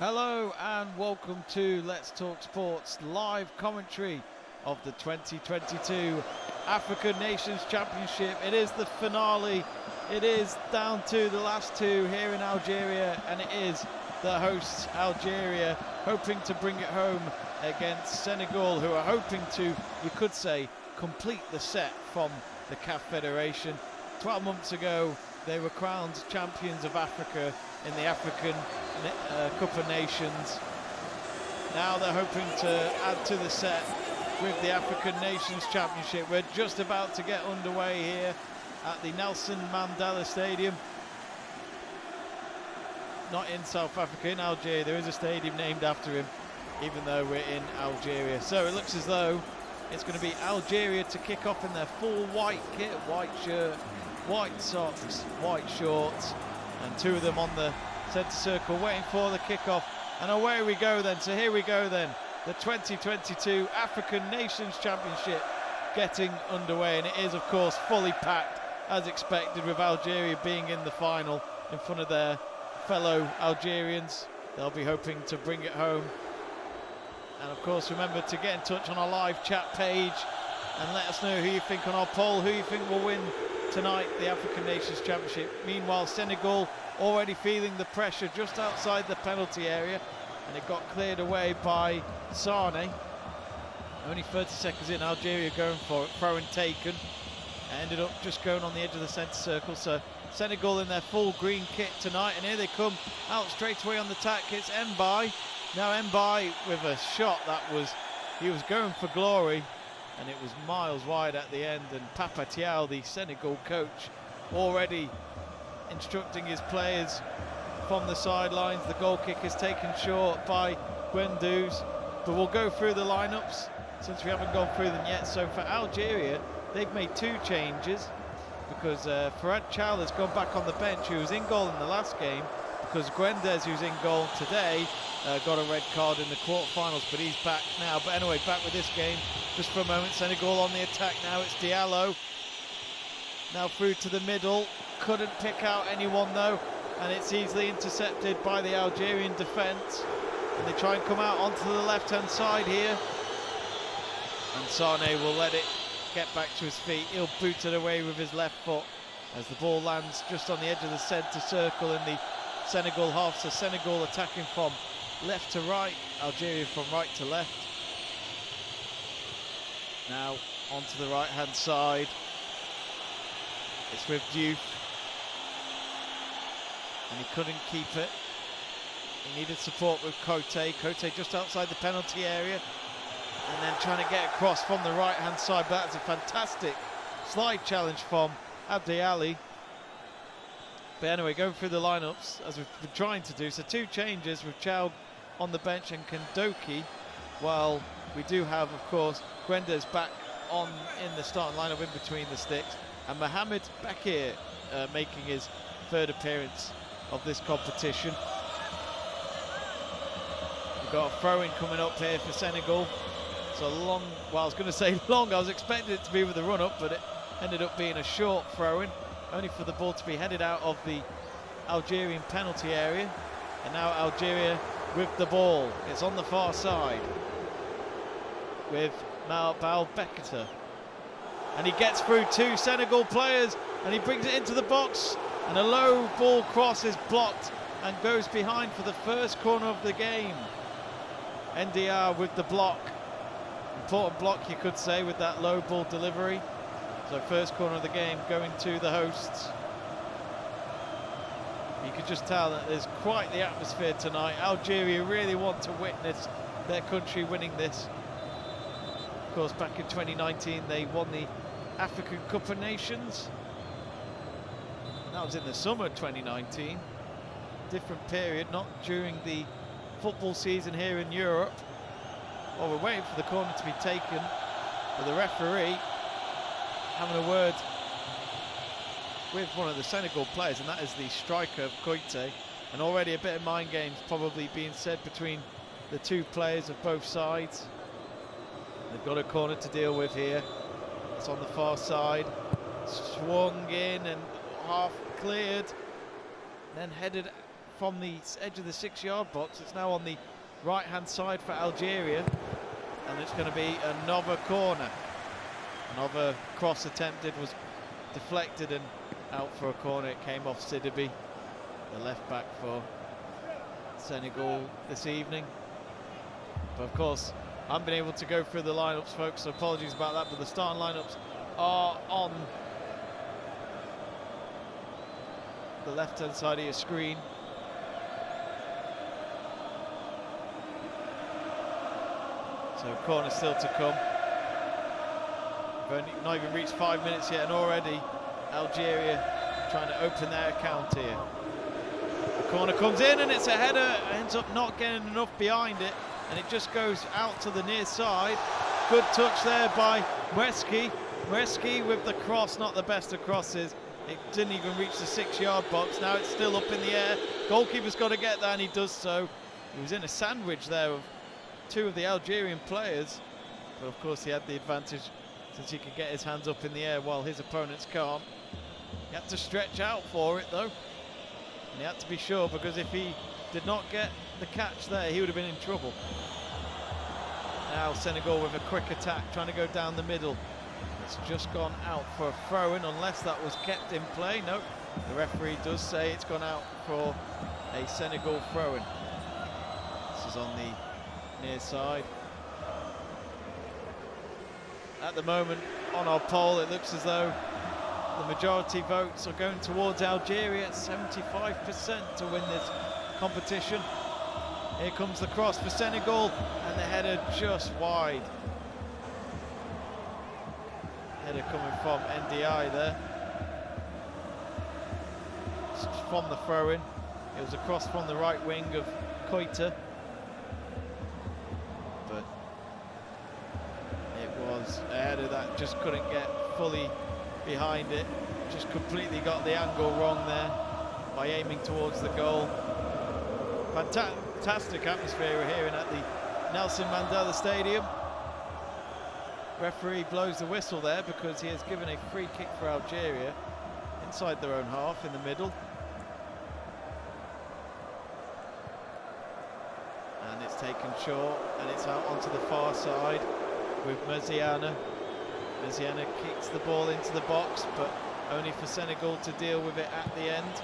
Hello and welcome to Let's Talk Sports live commentary of the 2022 African Nations Championship. It is the finale. It is down to the last two here in Algeria, and it is the hosts Algeria hoping to bring it home against Senegal, who are hoping to, you could say, complete the set from the CAF Federation. 12 months ago they were crowned champions of Africa in the African Cup of Nations. Now they're hoping to add to the set with the African Nations Championship. We're just about to get underway here at the Nelson Mandela Stadium. Not in South Africa, in Algeria. There is a stadium named after him, even though we're in Algeria. So it looks as though it's going to be Algeria to kick off in their full white kit, white shirt, white socks, white shorts, and two of them on the centre circle waiting for the kickoff. And away we go then. So here we go then, the 2022 African Nations Championship getting underway, and it is of course fully packed as expected, with Algeria being in the final in front of their fellow Algerians. They'll be hoping to bring it home. And of course remember to get in touch on our live chat page and let us know who you think on our poll, who you think will win tonight the African Nations Championship. Meanwhile, Senegal already feeling the pressure just outside the penalty area, and it got cleared away by Sane. Only 30 seconds in, Algeria going for it, throw and taken. Ended up just going on the edge of the centre circle. So Senegal in their full green kit tonight, and here they come out straight away on the attack. It's Mbaye. Now Mbaye with a shot that was, he was going for glory, and it was miles wide at the end. And Papa Thiaw, the Senegal coach, already instructing his players from the sidelines. The goal kick is taken short by Guendouzi, but we'll go through the lineups since we haven't gone through them yet. So for Algeria, they've made two changes, because Farad Chal has gone back on the bench, who was in goal in the last game, because Guendouzi, who's in goal today, got a red card in the quarterfinals, but he's back now. But anyway, back with this game just for a moment. Senegal on the attack now. It's Diallo now through to the middle, couldn't pick out anyone though, and it's easily intercepted by the Algerian defence, and they try and come out onto the left hand side here, and Sane will let it get back to his feet. He'll boot it away with his left foot as the ball lands just on the edge of the centre circle in the Senegal half. So Senegal attacking from left to right, Algeria from right to left. Now onto the right hand side, it's with Diouf, and he couldn't keep it. He needed support with Cote just outside the penalty area, and then trying to get across from the right hand side. But that's a fantastic slide challenge from Abdi Ali. But anyway, going through the lineups as we've been trying to do. So two changes with Chao on the bench and Kandoki, while we do have of course Guendouzi back on in the starting lineup in between the sticks, and Mohamed Bakir making his third appearance of this competition. We've got a throw-in coming up here for Senegal. So long, well, I was going to say long, I was expecting it to be with a run-up, but it ended up being a short throw-in, only for the ball to be headed out of the Algerian penalty area. And now Algeria with the ball. It's on the far side with Baal Beketa, and he gets through two Senegal players, and he brings it into the box, and a low ball cross is blocked and goes behind for the first corner of the game. NDR with the block, important block you could say, with that low ball delivery. So first corner of the game going to the hosts. You could just tell that there's quite the atmosphere tonight. Algeria really want to witness their country winning this. Of course, back in 2019 they won the African Cup of Nations. And that was in the summer 2019. Different period, not during the football season here in Europe. Well, we're waiting for the corner to be taken, but the referee having a word with one of the Senegal players, and that is the striker of Koité. And already a bit of mind games probably being said between the two players of both sides. They've got a corner to deal with here. It's on the far side, swung in and half cleared, then headed from the edge of the 6-yard box. It's now on the right-hand side for Algeria, and it's going to be another corner. Another cross attempted, was deflected and out for a corner. It came off Sidibe, the left back for Senegal this evening. But of course, I haven't been able to go through the lineups, folks, so apologies about that, but the starting lineups are on the left-hand side of your screen. So corner still to come. We've not even reached 5 minutes yet, and already Algeria trying to open their account here. The corner comes in and it's a header, ends up not getting enough behind it, and it just goes out to the near side. Good touch there by Mweski. Mweski with the cross, not the best of crosses. It didn't even reach the 6-yard box. Now it's still up in the air. Goalkeeper's got to get there, and he does so. He was in a sandwich there of two of the Algerian players, but of course he had the advantage since he could get his hands up in the air while his opponents can't. He had to stretch out for it though, and he had to be sure, because if he did not get the catch there, he would have been in trouble. Now Senegal with a quick attack, trying to go down the middle. It's just gone out for a throw-in, unless that was kept in play. Nope, the referee does say it's gone out for a Senegal throw-in. This is on the near side. At the moment, on our poll, it looks as though the majority votes are going towards Algeria at 75% to win this competition. Here comes the cross for Senegal, and the header just wide. Header coming from NDI there. From the throw-in. It was a cross from the right wing of Koita. But it was a header that just couldn't get fully behind it. Just completely got the angle wrong there by aiming towards the goal. Fantastic atmosphere we're hearing at the Nelson Mandela Stadium. Referee blows the whistle there because he has given a free kick for Algeria inside their own half in the middle. And it's taken short, and it's out onto the far side with Meziana. Meziana kicks the ball into the box, but only for Senegal to deal with it at the end.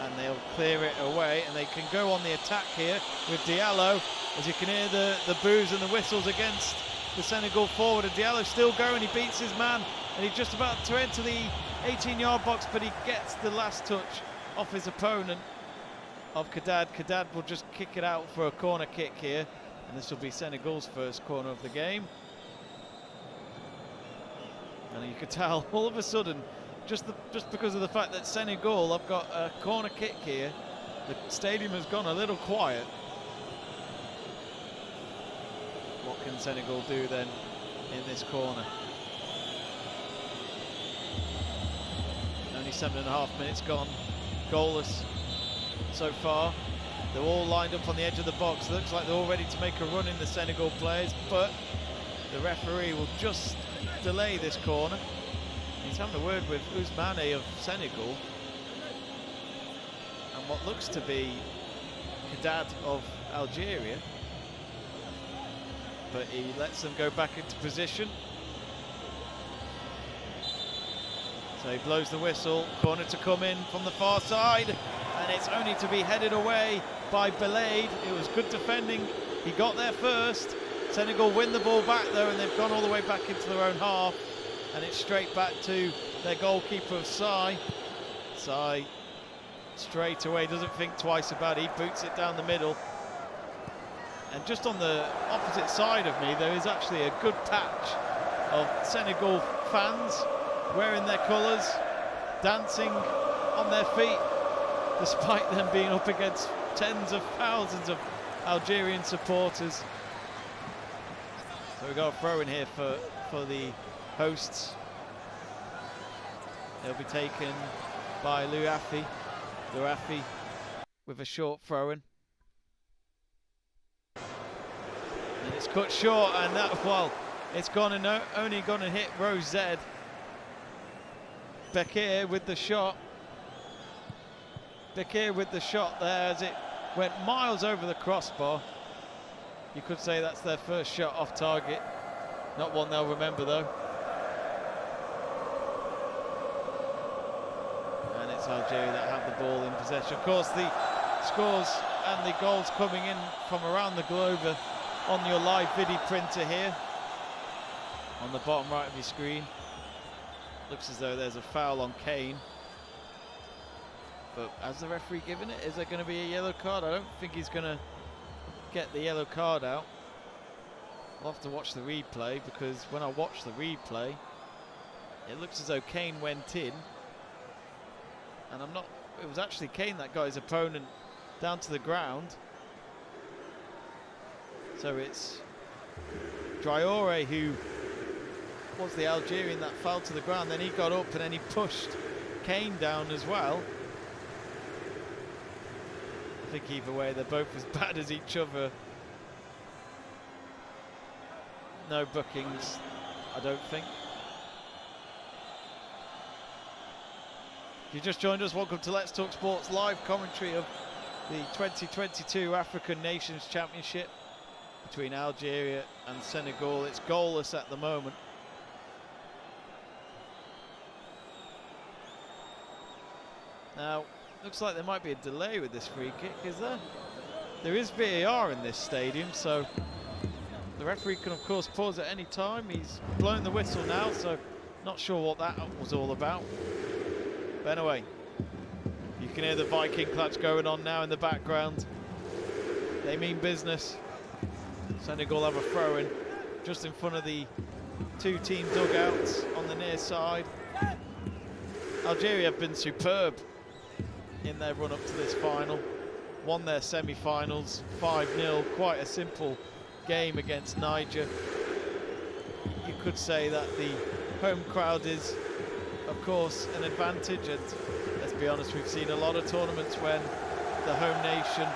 And they'll clear it away, and they can go on the attack here with Diallo. As you can hear the boos and the whistles against the Senegal forward, and Diallo's still going. He beats his man, and he's just about to enter the 18-yard box, but he gets the last touch off his opponent of Kadad. Kadad will just kick it out for a corner kick here, and this will be Senegal's first corner of the game. And you could tell all of a sudden, just because of the fact that Senegal have got a corner kick here, the stadium has gone a little quiet. What can Senegal do then in this corner? Only 7.5 minutes gone, goalless so far. They're all lined up on the edge of the box. Looks like they're all ready to make a run in, the Senegal players, but the referee will just delay this corner. He's having a word with Ousmane of Senegal, and what looks to be Kadad of Algeria, but he lets them go back into position. So he blows the whistle, corner to come in from the far side, and it's only to be headed away by Belaid. It was good defending, he got there first. Senegal win the ball back though, and they've gone all the way back into their own half, and it's straight back to their goalkeeper of Sai. Sai straight away, doesn't think twice about it, he boots it down the middle. And just on the opposite side of me, there is actually a good patch of Senegal fans wearing their colours, dancing on their feet, despite them being up against tens of thousands of Algerian supporters. So we've got a throw in here for the hosts. They'll be taken by Luafi. Luafi with a short throw in. And it's cut short, and that, well, it's gone and only going to hit row Z. Bekir with the shot. Bekir with the shot there as it went miles over the crossbar. You could say that's their first shot off target. Not one they'll remember though. And it's Algeria that have the ball in possession. Of course, the scores and the goals coming in from around the globe are on your live video printer here on the bottom right of your screen. Looks as though there's a foul on Kane. But has the referee given it? Is there going to be a yellow card? I don't think he's going to get the yellow card out. I'll have to watch the replay, because when I watch the replay, it looks as though Kane went in. And it was actually Kane that got his opponent down to the ground. So it's Traoré who was the Algerian that fell to the ground. Then he got up and then he pushed Kane down as well. I think either way they're both as bad as each other. No bookings, I don't think. If you just joined us, welcome to Let's Talk Sports live commentary of the 2022 African Nations Championship between Algeria and Senegal. It's goalless at the moment. Now, looks like there might be a delay with this free kick, is there? There is VAR in this stadium, so the referee can of course pause at any time. He's blown the whistle now, so not sure what that was all about. But anyway, you can hear the Viking claps going on now in the background. They mean business. Senegal have a throw-in just in front of the two-team dugouts on the near side. Algeria have been superb in their run up to this final. Won their semi-finals 5-0, quite a simple game against Niger. You could say that the home crowd is of course an advantage, and let's be honest, we've seen a lot of tournaments when the home nation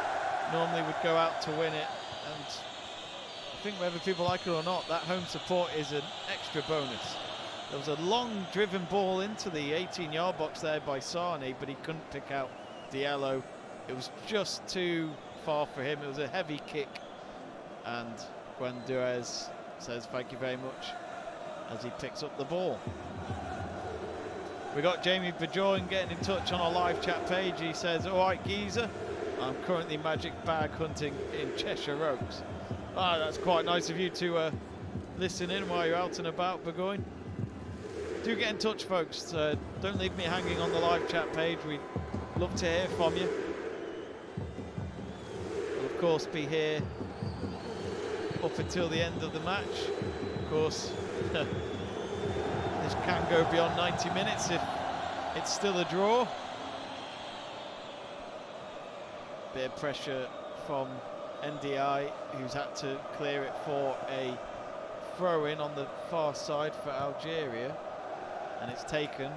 normally would go out to win it, and I think whether people like it or not, that home support is an extra bonus. There was a long driven ball into the 18-yard box there by Sane, but he couldn't pick out Diallo. It was just too far for him. It was a heavy kick, and Guendouez says thank you very much as he picks up the ball. We got Jamie Davies getting in touch on our live chat page. He says, all right, geezer, I'm currently magic bag hunting in Cheshire Oaks. Ah, that's quite nice of you to listen in while you're out and about, Burgoyne. Do get in touch, folks. Don't leave me hanging on the live chat page. We'd love to hear from you. We'll of course be here up until the end of the match. Of course, this can go beyond 90 minutes if it's still a draw. Bit of pressure from NDI, who's had to clear it for a throw-in on the far side for Algeria, and it's taken.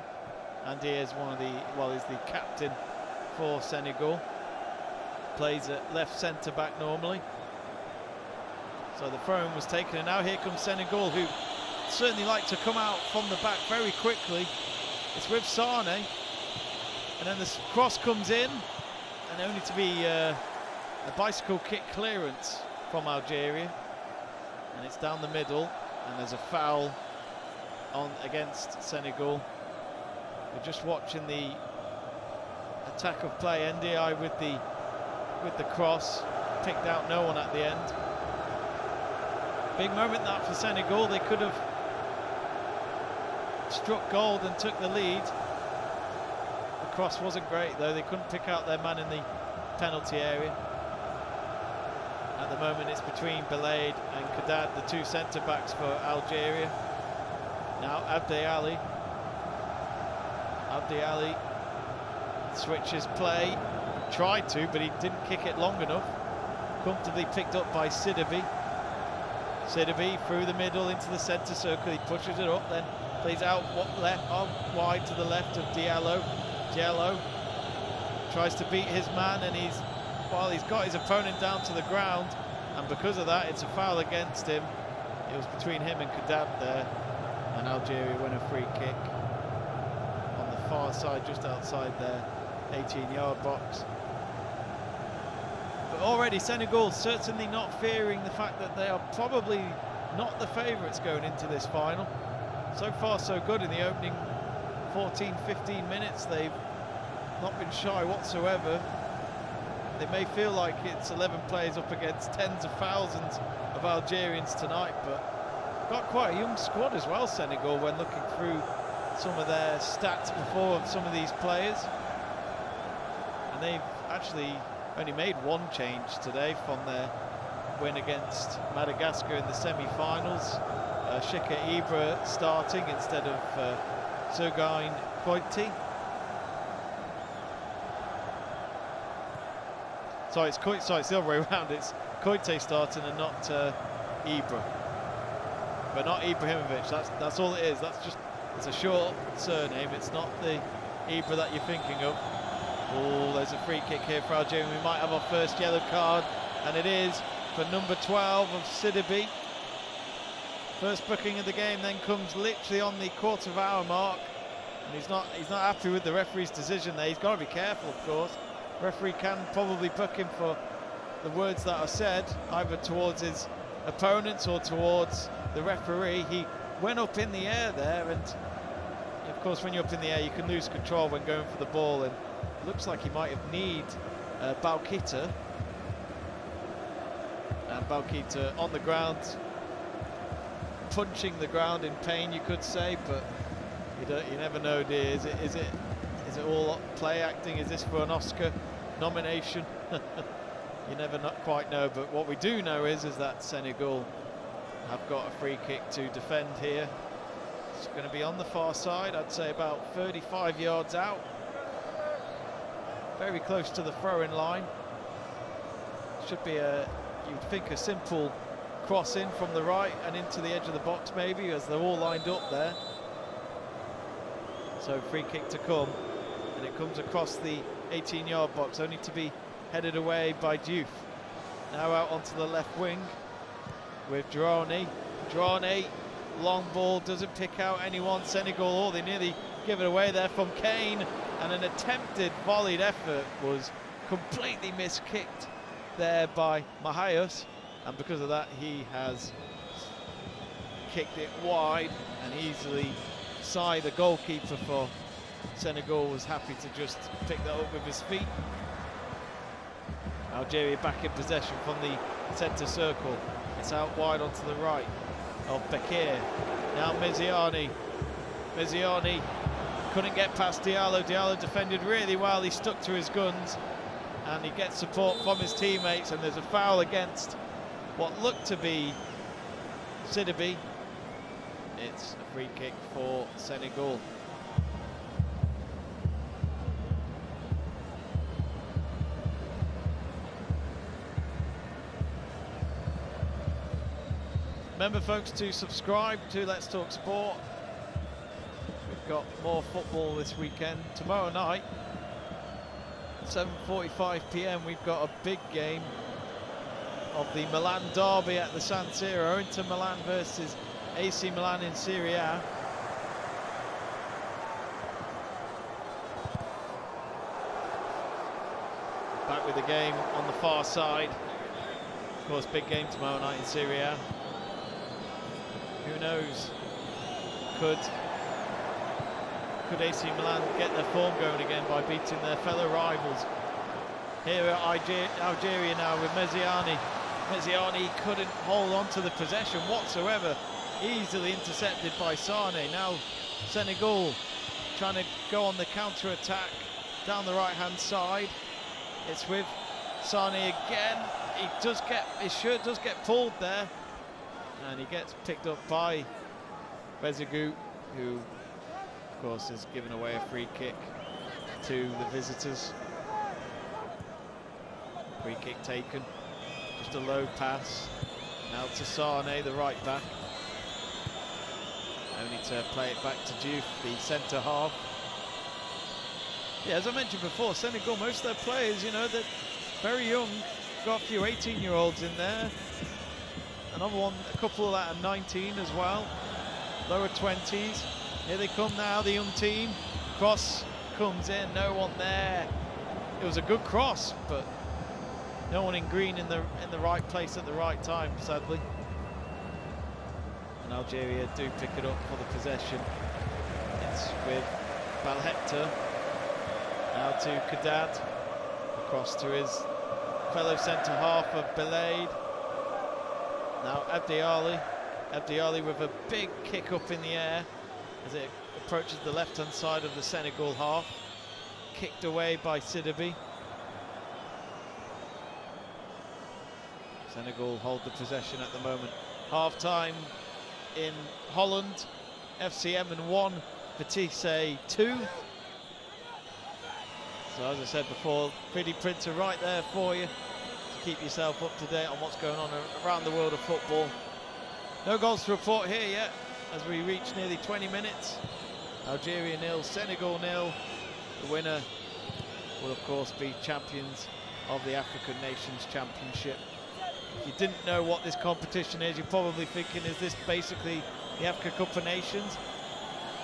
Andy is is the captain for Senegal. Plays at left centre back normally. So the throw-in was taken, and now here comes Senegal, who certainly like to come out from the back very quickly. It's with Sane, and then the cross comes in, and only to be a bicycle kick clearance from Algeria, and it's down the middle, and there's a foul on against Senegal. We're just watching the attack of play. NDI with the cross, picked out no one at the end. Big moment that for Senegal. They could have struck gold and took the lead. The cross wasn't great though. They couldn't pick out their man in the penalty area. At the moment it's between Belaid and Kadad, the two centre backs for Algeria. Now Abdi Ali switches play, tried to, but he didn't kick it long enough. Comfortably picked up by Sidibe. Sidibe through the middle into the centre circle, he pushes it up, then plays out wide to the left of Diallo. Diallo tries to beat his man, and he's got his opponent down to the ground, and because of that it's a foul against him. It was between him and Kadab there, and Algeria win a free kick on the far side, just outside their 18-yard box. But already Senegal certainly not fearing the fact that they are probably not the favourites going into this final. So far so good in the opening 14-15 minutes. They've not been shy whatsoever. They may feel like it's 11 players up against tens of thousands of Algerians tonight, but got quite a young squad as well, Senegal, when looking through some of their stats before of some of these players. And they've actually only made one change today from their win against Madagascar in the semi-finals. Shika Ibra starting instead of Sergain Koiti. Sorry, it's the other way around. It's Koite starting and not Ibra, but not Ibrahimovic. That's all it is. It's a short surname. It's not the Ibra that you're thinking of. Oh, there's a free kick here for Algeria. We might have our first yellow card, and it is for number 12 of Sidibe. First booking of the game then comes literally on the quarter-of-hour mark, and he's not happy with the referee's decision there. He's got to be careful, of course. Referee can probably book him for the words that are said, either towards his opponents or towards the referee. He went up in the air there, and of course when you're up in the air you can lose control when going for the ball, and it looks like he might have kneed Balkita. And Balkita on the ground, punching the ground in pain, you could say, but you never know, dear. Is it all play acting? Is this for an Oscar nomination? You never quite know, but what we do know is that Senegal have got a free kick to defend here. It's going to be on the far side, I'd say about 35 yards out. Very close to the throw-in line. Should be you'd think a simple cross in from the right and into the edge of the box maybe, as they're all lined up there. So free kick to come, and it comes across the 18-yard box, only to be headed away by Diouf. Now out onto the left wing with Drouane. Drouane, long ball, doesn't pick out anyone. Senegal, they nearly give it away there from Kane, and an attempted volleyed effort was completely miskicked there by Mahayus, and because of that he has kicked it wide, and easily Sai, the goalkeeper for Senegal, was happy to just pick that up with his feet. Algeria back in possession from the centre circle. It's out wide onto the right of Bekir. Now Meziani. Meziani couldn't get past Diallo. Diallo defended really well. He stuck to his guns, and he gets support from his teammates, and there's a foul against what looked to be Sidibe. It's a free kick for Senegal. Remember, folks, to subscribe to Let's Talk Sport. We've got more football this weekend. Tomorrow night, 7:45 p.m, we've got a big game of the Milan derby at the San Siro. Inter Milan versus AC Milan in Serie A. Back with the game on the far side. Of course, big game tomorrow night in Serie A. Who knows? Could AC Milan get their form going again by beating their fellow rivals? Here at Algeria now with Meziani. Meziani couldn't hold on to the possession whatsoever. Easily intercepted by Sane. Now Senegal trying to go on the counter-attack down the right-hand side. It's with Sane again. His shirt does get pulled there, and he gets picked up by Bezigu, who of course has given away a free kick to the visitors. Free kick taken. Just a low pass. Now to Sane, the right back. Only to play it back to Diouf, the centre half. Yeah, as I mentioned before, Senegal, most of their players, you know, they're very young. Got a few 18-year-olds in there. Another one, a couple that are 19 as well. Lower 20s. Here they come now, the young team. Cross comes in, no one there. it was a good cross, but no one in green in the right place at the right time, sadly. And Algeria do pick it up for the possession. It's with Balhector. Now to Kadad. Across to his fellow centre-half of Belaid. Now Abdiali. Abdiali with a big kick up in the air as it approaches the left-hand side of the Senegal half. Kicked away by Sidibe. Senegal hold the possession at the moment. Half-time in Holland. FCM and 1, Vitesse 2. So as I said before, pretty printer right there for you to keep yourself up to date on what's going on around the world of football. No goals to report here yet as we reach nearly 20 minutes. Algeria 0, Senegal 0. The winner will of course be champions of the African Nations Championship. If you didn't know what this competition is, you're probably thinking, is this basically the Africa Cup of Nations?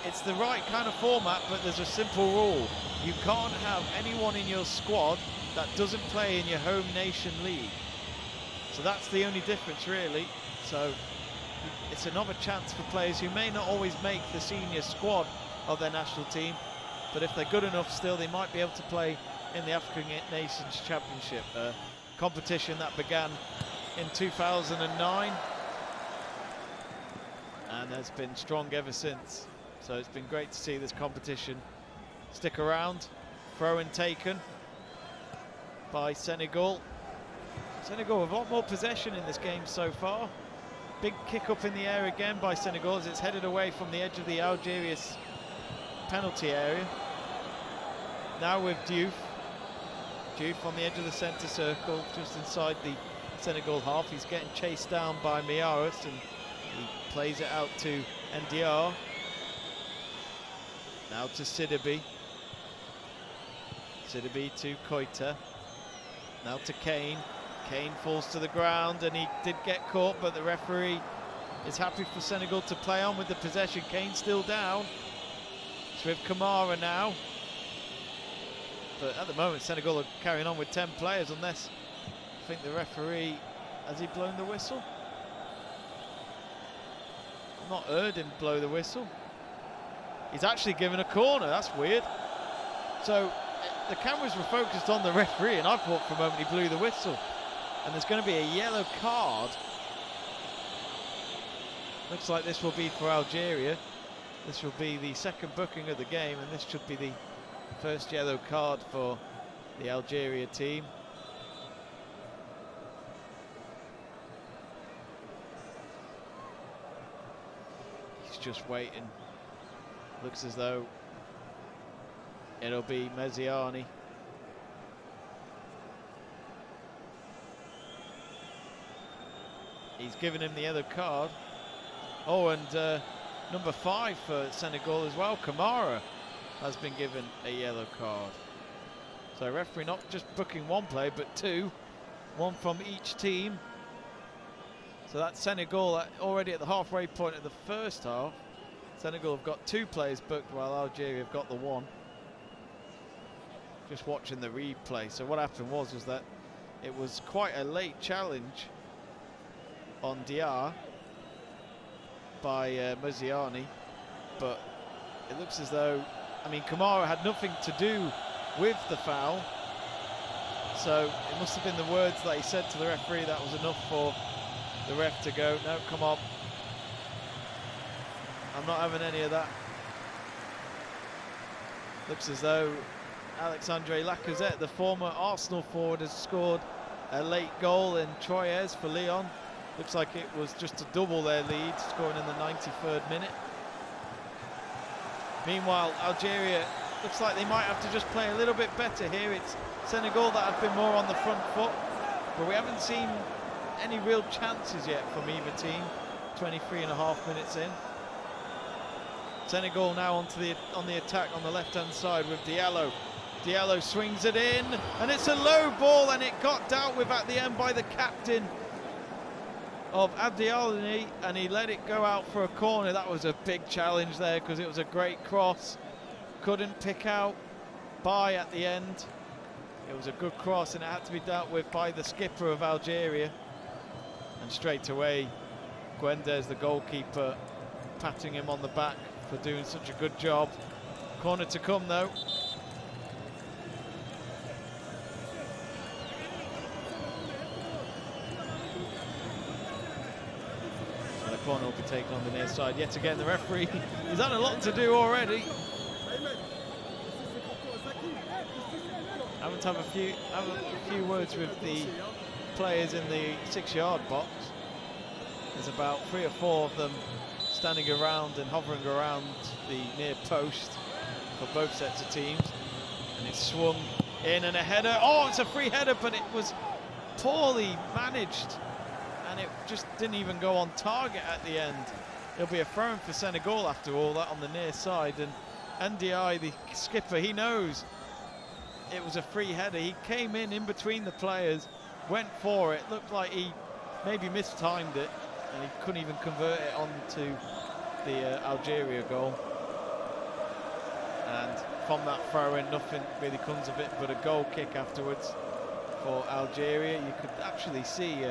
It's the right kind of format, but there's a simple rule. You can't have anyone in your squad that doesn't play in your home nation league. So that's the only difference, really. So it's another chance for players who may not always make the senior squad of their national team, but if they're good enough still, they might be able to play in the African Nations Championship, competition that began in 2009 and has been strong ever since. So it's been great to see this competition stick around. Throw-in taken by Senegal. Senegal have a lot more possession in this game so far. Big kick up in the air again by Senegal as it's headed away from the edge of the Algeria penalty area. Now with Diouf. Diouf on the edge of the centre circle, just inside the Senegal half. He's getting chased down by Miaris and he plays it out to Ndiaye. Now to Sidibe. Sidibe to Koita. Now to Kane. Kane falls to the ground and he did get caught, but the referee is happy for Senegal to play on with the possession. Kane still down. It's with Kamara now. But at the moment, Senegal are carrying on with 10 players unless I think the referee, has he blown the whistle? I've not heard him blow the whistle. He's actually given a corner, that's weird. So the cameras were focused on the referee and I thought for a moment he blew the whistle. And there's going to be a yellow card. Looks like this will be for Algeria. This will be the second booking of the game and this should be the first yellow card for the Algeria team. He's just waiting. Looks as though it'll be Meziani. He's given him the other card. Oh, and number 5 for Senegal as well, Kamara, has been given a yellow card. So referee not just booking one play, but 2, one from each team. So that's Senegal already at the halfway point of the first half. Senegal have got 2 players booked while Algeria have got the 1. Just watching the replay. So what happened was that it was quite a late challenge on Diar by Moziani, but it looks as though, I mean, Kamara had nothing to do with the foul, so it must have been the words that he said to the referee that was enough for the ref to go, no, come on, I'm not having any of that. Looks as though Alexandre Lacazette, the former Arsenal forward, has scored a late goal in Troyes for Lyon. Looks like it was just to double their lead, scoring in the 93rd minute. Meanwhile, Algeria looks like they might have to just play a little bit better here. It's Senegal that have been more on the front foot, but we haven't seen any real chances yet from either team. 23.5 minutes in. Senegal now on the attack on the left-hand side with Diallo. Diallo swings it in, and it's a low ball, and it got dealt with at the end by the captain of Abdiali, and he let it go out for a corner. That was a big challenge there because it was a great cross. Couldn't pick out by at the end. It was a good cross and it had to be dealt with by the skipper of Algeria. And straight away, Guendez, the goalkeeper, patting him on the back for doing such a good job. Corner to come though. So the corner will be taken on the near side. Yet again, the referee, he's had a lot to do already. I have a few words with the players in the 6-yard box. There's about 3 or 4 of them standing around and hovering around the near post for both sets of teams. And it's swung in and a header. Oh, it's a free header, but it was poorly managed and it just didn't even go on target at the end. It'll be a throw-in for Senegal after all that on the near side. And Ndiaye, the skipper, he knows it was a free header. He came in between the players, went for it, looked like he maybe mistimed it, and he couldn't even convert it onto the Algeria goal. And from that throw-in, nothing really comes of it but a goal kick afterwards for Algeria. You could actually see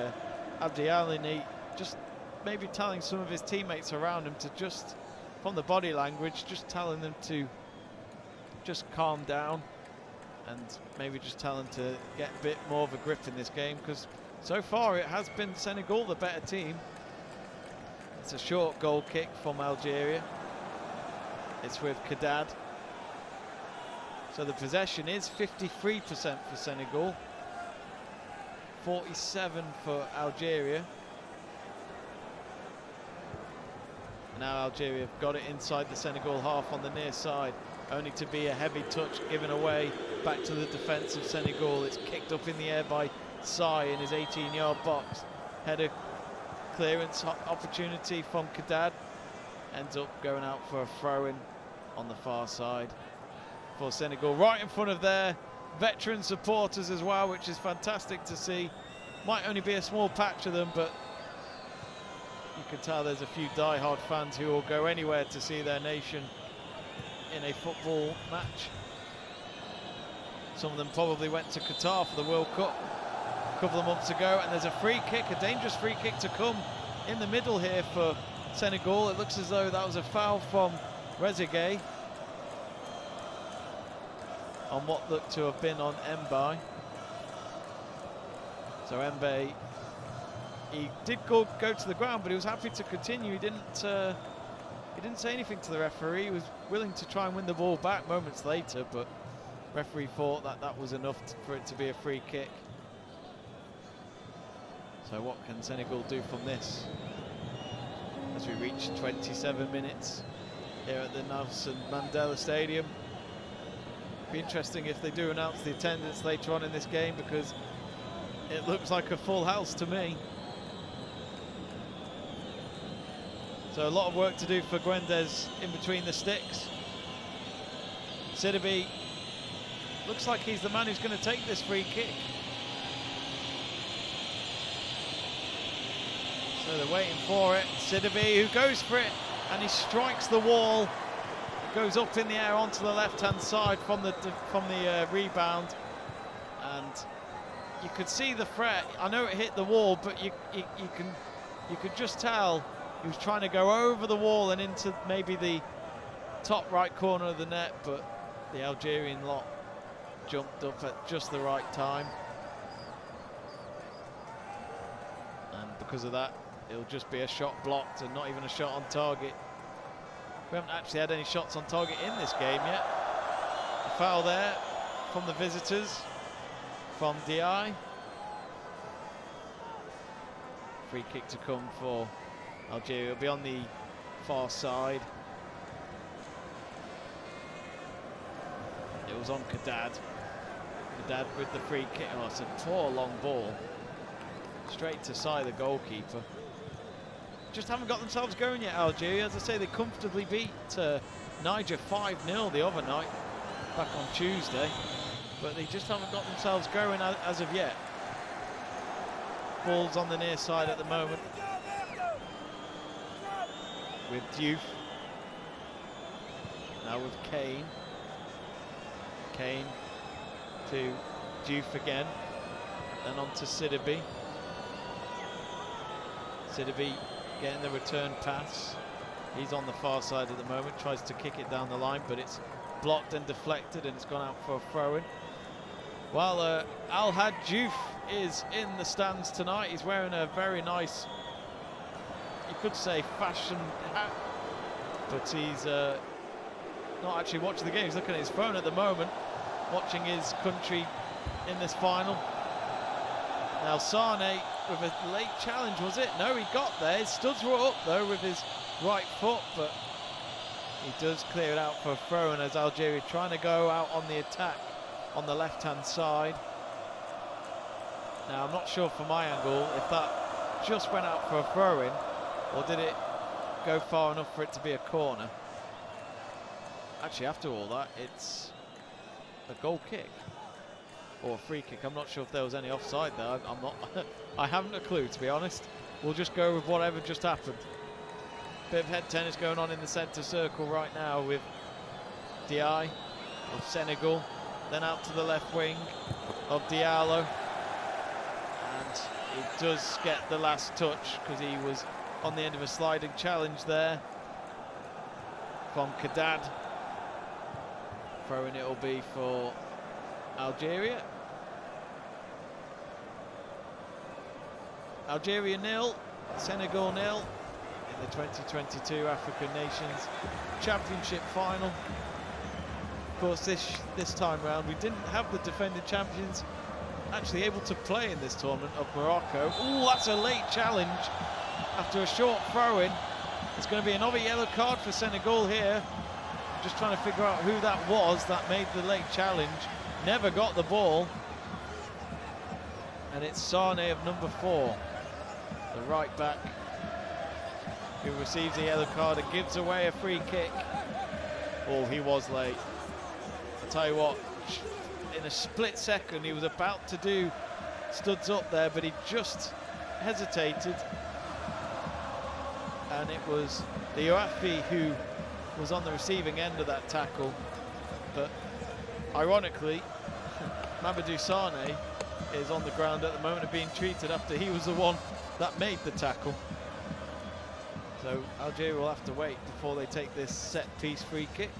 Abdi Alini just maybe telling some of his teammates around him to just, from the body language, just telling them to just calm down. And maybe just tell them to get a bit more of a grip in this game, because so far it has been Senegal the better team. It's a short goal kick from Algeria. It's with Kadad. So the possession is 53% for Senegal, 47% for Algeria. And now Algeria have got it inside the Senegal half on the near side, only to be a heavy touch given away back to the defence of Senegal. It's kicked up in the air by Sai in his 18-yard box. Header clearance opportunity from Kadad. Ends up going out for a throw-in on the far side for Senegal, right in front of their veteran supporters as well, which is fantastic to see. Might only be a small patch of them, but you can tell there's a few die-hard fans who will go anywhere to see their nation in a football match. Some of them probably went to Qatar for the World Cup a couple of months ago, and there's a free kick, a dangerous free kick to come in the middle here for Senegal. It looks as though that was a foul from Rezegay on what looked to have been on Mbaye. So Mbaye, he did go to the ground, but he was happy to continue. He didn't say anything to the referee. He was willing to try and win the ball back moments later, but referee thought that that was enough for it to be a free kick. So what can Senegal do from this as we reach 27 minutes here at the Nelson Mandela Stadium? Be interesting if they do announce the attendance later on in this game, because it looks like a full house to me. So a lot of work to do for Guendez in between the sticks. Sidibe looks like he's the man who's going to take this free kick. So they're waiting for it. Sidibe, who goes for it, and he strikes the wall. It goes up in the air onto the left-hand side from the rebound, and you could see the threat. I know it hit the wall, but you could just tell he was trying to go over the wall and into maybe the top right corner of the net, but the Algerian lot jumped up at just the right time. And because of that, it'll just be a shot blocked and not even a shot on target. We haven't actually had any shots on target in this game yet. A foul there from the visitors, from Ndiaye. Free kick to come for Algeria. It'll be on the far side. It was on Kadad. Kadad with the free kick. Oh, it's a poor long ball. Straight to Sai, the goalkeeper. Just haven't got themselves going yet, Algeria. As I say, they comfortably beat Niger 5-0 the other night, back on Tuesday. But they just haven't got themselves going as of yet. Ball's on the near side at the moment, with Diouf. Now with Kane. Kane to Diouf again. Then on to Sidibe. Sidibe getting the return pass. He's on the far side at the moment, tries to kick it down the line, but it's blocked and deflected, and it's gone out for a throw-in. Well, Alhad Diouf is in the stands tonight. He's wearing a very nice, you could say, fashion hat, but he's not actually watching the game. He's looking at his phone at the moment, watching his country in this final. Now Sane with a late challenge, was it? No, he got there. His studs were up though with his right foot, but he does clear it out for a throw, and as Algeria trying to go out on the attack on the left-hand side. Now I'm not sure from my angle if that just went out for a throw-in, or did it go far enough for it to be a corner. Actually, after all that, it's a goal kick or a free kick. I'm not sure if there was any offside there. I'm not I haven't a clue, to be honest. We'll just go with whatever just happened. Bit of head tennis going on in the centre circle right now with Diaye of Senegal, then out to the left wing of Diallo, and he does get the last touch because he was on the end of a sliding challenge there from Kadad. Throwing it will be for Algeria. Algeria 0, Senegal 0 in the 2022 African Nations Championship final. Of course, this time round we didn't have the defending champions actually able to play in this tournament of Morocco. Ooh, that's a late challenge after a short throw-in. It's going to be another yellow card for Senegal here. I'm just trying to figure out who that was that made the late challenge. Never got the ball. And it's Sane of number 4, the right back, who receives a yellow card and gives away a free kick. Oh, he was late. I'll tell you what, in a split second he was about to do studs up there, but he just hesitated, and it was the Ouafi who was on the receiving end of that tackle. But ironically, Mamadou Sane is on the ground at the moment of being treated after he was the one that made the tackle. So Algeria will have to wait before they take this set-piece free kick.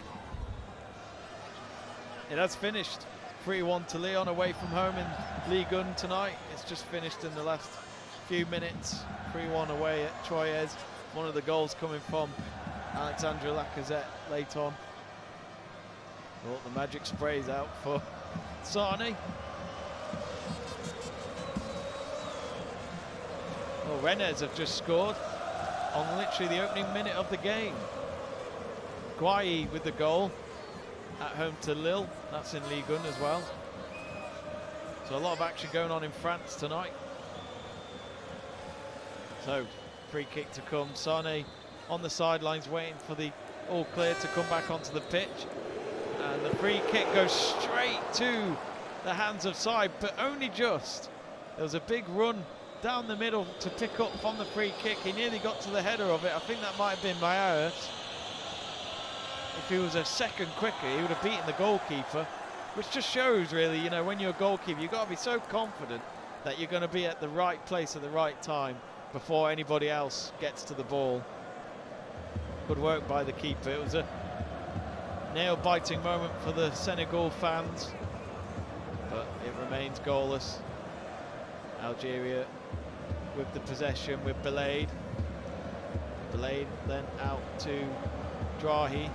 It has finished 3-1 to Lyon away from home in Ligue 1 tonight. It's just finished in the last few minutes. 3-1 away at Troyes. One of the goals coming from Alexandre Lacazette late on. Oh, the magic spray's out for Sane. Well, Rennes have just scored on literally the opening minute of the game. Guayi with the goal at home to Lille. That's in Ligue 1 as well. So a lot of action going on in France tonight. So free kick to come. Sane on the sidelines waiting for the all clear to come back onto the pitch. And the free kick goes straight to the hands of Saïd, but only just. There was a big run down the middle to pick up from the free kick. He nearly got to the header of it. I think that might have been Mayer. If he was a second quicker, he would have beaten the goalkeeper, which just shows, really, you know, when you're a goalkeeper, you've got to be so confident that you're going to be at the right place at the right time before anybody else gets to the ball. Good work by the keeper. It was a nail-biting moment for the Senegal fans, but it remains goalless. Algeria with the possession with Belade. Belade then out to Drahi.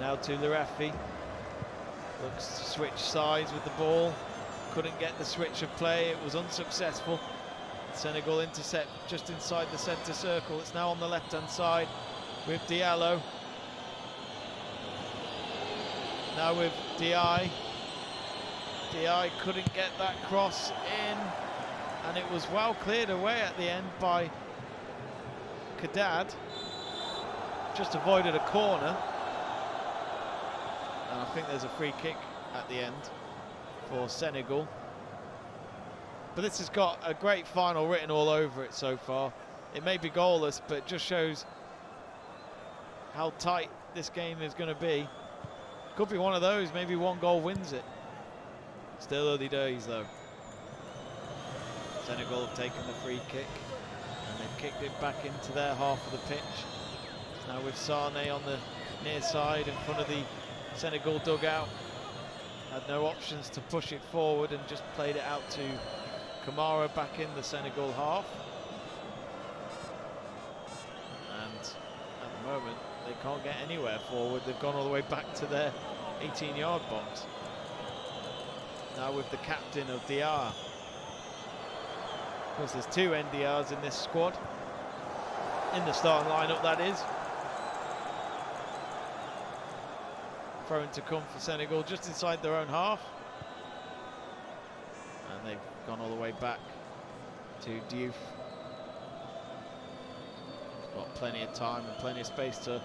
Now to Larafi. Looks to switch sides with the ball. Couldn't get the switch of play. It was unsuccessful. Senegal intercept just inside the centre circle. It's now on the left-hand side with Diallo. Now with Diaye. Diaye couldn't get that cross in, and it was well cleared away at the end by Kadad. Just avoided a corner. And I think there's a free kick at the end for Senegal. But this has got a great final written all over it so far. It may be goalless, but it just shows how tight this game is going to be. Could be one of those, maybe one goal wins it. Still early days though. Senegal have taken the free kick and they've kicked it back into their half of the pitch. Now with Sane on the near side in front of the Senegal dugout. Had no options to push it forward and just played it out to Kamara back in the Senegal half. And at the moment they can't get anywhere forward. They've gone all the way back to their 18-yard box. Now with the captain of DR. Of course there's two NDRs in this squad. In the starting lineup, that is. Throwing to come for Senegal just inside their own half. And they've gone all the way back to Diouf. He's got plenty of time and plenty of space to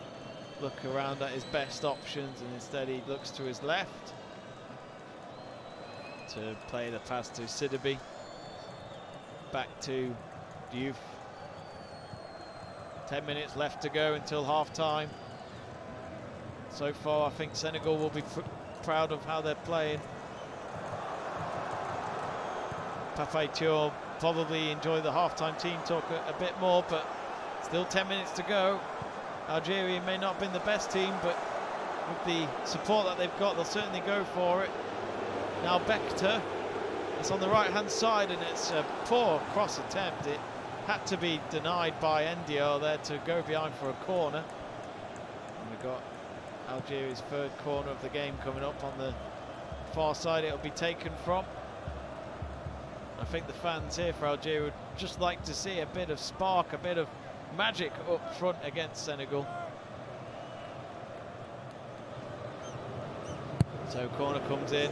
look around at his best options, and instead he looks to his left to play the pass to Sidibe. Back to Diouf. 10 minutes left to go until half time. So far, I think Senegal will be proud of how they're playing. Pape Thiaw probably enjoy the half-time team talk a bit more, but still 10 minutes to go. Algeria may not have been the best team, but with the support that they've got, they'll certainly go for it. Now Bechter, it's on the right-hand side, and it's a poor cross attempt. It had to be denied by NDR there to go behind for a corner. And we've got Algeria's third corner of the game coming up on the far side. It'll be taken from. I think the fans here for Algeria would just like to see a bit of spark, a bit of magic up front against Senegal. So corner comes in,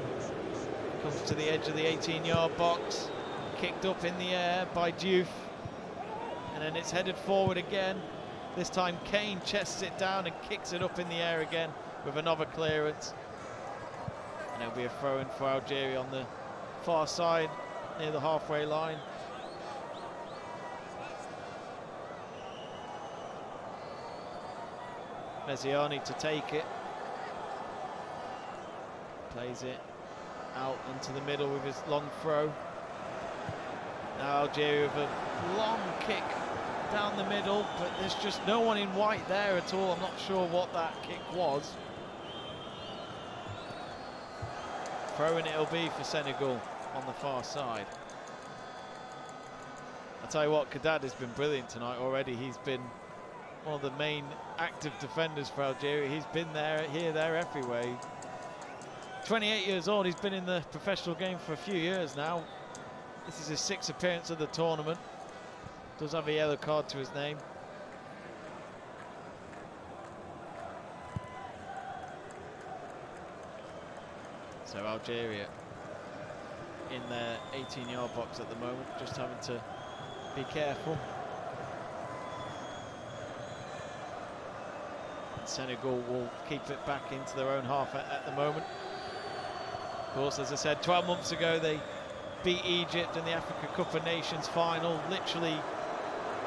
comes to the edge of the 18-yard box, kicked up in the air by Diouf, and then it's headed forward again. This time Kane chests it down and kicks it up in the air again with another clearance. And it'll be a throw-in for Algeria on the far side near the halfway line. Meziani to take it. Plays it out into the middle with his long throw. Now Algeria with a long kick down the middle, but there's just no one in white there at all. I'm not sure what that kick was. Throw-in it'll be for Senegal on the far side. I'll tell you what, Kadad has been brilliant tonight already. He's been one of the main active defenders for Algeria. He's been there, here, there, everywhere. 28 years old, he's been in the professional game for a few years now. This is his 6th appearance of the tournament. Does have a yellow card to his name. So Algeria in their 18-yard box at the moment, just having to be careful. And Senegal will keep it back into their own half at the moment. Of course, as I said, 12 months ago they beat Egypt in the Africa Cup of Nations final. Literally,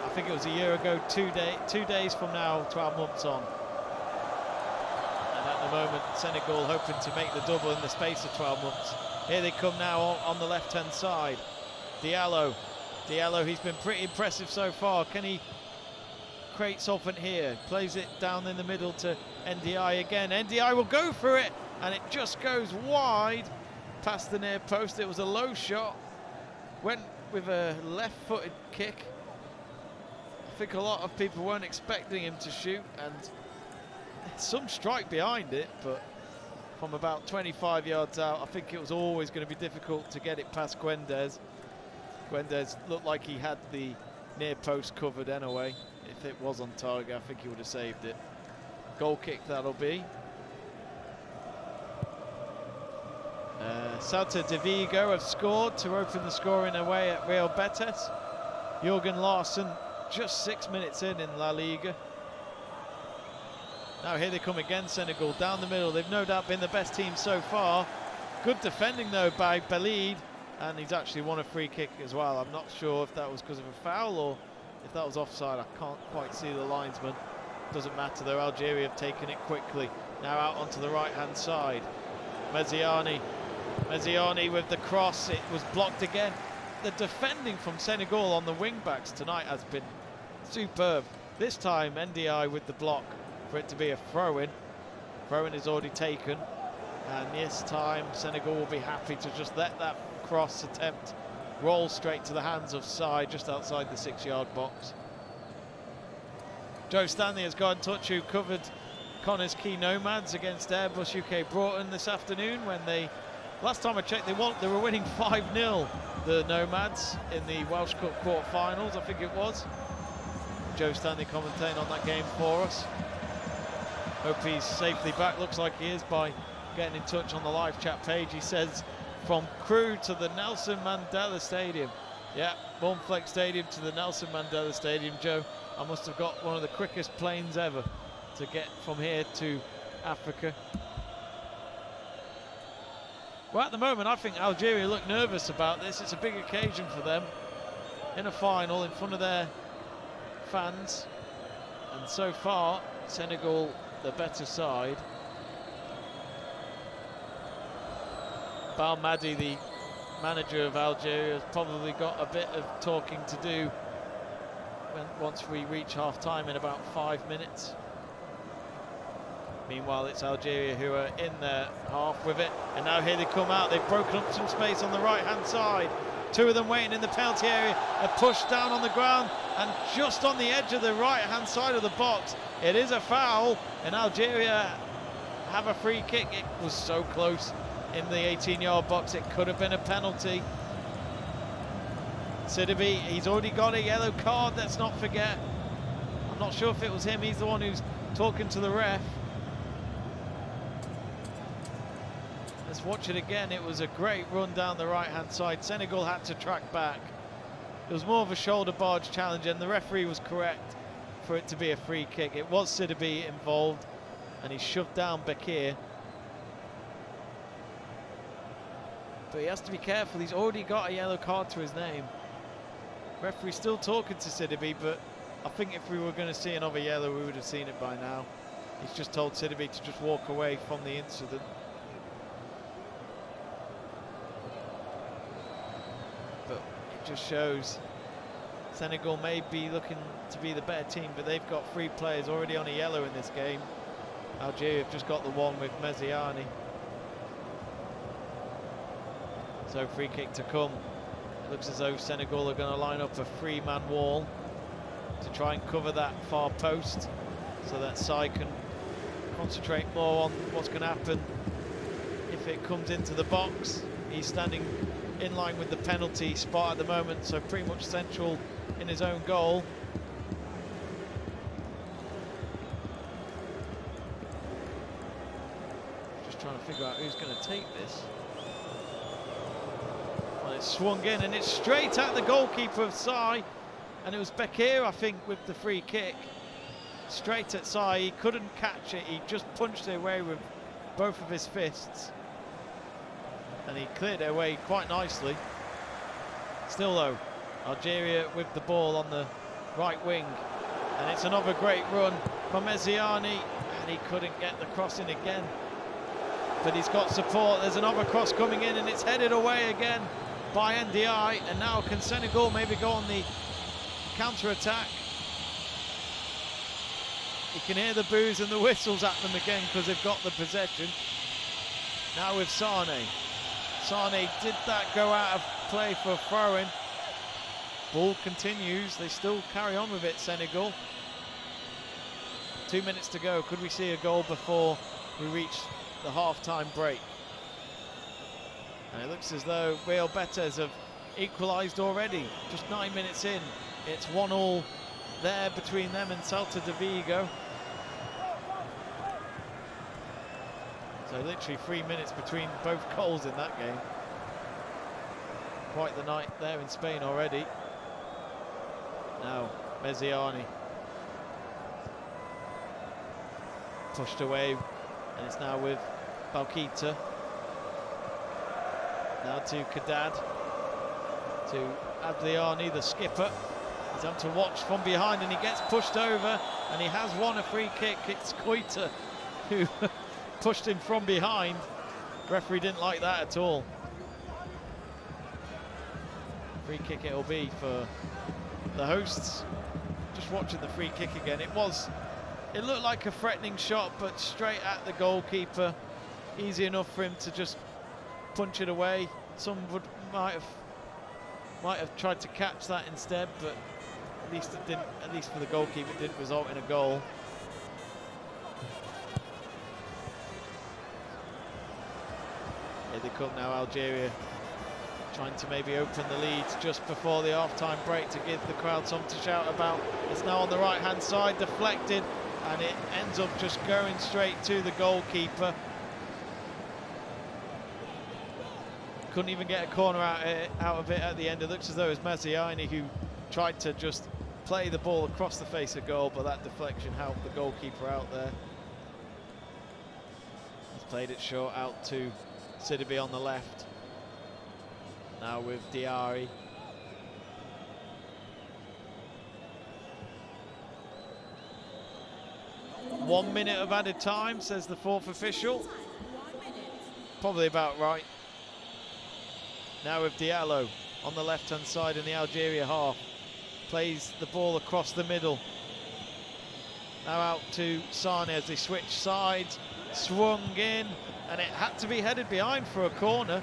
I think it was a year ago, 2 days from now, 12 months on. And at the moment, Senegal hoping to make the double in the space of 12 months. Here they come now on the left-hand side. Diallo, he's been pretty impressive so far. Can he create something here? Plays it down in the middle to NDI again. NDI will go for it, and it just goes wide past the near post. It was a low shot. Went with a left-footed kick. I think a lot of people weren't expecting him to shoot, and some strike behind it, but from about 25 yards out, I think it was always going to be difficult to get it past Guendez. Guendez looked like he had the near post covered anyway. If it was on target, I think he would have saved it. Goal kick that'll be. Celta de Vigo have scored to open the scoring away at Real Betis. Jürgen Larsson just 6 minutes in La Liga. Now here they come again, Senegal, down the middle. They've no doubt been the best team so far. Good defending though by Belid, and he's actually won a free kick as well. I'm not sure if that was because of a foul or if that was offside. I can't quite see the linesman. Doesn't matter though, Algeria have taken it quickly. Now out onto the right-hand side. Meziani Mezziani with the cross, it was blocked again. The defending from Senegal on the wing backs tonight has been superb. This time NDI with the block for it to be a throw-in. Throw-in is already taken, and this time Senegal will be happy to just let that cross attempt roll straight to the hands of Sai just outside the 6-yard box. Joe Stanley has got in touch, who covered Connor's Key Nomads against Airbus UK Broughton this afternoon, when they, last time I checked, they were winning 5-0, the Nomads, in the Welsh Cup quarter-finals, I think it was. Joe Stanley commentating on that game for us. Hope he's safely back, looks like he is by getting in touch on the live chat page. He says, from Crewe to the Nelson Mandela Stadium. Yeah, Bourneflex Stadium to the Nelson Mandela Stadium, Joe. I must have got one of the quickest planes ever to get from here to Africa. Well, at the moment, I think Algeria look nervous about this. It's a big occasion for them in a final in front of their fans. And so far, Senegal, the better side. Balmadi, the manager of Algeria, has probably got a bit of talking to do once we reach half-time in about 5 minutes. Meanwhile, it's Algeria who are in their half with it, and now here they come out. They've broken up some space on the right-hand side. Two of them waiting in the penalty area, a push down on the ground, and just on the edge of the right-hand side of the box, it is a foul, and Algeria have a free kick. It was so close in the 18-yard box, it could have been a penalty. Sidibe, he's already got a yellow card, let's not forget. I'm not sure if it was him, he's the one who's talking to the ref. Let's watch it again. It was a great run down the right-hand side. Senegal had to track back. It was more of a shoulder barge challenge, and the referee was correct for it to be a free kick. It was Sidibe involved, and he shoved down Bekir. But he has to be careful, he's already got a yellow card to his name. Referee still talking to Sidibe, but I think if we were going to see another yellow, we would have seen it by now. He's just told Sidibe to just walk away from the incident. But it just shows Senegal may be looking to be the better team, but they've got 3 players already on a yellow in this game. Algeria have just got the one with Mezziani. So free kick to come. It looks as though Senegal are going to line up a 3-man wall to try and cover that far post, so that Sai can concentrate more on what's going to happen if it comes into the box. He's standing in line with the penalty spot at the moment, so pretty much central in his own goal. Just trying to figure out who's going to take this. Well, it's swung in and it's straight at the goalkeeper of Sai, and it was Bekir, I think, with the free kick. Straight at Sai, he couldn't catch it, he just punched it away with both of his fists. And he cleared it away quite nicely. Still though, Algeria with the ball on the right wing, and it's another great run from Mezziani, and he couldn't get the cross in again. But he's got support, there's another cross coming in, and it's headed away again by NDI, and now can Senegal maybe go on the counter-attack? You can hear the boos and the whistles at them again because they've got the possession. Now with Sane. Sane, did that go out of play for a throw-in? Ball continues, they still carry on with it, Senegal. 2 minutes to go, could we see a goal before we reach the half-time break? And it looks as though Real Betis have equalised already, just 9 minutes in. It's 1-1 there between them and Celta de Vigo. So literally 3 minutes between both goals in that game. Quite the night there in Spain already. Now Mezziani pushed away, and it's now with Balkita. Now to Kadad, to Adliani, the skipper. He's having to watch from behind, and he gets pushed over, and he has won a free kick. It's Koita who pushed him from behind. Referee didn't like that at all. Free kick it'll be for the hosts. Just watching the free kick again. It looked like a threatening shot, but straight at the goalkeeper. Easy enough for him to just punch it away. Some might have tried to catch that instead, but at least it didn't. At least for the goalkeeper, it didn't result in a goal. Here they come now, Algeria, trying to maybe open the lead just before the half-time break to give the crowd something to shout about. It's now on the right-hand side, deflected, and it ends up just going straight to the goalkeeper. Couldn't even get a corner out of it at the end. It looks as though it was Mazziani who tried to just play the ball across the face of goal, but that deflection helped the goalkeeper out there. He's played it short out to Sidibe on the left. Now with Diari. One minute of added time, says the fourth official. Probably about right. Now with Diallo on the left-hand side in the Algeria half. Plays the ball across the middle. Now out to Sane as they switch sides. Swung in, and it had to be headed behind for a corner.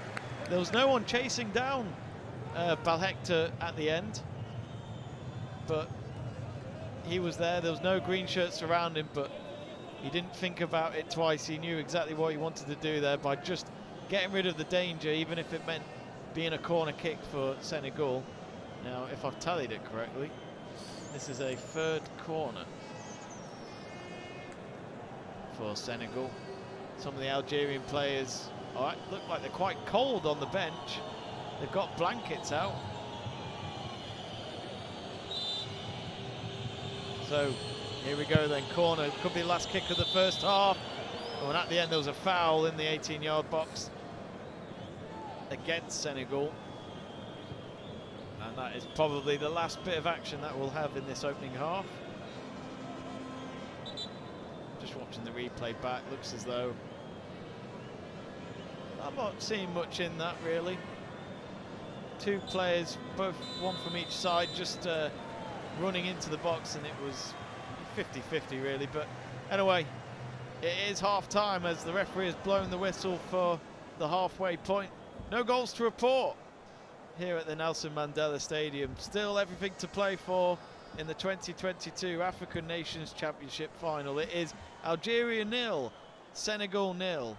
There was no one chasing down Balhector at the end, but he was there. There was no green shirts around him, but he didn't think about it twice. He knew exactly what he wanted to do there by just getting rid of the danger, even if it meant being a corner kick for Senegal. Now, if I've tallied it correctly, this is a third corner for Senegal. Some of the Algerian players look like they're quite cold on the bench. They've got blankets out. So here we go then, corner. Could be the last kick of the first half. And at the end there was a foul in the 18-yard box against Senegal. And that is probably the last bit of action that we'll have in this opening half. Just watching the replay back, looks as though I'm not seeing much in that really. Two players, both one from each side, just running into the box, and it was 50-50 really. But anyway, it is half-time as the referee has blown the whistle for the halfway point. No goals to report here at the Nelson Mandela Stadium. Still everything to play for in the 2022 African Nations Championship final. It is Algeria 0, Senegal 0.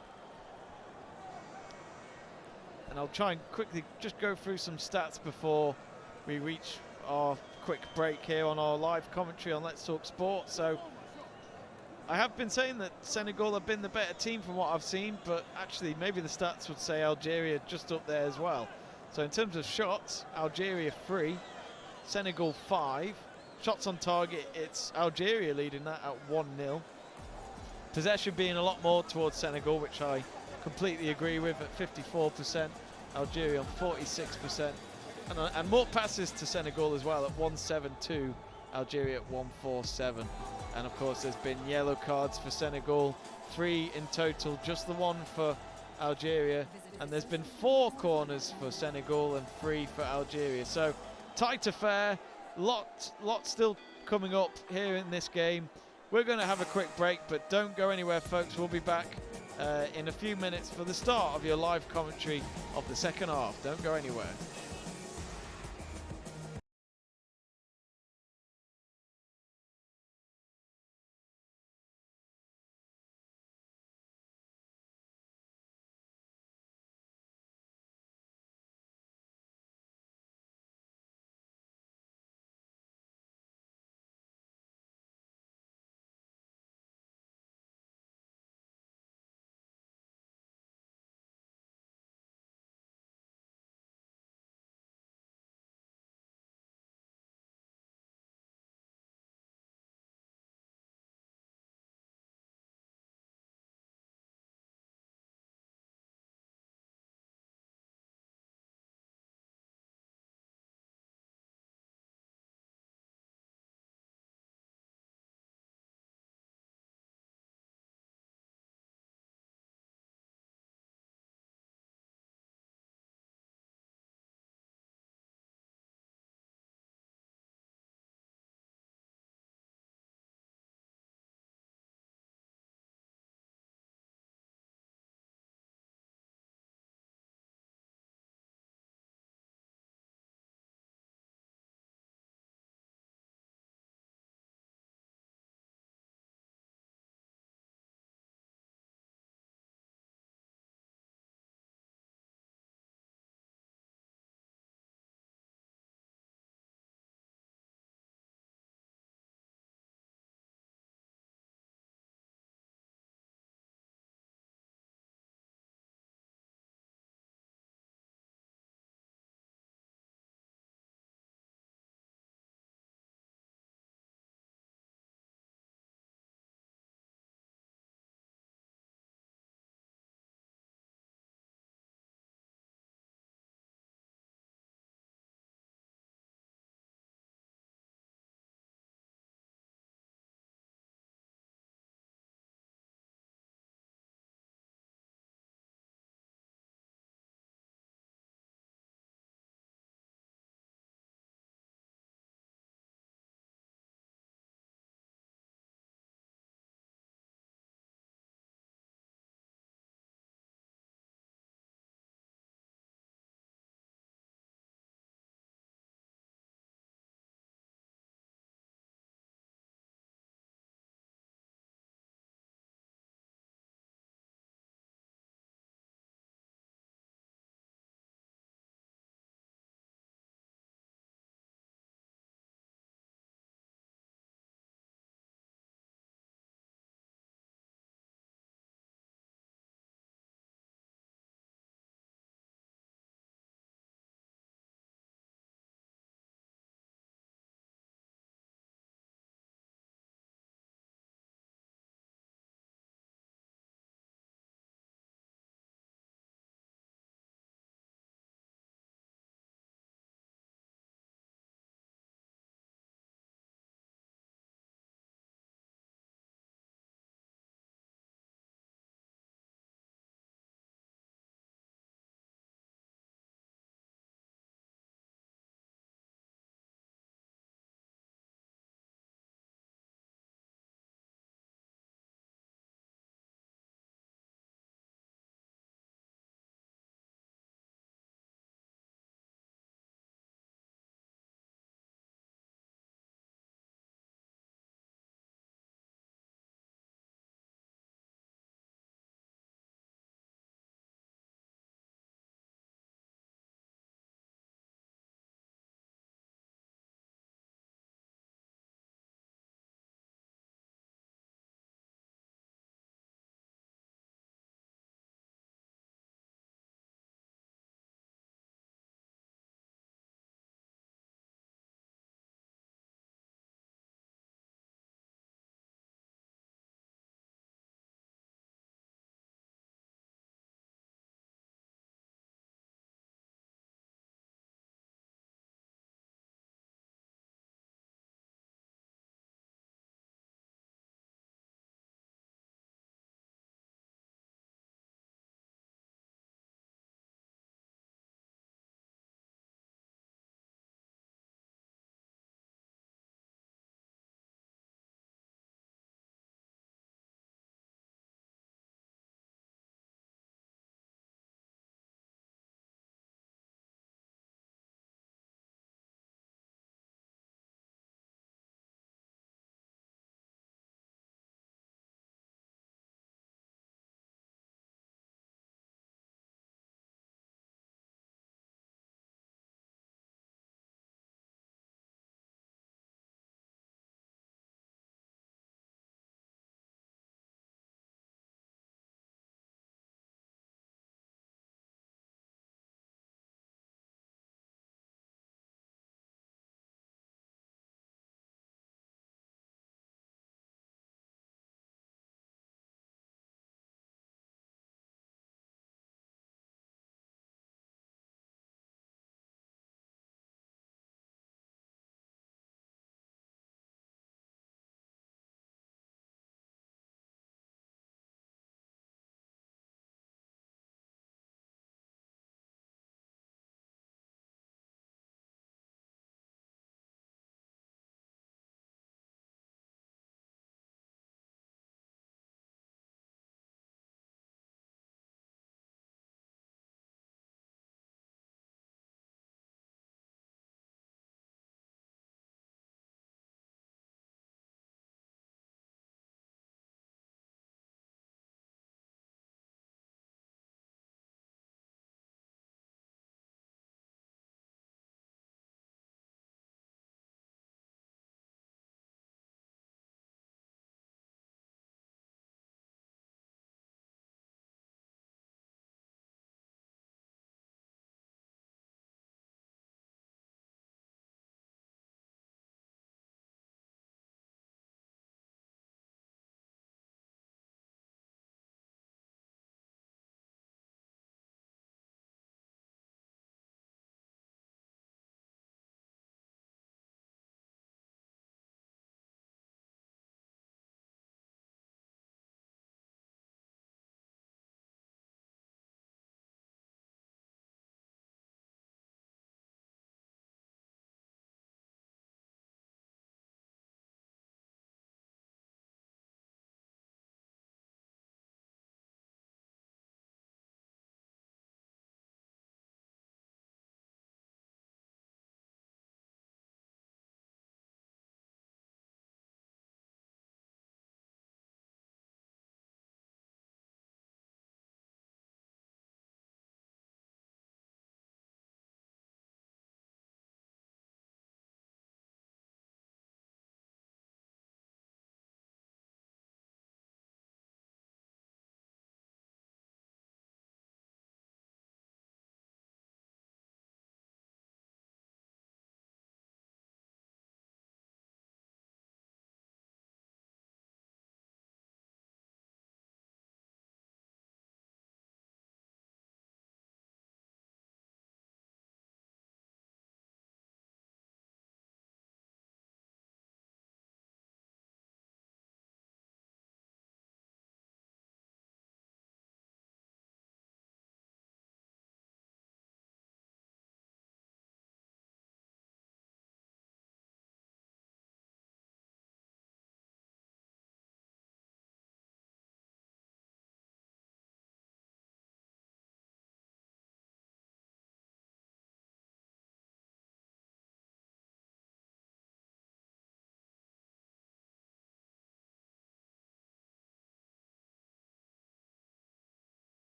And I'll try and quickly just go through some stats before we reach our quick break here on our live commentary on Let's Talk Sport. So I have been saying that Senegal have been the better team from what I've seen, but actually maybe the stats would say Algeria just up there as well. So in terms of shots, Algeria 3, Senegal 5. Shots on target, it's Algeria leading that at 1-0. Possession being a lot more towards Senegal, which I completely agree with, at 54%. Algeria on 46%. And more passes to Senegal as well at 172, Algeria at 147. And of course there's been yellow cards for Senegal, 3 in total, just the one for Algeria. And there's been 4 corners for Senegal and 3 for Algeria. So tight affair, lot still coming up here in this game. We're going to have a quick break, but don't go anywhere, folks. We'll be back in a few minutes for the start of your live commentary of the second half. Don't go anywhere.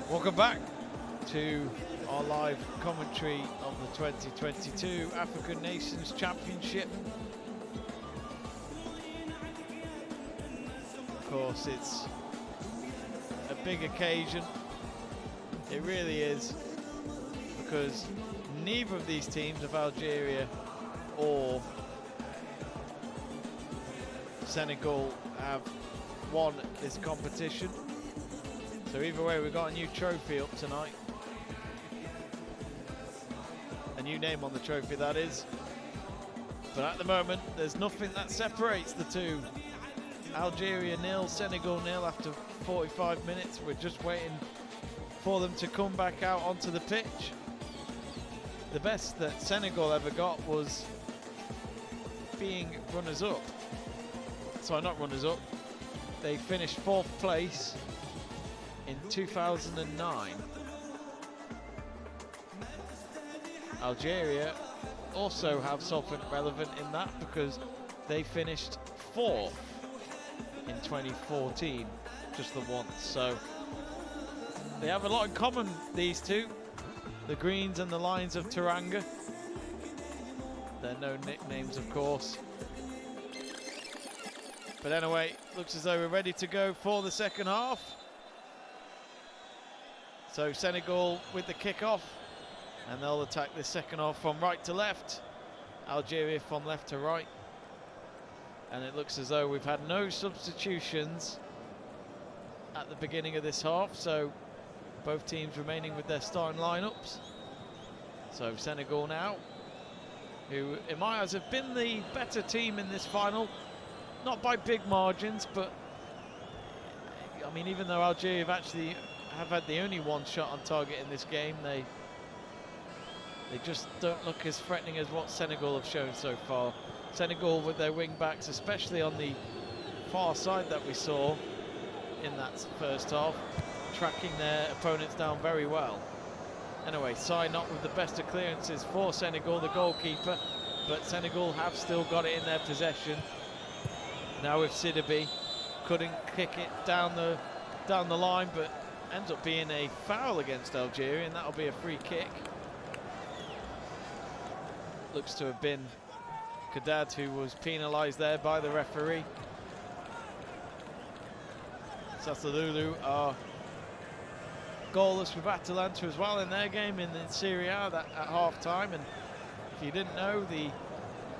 Welcome back to our live commentary of the 2022 African Nations Championship. Of course, it's a big occasion. It really is, because neither of these teams, of Algeria or Senegal, have won this competition. So either way, we've got a new trophy up tonight. A new name on the trophy, that is. But at the moment, there's nothing that separates the two. Algeria 0, Senegal 0 after 45 minutes. We're just waiting for them to come back out onto the pitch. The best that Senegal ever got was being runners-up. Sorry, not runners-up. They finished 4th place in 2009. Algeria also have something relevant in that, because they finished 4th in 2014, just the once. So they have a lot in common, these two, the Greens and the Lions of Teranga. They're no nicknames, of course. But anyway, looks as though we're ready to go for the second half. So Senegal with the kick-off, and they'll attack this second half from right to left. Algeria from left to right. And it looks as though we've had no substitutions at the beginning of this half, so both teams remaining with their starting lineups. So Senegal now, who in my eyes have been the better team in this final, not by big margins, but I mean, even though Algeria have had the only one shot on target in this game, they just don't look as threatening as what Senegal have shown so far. Senegal with their wing backs, especially on the far side that we saw in that first half, tracking their opponents down very well. Anyway, Sai not with the best of clearances for Senegal, the goalkeeper, but Senegal have still got it in their possession. Now with Sidibe, couldn't kick it down the line, but ends up being a foul against Algeria, and that'll be a free kick. Looks to have been Kadad who was penalised there by the referee. Sassalulu are goalless with Atalanta as well in their game in Serie A at half-time. And if you didn't know, the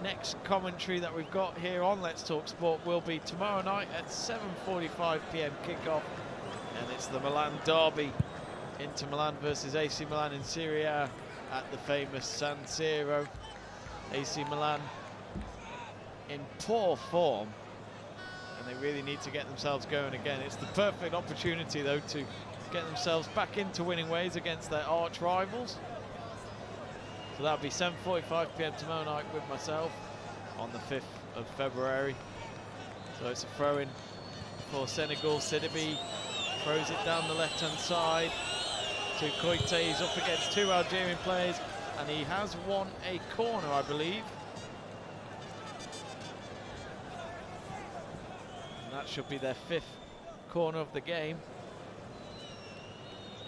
next commentary that we've got here on Let's Talk Sport will be tomorrow night at 7:45 PM kickoff, and it's the Milan derby, Inter Milan versus AC Milan in Serie A at the famous San Siro. AC Milan in poor form, and they really need to get themselves going again. It's the perfect opportunity though to get themselves back into winning ways against their arch rivals. So that'll be 7:45 PM tomorrow night with myself on the 5th of February. So it's a throw-in for Senegal. Sidibe throws it down the left-hand side to Koité. He's up against two Algerian players, and he has won a corner, I believe. And that should be their 5th corner of the game.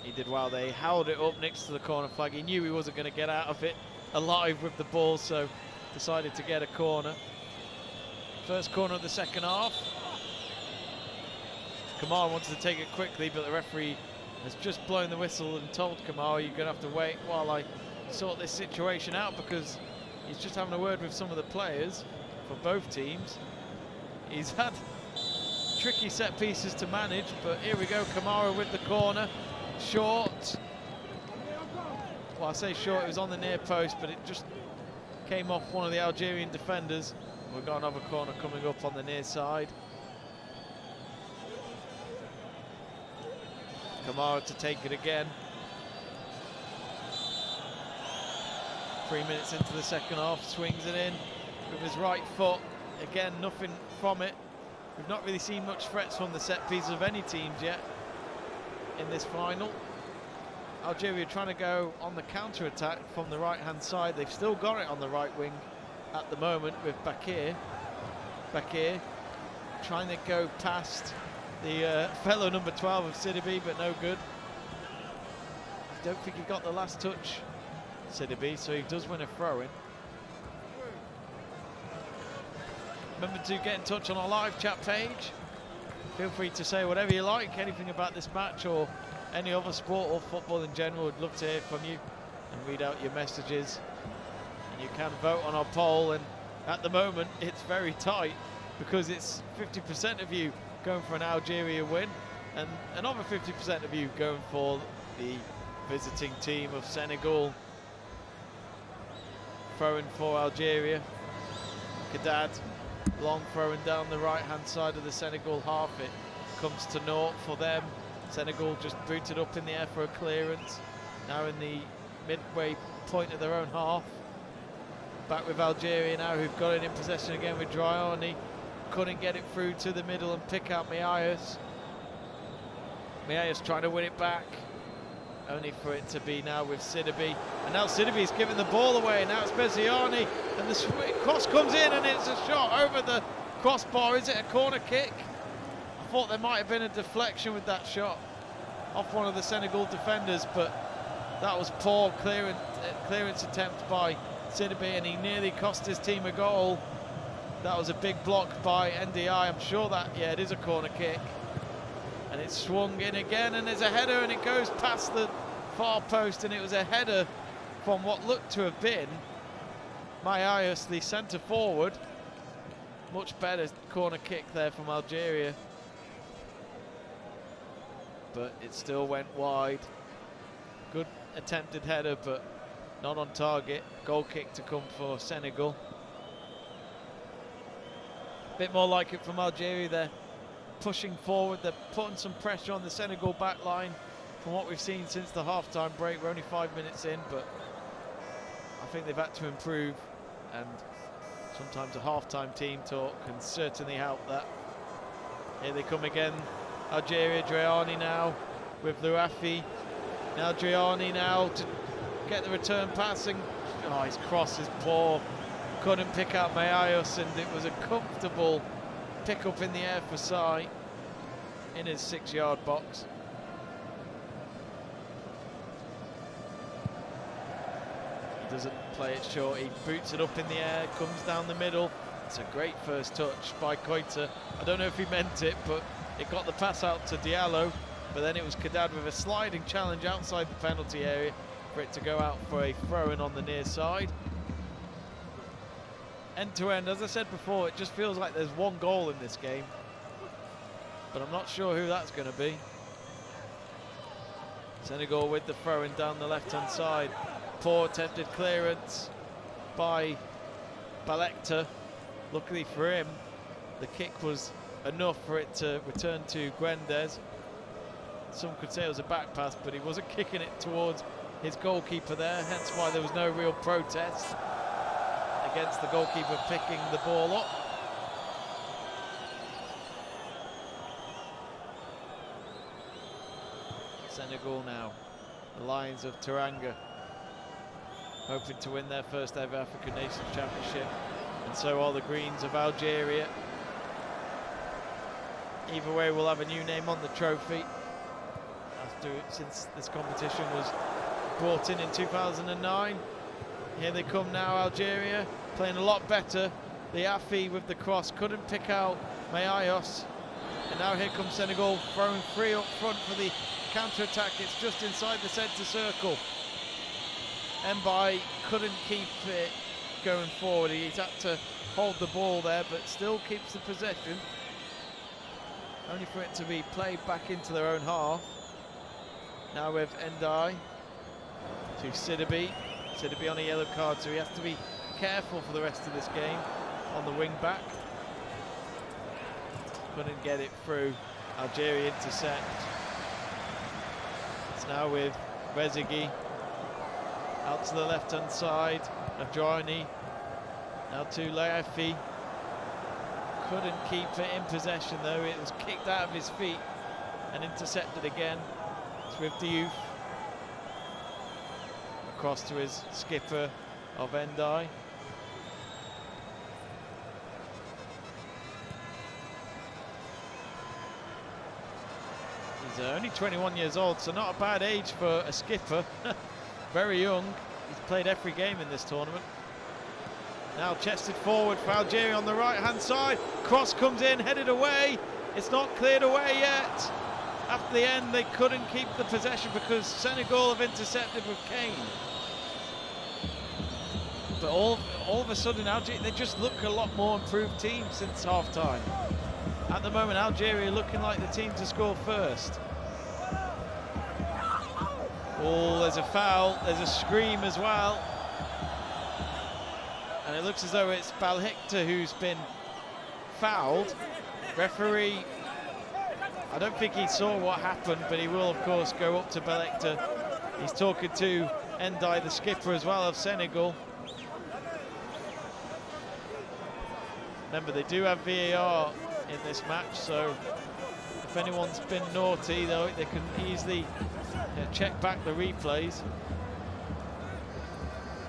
He did well. They held it up next to the corner flag. He knew he wasn't going to get out of it alive with the ball, so decided to get a corner. First corner of the second half. Kamara wanted to take it quickly, but the referee has just blown the whistle and told Kamara, you're going to have to wait while I sort this situation out, because he's just having a word with some of the players for both teams. He's had tricky set pieces to manage, but here we go, Kamara with the corner. Short. Well, I say short, it was on the near post, but it just came off one of the Algerian defenders. We've got another corner coming up on the near side. Kamara to take it again. 3 minutes into the second half, swings it in with his right foot. Again, nothing from it. We've not really seen much threats from the set pieces of any teams yet in this final. Algeria trying to go on the counter-attack from the right-hand side. They've still got it on the right wing at the moment with Bakir. Bakir trying to go past the fellow number 12 of Sidibe, but no good. don't think he got the last touch, Sidibe, so he does win a throw-in. Remember to get in touch on our live chat page. Feel free to say whatever you like, anything about this match or any other sport or football in general. Would love to hear from you and read out your messages. And you can vote on our poll, and at the moment it's very tight because it's 50% of you going for an Algeria win and another 50% of you going for the visiting team of Senegal. Throwing for Algeria. Kadad, long throwing down the right hand side of the Senegal half. It comes to naught for them. Senegal just booted up in the air for a clearance. Now in the midway point of their own half. Back with Algeria now, who've got it in possession again with Dryani. Couldn't get it through to the middle and pick out Miayas. Miayas trying to win it back. Only for it to be now with Sidibe. And now Sidibe's giving the ball away. Now it's Beziani. And the cross comes in and it's a shot over the crossbar. Is it a corner kick? I thought there might have been a deflection with that shot off one of the Senegal defenders, but that was poor clearance attempt by Sidibe, and he nearly cost his team a goal. That was a big block by NDI. I'm sure that, yeah, it is a corner kick. And it's swung in again, and there's a header, and it goes past the far post, and it was a header from what looked to have been Miayas, the centre forward. Much better corner kick there from Algeria. But it still went wide. Good attempted header, but not on target. Goal kick to come for Senegal. Bit more like it from Algeria. They're pushing forward, they're putting some pressure on the Senegal back line from what we've seen since the half-time break. We're only 5 minutes in, but I think they've had to improve, and sometimes a half-time team talk can certainly help that. Here they come again, Algeria. Dryani now with Luafi. Now Dryani now to get the return passing. Oh, his cross is poor. Couldn't pick out Miayas, and it was a comfortable pick up in the air for Sai in his 6-yard box. He doesn't play it short, he boots it up in the air, comes down the middle. It's a great first touch by Koita. I don't know if he meant it, but it got the pass out to Diallo, but then it was Kadad with a sliding challenge outside the penalty area for it to go out for a throw-in on the near side. End to end, as I said before, it just feels like there's one goal in this game, but I'm not sure who that's going to be. Senegal with the throw-in down the left-hand side. Poor attempted clearance by Balekta. Luckily for him, the kick was enough for it to return to Guendez. Some could say it was a back pass, but he wasn't kicking it towards his goalkeeper there, hence why there was no real protest against the goalkeeper picking the ball up. Senegal now, the Lions of Teranga, hoping to win their first ever African Nations Championship, and so are the Greens of Algeria. Either way, we'll have a new name on the trophy since this competition was brought in 2009. Here they come now, Algeria, playing a lot better. The Afi with the cross, couldn't pick out Miayas. And now here comes Senegal, throwing free up front for the counter-attack. It's just inside the centre circle. Mbai couldn't keep it going forward. He's had to hold the ball there, but still keeps the possession. Only for it to be played back into their own half. Now with Ndai to Sidibe. Sidibe on a yellow card, so he has to be careful for the rest of this game on the wing back. Couldn't get it through. Algeria intercept. It's now with Rezegui out to the left-hand side of Dryani. Now to Layafi. Couldn't keep it in possession though. It was kicked out of his feet and intercepted again. It's with Diouf. Across to his skipper of Ndai. He's only 21 years old, so not a bad age for a skipper. Very young. He's played every game in this tournament. Now chested forward for Algeria on the right-hand side. Cross comes in, headed away. It's not cleared away yet. After the end, they couldn't keep the possession because Senegal have intercepted with Kane. But all of a sudden, Algeria, they just look a lot more improved team since half-time. At the moment, Algeria looking like the team to score first. Oh, there's a foul, there's a scream as well. And it looks as though it's Balhector who's been fouled. Referee, I don't think he saw what happened, but he will, of course, go up to Balhector. He's talking to Ndai, the skipper as well of Senegal. Remember, they do have VAR in this match, so if anyone's been naughty, though, they can easily check back the replays.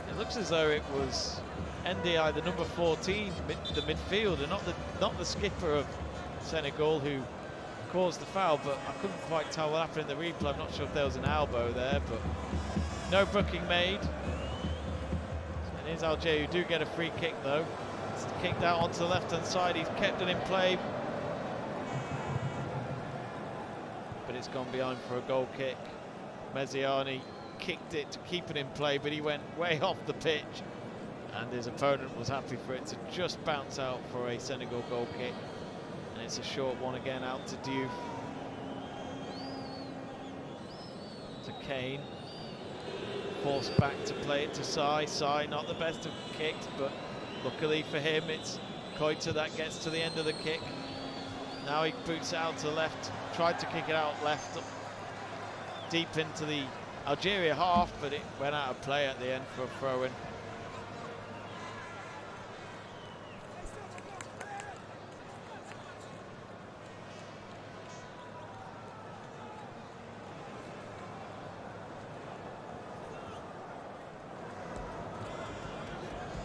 It looks as though it was NDI, the number 14, the midfielder, not the skipper of Senegal, who caused the foul, but I couldn't quite tell what happened in the replay. I'm not sure if there was an elbow there, but no booking made. And here's Algeria, who do get a free kick, though. It's kicked out onto the left-hand side. He's kept it in play, but it's gone behind for a goal kick. Meziani kicked it to keep it in play, but he went way off the pitch, and his opponent was happy for it to just bounce out for a Senegal goal kick. And it's a short one again out to Diouf. To Kane. Forced back to play it to Sai. Sai, not the best of kicks, but luckily for him, it's Koita that gets to the end of the kick. Now he boots it out to the left. Tried to kick it out left, deep into the Algeria half, but it went out of play at the end for a throw-in.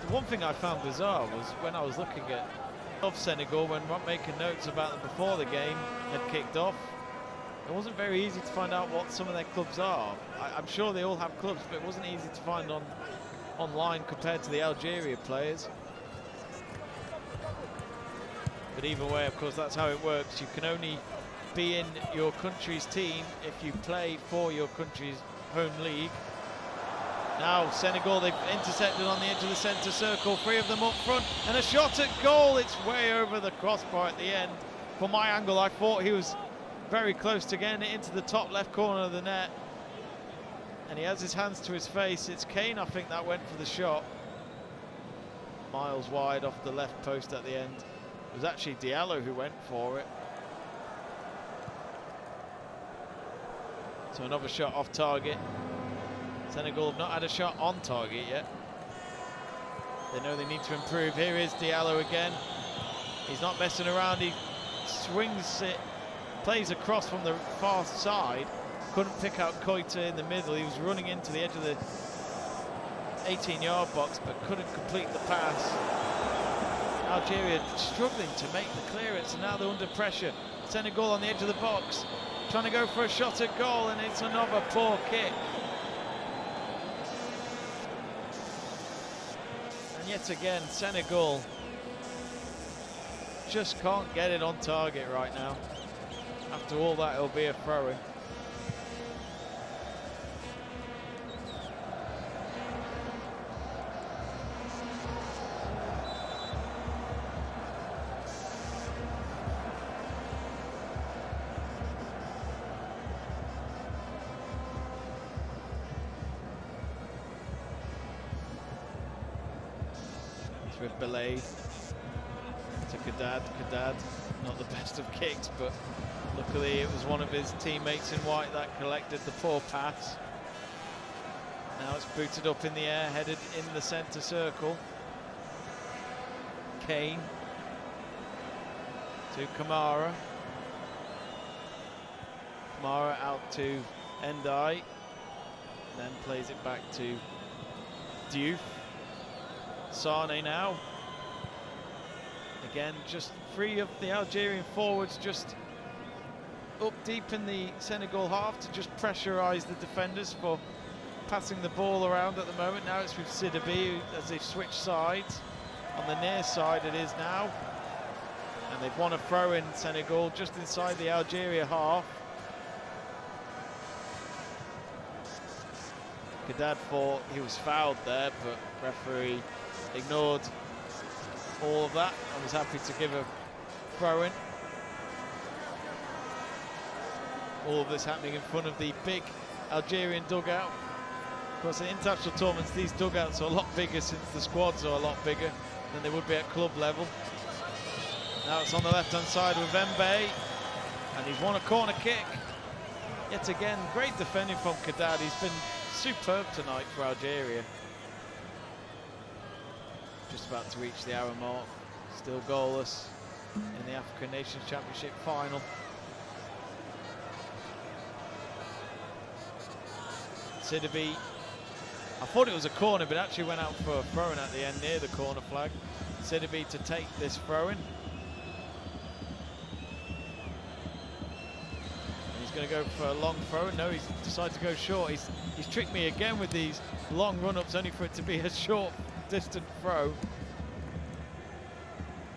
The one thing I found bizarre was when I was looking at Senegal, when making notes about them before the game had kicked off, it wasn't very easy to find out what some of their clubs are. I'm sure they all have clubs, but it wasn't easy to find online compared to the Algeria players. But either way, of course, that's how it works. You can only be in your country's team if you play for your country's home league. Now Senegal, they've intercepted on the edge of the centre circle, 3 of them up front, and a shot at goal. It's way over the crossbar at the end. From my angle, I thought he was very close to getting it into the top left corner of the net, and he has his hands to his face. It's Kane, I think, that went for the shot. Miles wide off the left post at the end. It was actually Diallo who went for it. So another shot off target. Senegal have not had a shot on target yet. They know they need to improve. Here is Diallo again. He's not messing around. He swings it, plays across from the far side. Couldn't pick out Koita in the middle. He was running into the edge of the 18-yard box, but couldn't complete the pass. Algeria struggling to make the clearance, and now they're under pressure. Senegal on the edge of the box, trying to go for a shot at goal, and it's another poor kick. And yet again, Senegal just can't get it on target right now. After all that, it'll be a throw-in. With Belay to Kadad. Kadad, not the best of kicks, but luckily it was one of his teammates in white that collected the poor pass. Now it's booted up in the air, headed in the centre circle. Kane to Kamara. Kamara out to Ndai, then plays it back to Diouf. Sane now. Again, just 3 of the Algerian forwards just up deep in the Senegal half to just pressurise the defenders for passing the ball around at the moment. Now it's with Sidibe as they've switched sides. On the near side it is now. And they've won a throw in Senegal just inside the Algeria half. Kadad thought he was fouled there, but referee ignored all of that and was happy to give a throw in. All of this happening in front of the big Algerian dugout. Of course, in international tournaments, these dugouts are a lot bigger since the squads are a lot bigger than they would be at club level. Now it's on the left-hand side with Mbaye, and he's won a corner kick. Yet again, great defending from Kadad. He's been superb tonight for Algeria. Just about to reach the hour mark. Still goalless in the African Nations Championship final. Sidibe, I thought it was a corner, but actually went out for a throw-in at the end near the corner flag. Sidibe to take this throw-in. He's going to go for a long throw. No, he's decided to go short. He's tricked me again with these long run-ups, only for it to be a short, distant throw.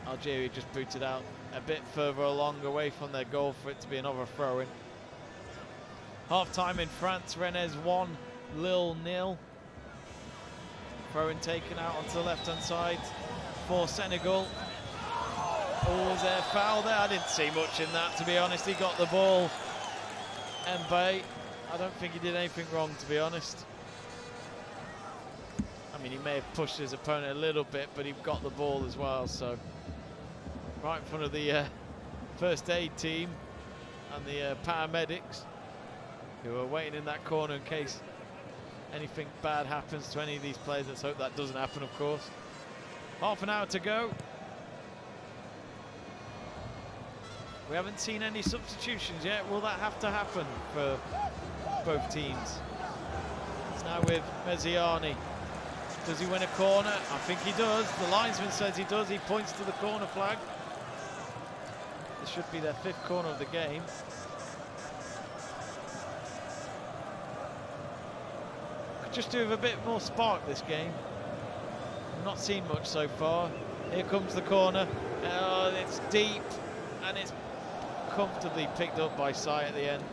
Algeria just booted out a bit further along, away from their goal, for it to be another throw-in. Half-time in France, Rennes 1, Lille 0. Throw-in taken out onto the left-hand side for Senegal. Oh, was there a foul there? I didn't see much in that, to be honest. He got the ball. Mbaye, I don't think he did anything wrong, to be honest. I mean, he may have pushed his opponent a little bit, but he got the ball as well, so right in front of the first aid team and the paramedics, who are waiting in that corner in case anything bad happens to any of these players. Let's hope that doesn't happen, of course. Half an hour to go. We haven't seen any substitutions yet. Will that have to happen for both teams? It's now with Meziani. Does he win a corner? I think he does. The linesman says he does. He points to the corner flag. This should be their 5th corner of the game. Could just do with a bit more spark this game. I've not seen much so far. Here comes the corner. Oh, it's deep and it's comfortably picked up by Sai at the end.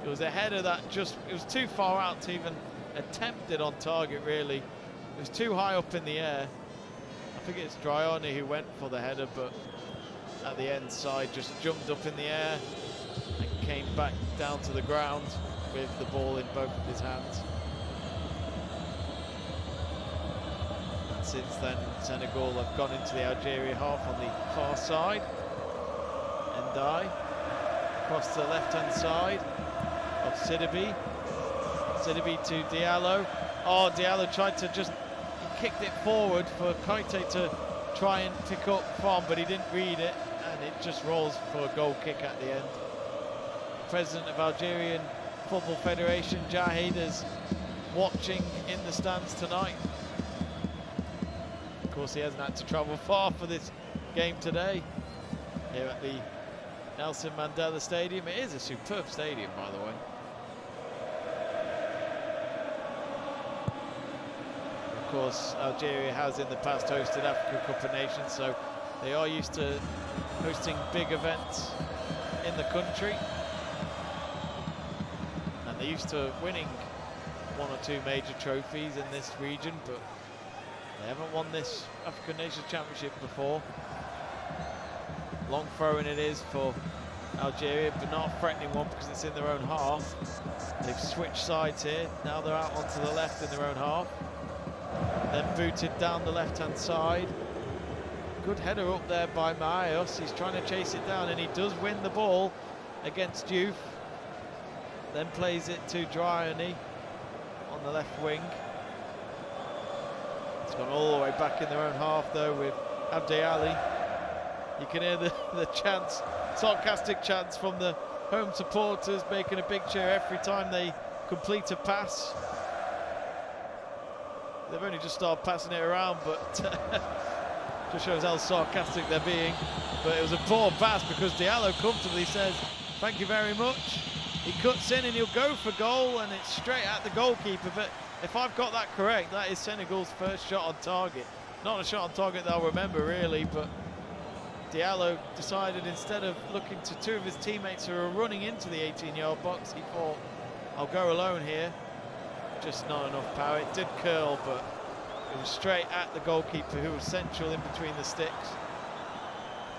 It was a header that it was too far out to even attempt it on target, really. It was too high up in the air. I think it's Dryani who went for the header, but at the end, Sai just jumped up in the air and came back down to the ground with the ball in both of his hands. And since then, Senegal have gone into the Algeria half on the far side. Ndiaye across to the left-hand side of Sidibe. Sidibe to Diallo. Oh, Diallo tried to he kicked it forward for Kaite to try and pick up from, but he didn't read it, and it just rolls for a goal kick at the end. President of Algerian Football Federation, Jahid, is watching in the stands tonight. Of course, he hasn't had to travel far for this game today, here at the Nelson Mandela Stadium. It is a superb stadium, by the way. Of course, Algeria has in the past hosted Africa Cup of Nations, so they are used to hosting big events in the country. And they're used to winning 1 or 2 major trophies in this region, but they haven't won this African Nations Championship before. Long throw-in it is for Algeria, but not a threatening one because it's in their own half. They've switched sides here. Now they're out onto the left in their own half. Then booted down the left-hand side. Good header up there by Maayos. He's trying to chase it down, and he does win the ball against Diouf. Then plays it to Dryani on the left wing. It's gone all the way back in their own half, though, with Abdi Ali. You can hear the chants, sarcastic chants from the home supporters, making a big cheer every time they complete a pass. They've only just started passing it around, but just shows how sarcastic they're being. But it was a poor pass because Diallo comfortably says, Thank you very much. He cuts in and he'll go for goal, and it's straight at the goalkeeper. But if I've got that correct, that is Senegal's first shot on target. Not a shot on target that I'll remember really, but Diallo decided instead of looking to two of his teammates who were running into the 18-yard box, he thought, I'll go alone here. Just not enough power. It did curl, but it was straight at the goalkeeper, who was central in between the sticks.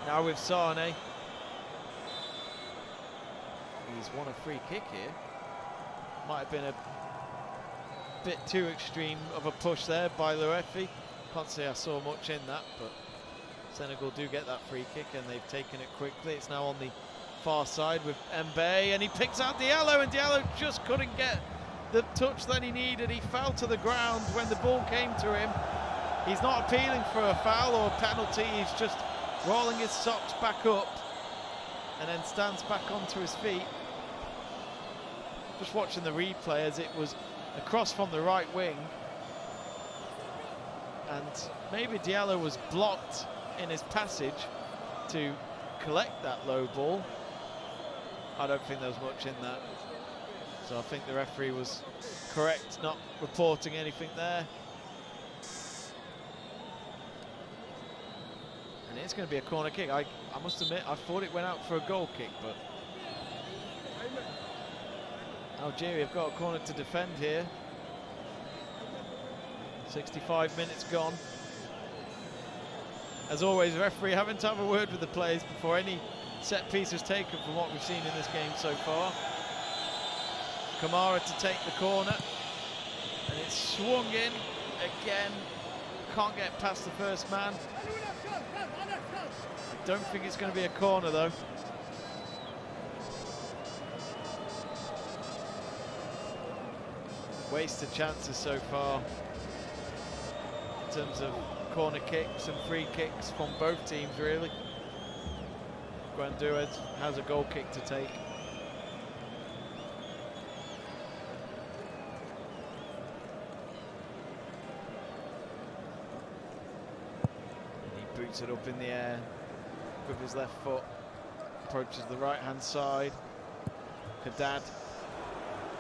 Now with Sane. He's won a free kick here. Might have been a bit too extreme of a push there by the referee. Can't say I saw much in that, but Senegal do get that free kick and they've taken it quickly. It's now on the far side with Mbe, and he picks out Diallo, and Diallo just couldn't get the touch that he needed. He fell to the ground when the ball came to him. He's not appealing for a foul or a penalty, he's just rolling his socks back up and then stands back onto his feet. Just watching the replay as it was a cross from the right wing, and maybe Diallo was blocked in his passage to collect that low ball. I don't think there was much in that, so I think the referee was correct not reporting anything there. And it's going to be a corner kick. I must admit, I thought it went out for a goal kick, but Algeria have got a corner to defend here. 65 minutes gone. As always, the referee having to have a word with the players before any set piece is taken from what we've seen in this game so far. Kamara to take the corner, and it's swung in again. Can't get past the first man. I don't think it's going to be a corner though. Wasted chances so far in terms of corner kicks and free kicks from both teams really. Granduez has a goal kick to take. He boots it up in the air with his left foot, approaches the right hand side. Kadad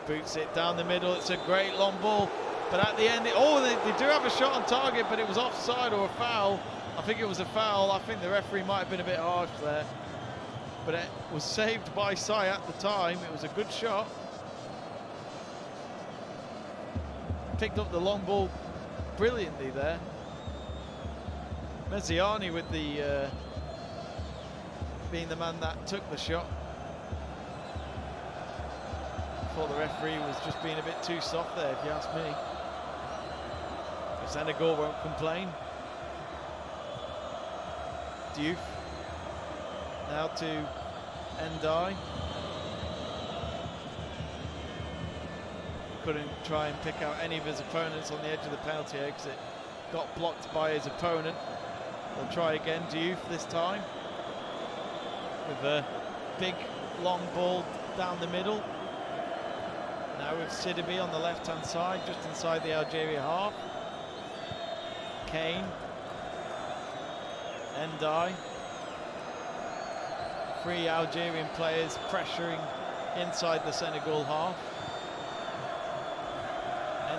boots it down the middle. It's a great long ball, but at the end, they do have a shot on target, but it was offside or a foul. I think it was a foul. I think the referee might have been a bit harsh there, but it was saved by Sai at the time. It was a good shot. Picked up the long ball brilliantly there. Mezziani with the being the man that took the shot. I thought the referee was just being a bit too soft there, if you ask me. But Senegal won't complain. Diouf now to Ndai. Couldn't try and pick out any of his opponents on the edge of the penalty area because it got blocked by his opponent. They'll try again. Diouf this time with a big long ball down the middle. Now with Sidibe on the left-hand side, just inside the Algeria half. Kane. Ndai. Three Algerian players pressuring inside the Senegal half.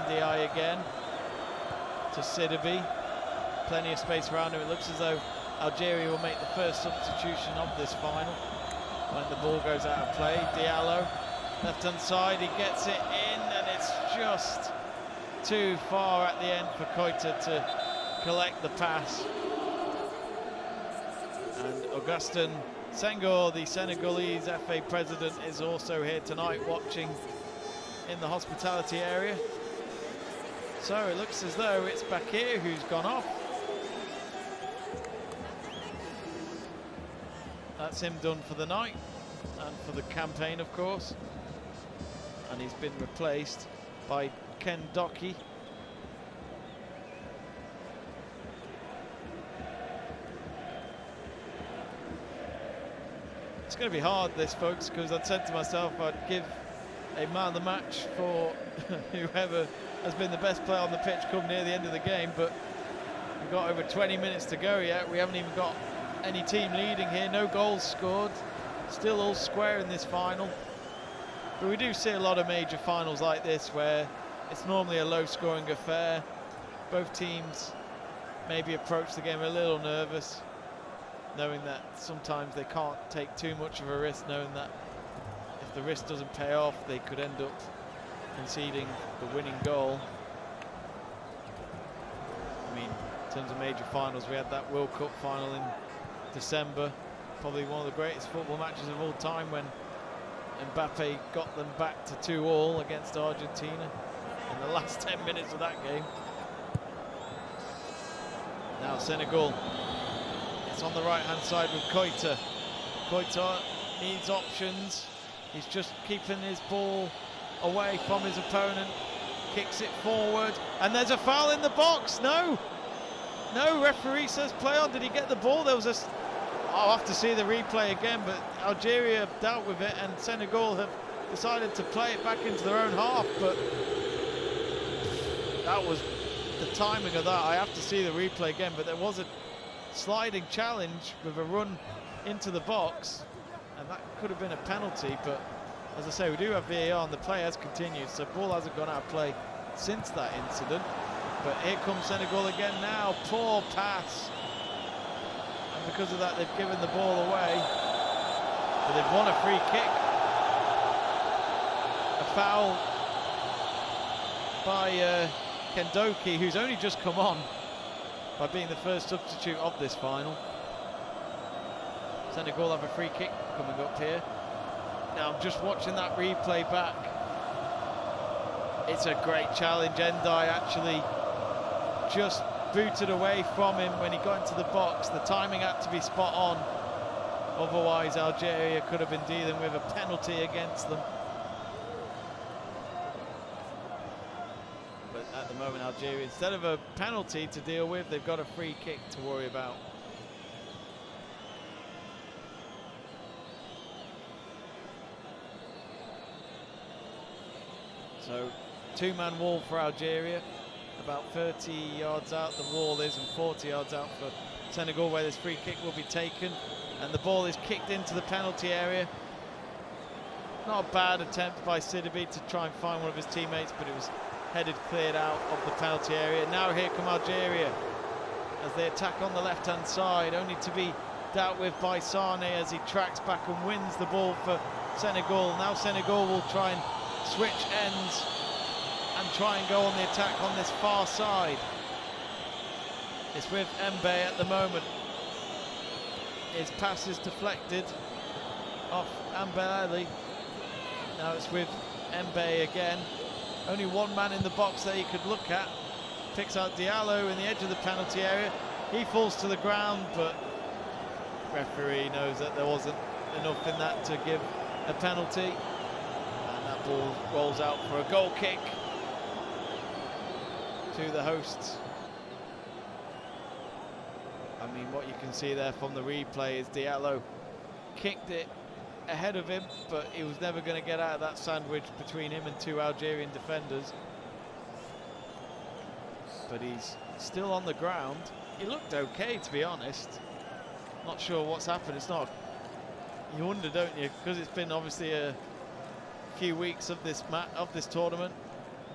Ndai again to Sidibe. Plenty of space around him. It looks as though Algeria will make the first substitution of this final when the ball goes out of play. Diallo. Left-hand side, he gets it in, and it's just too far at the end for Koita to collect the pass. And Augustin Senghor, the Senegalese FA president, is also here tonight watching in the hospitality area. So it looks as though it's Bakir who's gone off. That's him done for the night and for the campaign, of course. And he's been replaced by Ken Doki. It's going to be hard, this, folks, because I'd said to myself I'd give a man of the match for whoever has been the best player on the pitch come near the end of the game, but we've got over 20 minutes to go yet. We haven't even got any team leading here, no goals scored. Still all square in this final. But we do see a lot of major finals like this where it's normally a low-scoring affair. Both teams maybe approach the game a little nervous, knowing that sometimes they can't take too much of a risk, knowing that if the risk doesn't pay off, they could end up conceding the winning goal. I mean, in terms of major finals, we had that World Cup final in December, probably one of the greatest football matches of all time, when Mbappe got them back to 2-2 against Argentina in the last 10 minutes of that game. Now Senegal, it's on the right-hand side with Koita. Koita needs options. He's just keeping his ball away from his opponent. Kicks it forward, and there's a foul in the box. No, referee says play on. Did he get the ball? There was a... I'll have to see the replay again, but Algeria have dealt with it, and Senegal have decided to play it back into their own half. But that was the timing of that. I have to see the replay again, but there was a sliding challenge with a run into the box, and that could have been a penalty. But as I say, we do have VAR, and the play has continued, so ball hasn't gone out of play since that incident. But here comes Senegal again now. Poor pass. And because of that, they've given the ball away. But they've won a free kick. A foul by Kendoki, who's only just come on by being the first substitute of this final. Senegal have a free kick coming up here. Now I'm just watching that replay back. It's a great challenge. Endai actually just booted away from him when he got into the box. The timing had to be spot on. Otherwise, Algeria could have been dealing with a penalty against them. But at the moment, Algeria, instead of a penalty to deal with, they've got a free kick to worry about. So, two-man wall for Algeria. About 30 yards out the wall is, and 40 yards out for Senegal, where this free kick will be taken. And the ball is kicked into the penalty area. Not a bad attempt by Sidibe to try and find one of his teammates, but it was headed cleared out of the penalty area. Now here come Algeria as they attack on the left-hand side, only to be dealt with by Sane as he tracks back and wins the ball for Senegal. Now Senegal will try and switch ends and try and go on the attack on this far side. It's with Mbe at the moment. His pass is deflected off Mbele. Now it's with Mbe again. Only one man in the box that he could look at. Picks out Diallo in the edge of the penalty area. He falls to the ground, but referee knows that there wasn't enough in that to give a penalty. And that ball rolls out for a goal kick to the hosts. I mean, what you can see there from the replay is Diallo kicked it ahead of him, but he was never going to get out of that sandwich between him and two Algerian defenders. But he's still on the ground. He looked okay, to be honest. Not sure what's happened. It's not... You wonder, don't you? Because it's been obviously a few weeks of this tournament.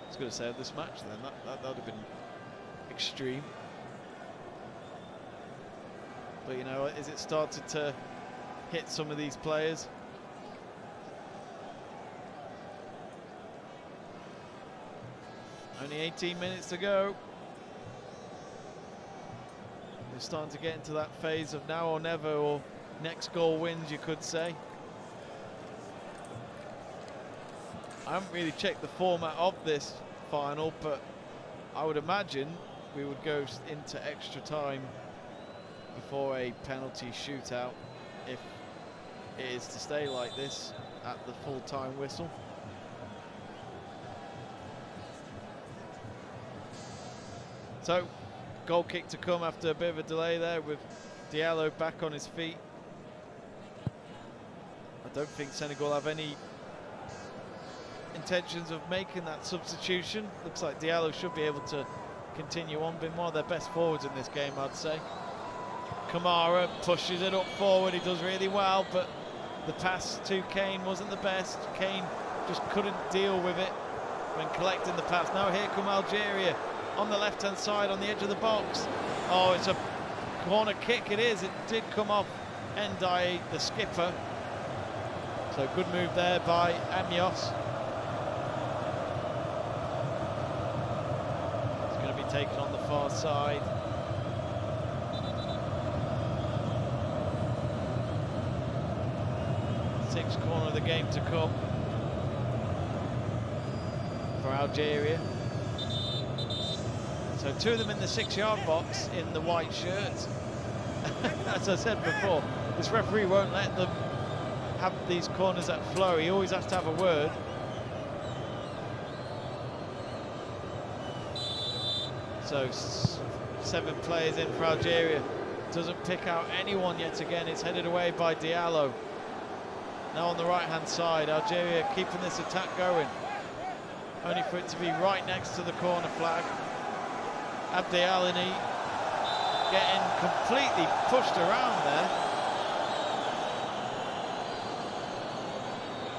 I was going to say of this match then. That would have been extreme. But, you know, is it started to hit some of these players? Only 18 minutes to go. They're starting to get into that phase of now or never, or next goal wins, you could say. I haven't really checked the format of this final, but I would imagine we would go into extra time before a penalty shootout if it is to stay like this at the full-time whistle. So, goal kick to come after a bit of a delay there with Diallo back on his feet. I don't think Senegal have any intentions of making that substitution. Looks like Diallo should be able to continue on, been one of their best forwards in this game, I'd say. Kamara pushes it up forward, he does really well, but The pass to Kane wasn't the best. Kane just couldn't deal with it when collecting the pass. Now here come Algeria on the left-hand side on the edge of the box. Oh, it's a corner kick. It is. It did come off Ndiaye, the skipper. So good move there by Amios. It's going to be taken on the far side. Sixth corner of the game to come for Algeria. So two of them in the 6-yard box in the white shirts. As I said before, this referee won't let them have these corners that flow. He always has to have a word. So 7 players in for Algeria. Doesn't pick out anyone yet again. It's headed away by Diallo. Now on the right-hand side, Algeria keeping this attack going. Only for it to be right next to the corner flag. Abdi Alini getting completely pushed around there.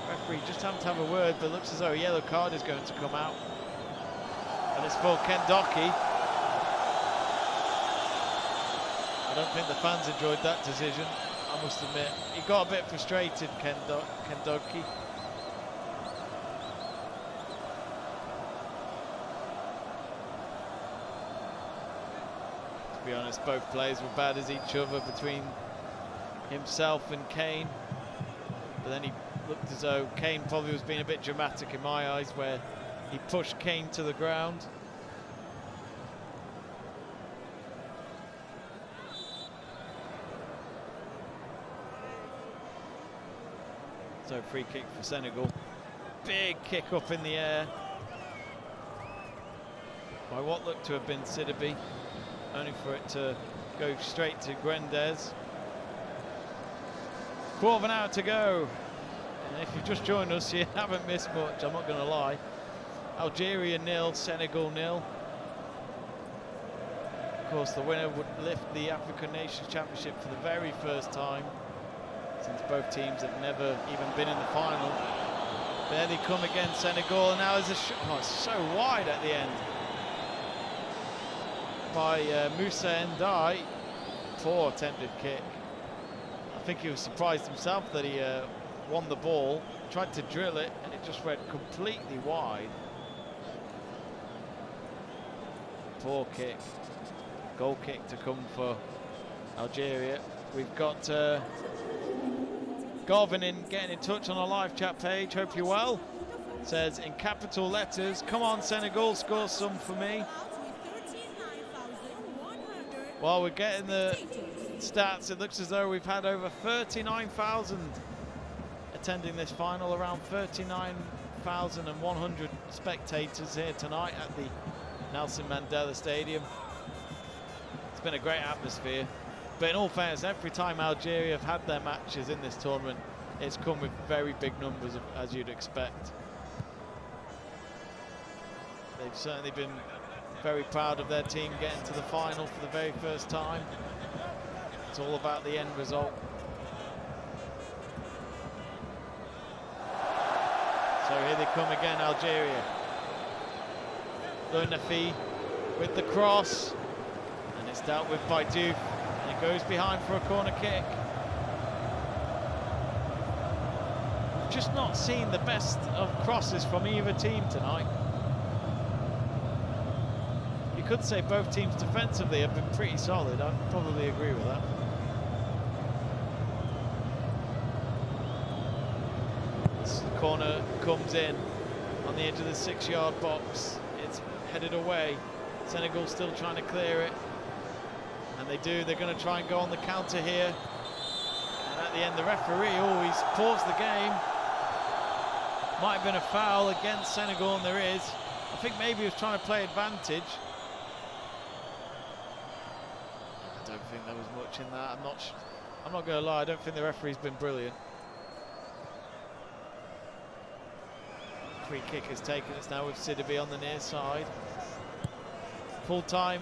Referee just having to have a word, but looks as though a yellow card is going to come out. And it's for Kendoki. I don't think the fans enjoyed that decision, I must admit. He got a bit frustrated, Kendoki. To be honest, both players were bad as each other between himself and Kane. But then he looked as though Kane probably was being a bit dramatic in my eyes, where he pushed Kane to the ground. So free kick for Senegal. Big kick up in the air by what looked to have been Sidibe, only for it to go straight to Guendez. Quarter of an hour to go. And if you've just joined us, you haven't missed much, I'm not going to lie. Algeria 0, Senegal 0. Of course, the winner would lift the African Nations Championship for the very first time, since both teams have never even been in the final. There they come again, Senegal, and now there's a shot. Oh, it's so wide at the end by Moussa Ndiaye. Poor attempted kick. I think he was surprised himself that he won the ball, tried to drill it, and it just went completely wide. Poor kick. Goal kick to come for Algeria. We've got Garvin getting in touch on our live chat page. Hope you're well. Says in capital letters, come on Senegal, score some for me. While we're getting the stats, it looks as though we've had over 39,000 attending this final, around 39,100 spectators here tonight at the Nelson Mandela Stadium. It's been a great atmosphere. But in all fairness, every time Algeria have had their matches in this tournament, it's come with very big numbers, as you'd expect. They've certainly been very proud of their team getting to the final for the very first time. It's all about the end result. So here they come again, Algeria. Lounafi with the cross, and it's dealt with by Diouf. It goes behind for a corner kick. We've just not seen the best of crosses from either team tonight. You could say both teams defensively have been pretty solid. I'd probably agree with that. This corner comes in on the edge of the 6-yard box. It's headed away. Senegal still trying to clear it. And they do, they're going to try and go on the counter here. And at the end, the referee always paused the game. Might have been a foul against Senegal, and there is. I think maybe he was trying to play advantage. I don't think there was much in that. I'm not going to lie, I don't think the referee's been brilliant. Free kick has taken, it's now with Sidibe on the near side. Full time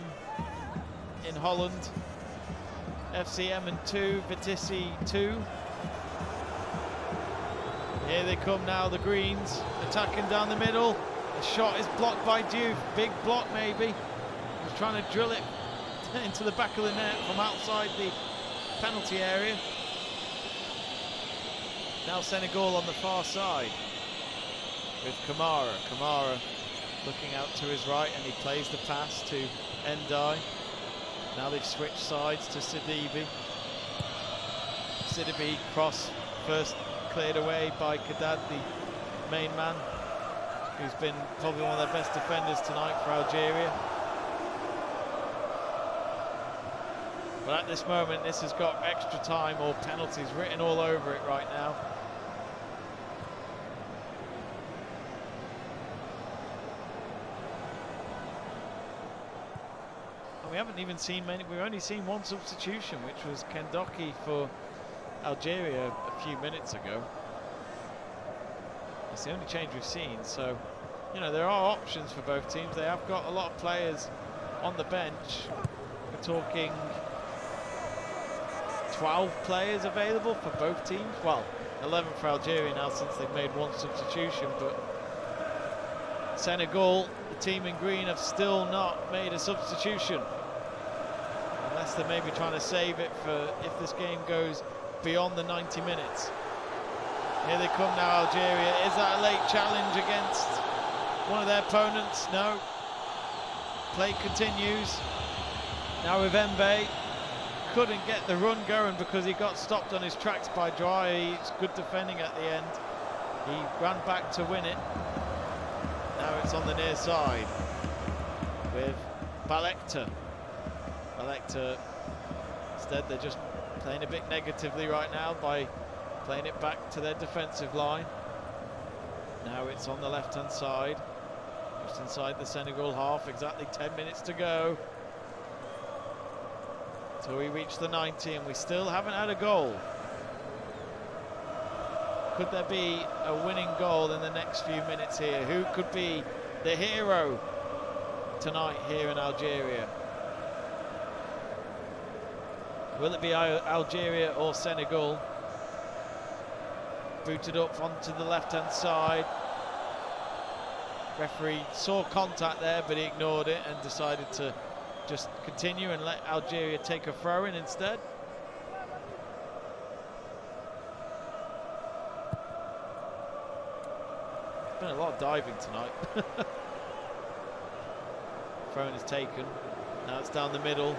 in Holland. FC Emmen 2, Vitesse 2. Here they come now, the Greens, attacking down the middle. The shot is blocked by Diouf. Big block maybe. He's trying to drill it into the back of the net from outside the penalty area. Now Senegal on the far side with Kamara. Kamara looking out to his right, and he plays the pass to Ndiaye. Now they've switched sides to Sidibe. Sidibe cross first cleared away by Kadad, the main man, who's been probably one of their best defenders tonight for Algeria. But at this moment, this has got extra time or penalties written all over it right now. And we haven't even seen many, we've only seen one substitution, which was Kendoki for Algeria a few minutes ago. It's the only change we've seen, so you know there are options for both teams. They have got a lot of players on the bench. We're talking 12 players available for both teams. Well, 11 for Algeria now since they've made one substitution, but Senegal, the team in green, have still not made a substitution. Unless they're maybe trying to save it for if this game goes beyond the 90 minutes. Here they come now, Algeria. Is that a late challenge against one of their opponents? No. Play continues. Now with Mbe. Couldn't get the run going because he got stopped on his tracks by Dry. It's good defending at the end. He ran back to win it. Now it's on the near side with Balekta. Balekta, instead they're just playing a bit negatively right now by playing it back to their defensive line. Now it's on the left-hand side, just inside the Senegal half, exactly 10 minutes to go. So we reach the 90 and we still haven't had a goal. Could there be a winning goal in the next few minutes here? Who could be the hero tonight here in Algeria? Will it be Algeria or Senegal? Booted up onto the left-hand side. Referee saw contact there, but he ignored it and decided to just continue and let Algeria take a throw-in instead. There's been a lot of diving tonight. Throw-in is taken. Now it's down the middle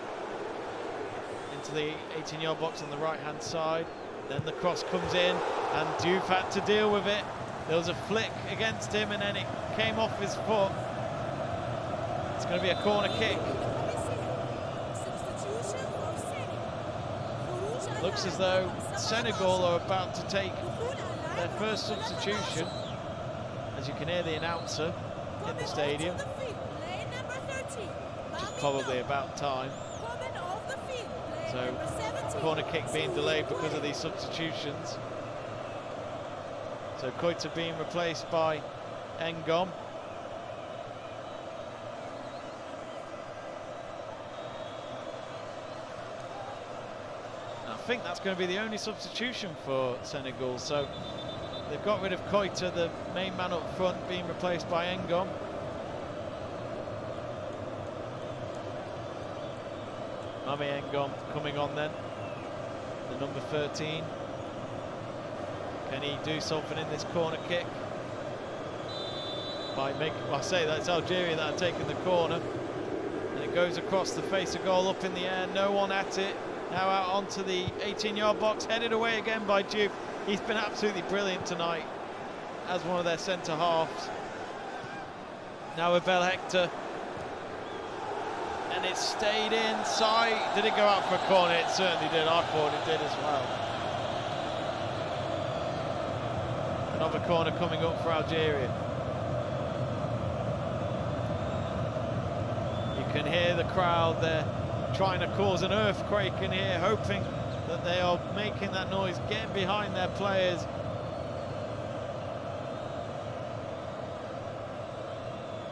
into the 18-yard box on the right-hand side. Then the cross comes in, and Diouf had to deal with it. There was a flick against him, and then it came off his foot. It's going to be a corner kick. Looks as though Senegal are about to take their first substitution, as you can hear the announcer in the stadium, which is probably about time. So, corner kick being delayed because of these substitutions. So Koita being replaced by Ngom. I think that's going to be the only substitution for Senegal. So they've got rid of Koita, the main man up front, being replaced by Ngom. Mami Ngom coming on then, the number 13. Can he do something in this corner kick? By making, well, I say that's Algeria that are taking the corner. And it goes across the face of goal, up in the air, no one at it. Now out onto the 18-yard box, headed away again by Diouf. He's been absolutely brilliant tonight as one of their centre halves. Now with Balekta. And it stayed inside. Did it go out for a corner? It certainly did. I thought it did as well. Another corner coming up for Algeria. You can hear the crowd there trying to cause an earthquake in here, hoping that they are making that noise, getting behind their players.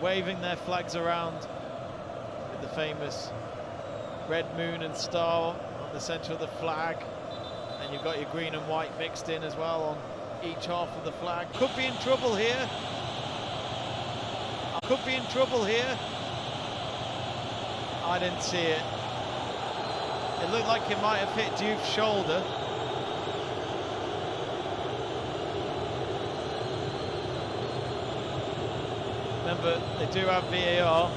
Waving their flags around with the famous red moon and star on the centre of the flag. And you've got your green and white mixed in as well on each half of the flag. Could be in trouble here. Could be in trouble here. I didn't see it. It looked like it might have hit Diouf's shoulder. Remember, they do have VAR.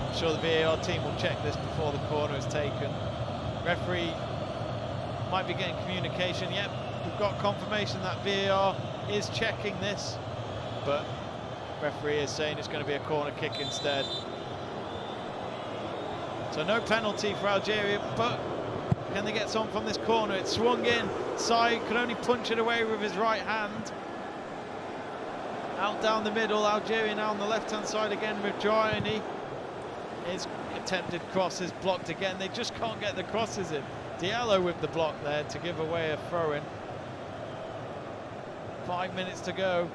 I'm sure the VAR team will check this before the corner is taken. Referee might be getting communication. Yep, we've got confirmation that VAR is checking this, but referee is saying it's going to be a corner kick instead. So no penalty for Algeria, but can they get something from this corner? It's swung in. Sai could only punch it away with his right hand. Out down the middle, Algeria now on the left-hand side again with Joiani. His attempted cross is blocked again. They just can't get the crosses in. Diallo with the block there to give away a throw-in. 5 minutes to go.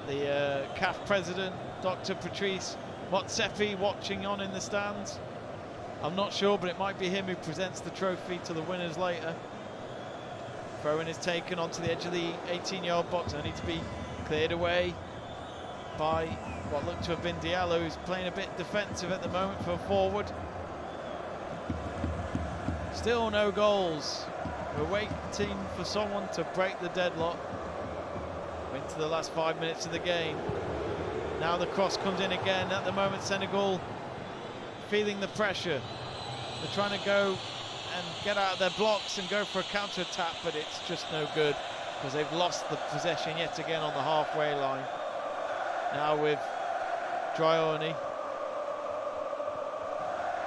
The CAF president, Dr. Patrice Motsepe, watching on in the stands. I'm not sure, but it might be him who presents the trophy to the winners later. Throw-in is taken onto the edge of the 18-yard box. Only to be cleared away by what looked to have been Diallo, who's playing a bit defensive at the moment for a forward. Still no goals. We're waiting for someone to break the deadlock. We're into the last 5 minutes of the game. Now the cross comes in again. At the moment, Senegal feeling the pressure. They're trying to go and get out of their blocks and go for a counter-attack, but it's just no good because they've lost the possession yet again on the halfway line. Now with Joiani.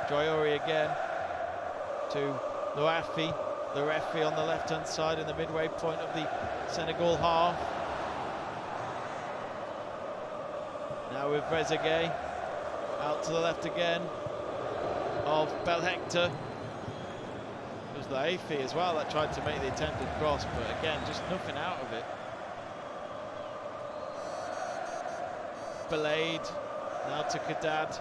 Joiani again to Loafi. Loafi on the left-hand side in the midway point of the Senegal half. Now with Trezeguet, out to the left again of Belhector. It was Loafi as well that tried to make the attempted cross, but again, just nothing out of it. Belade, now to Kadad.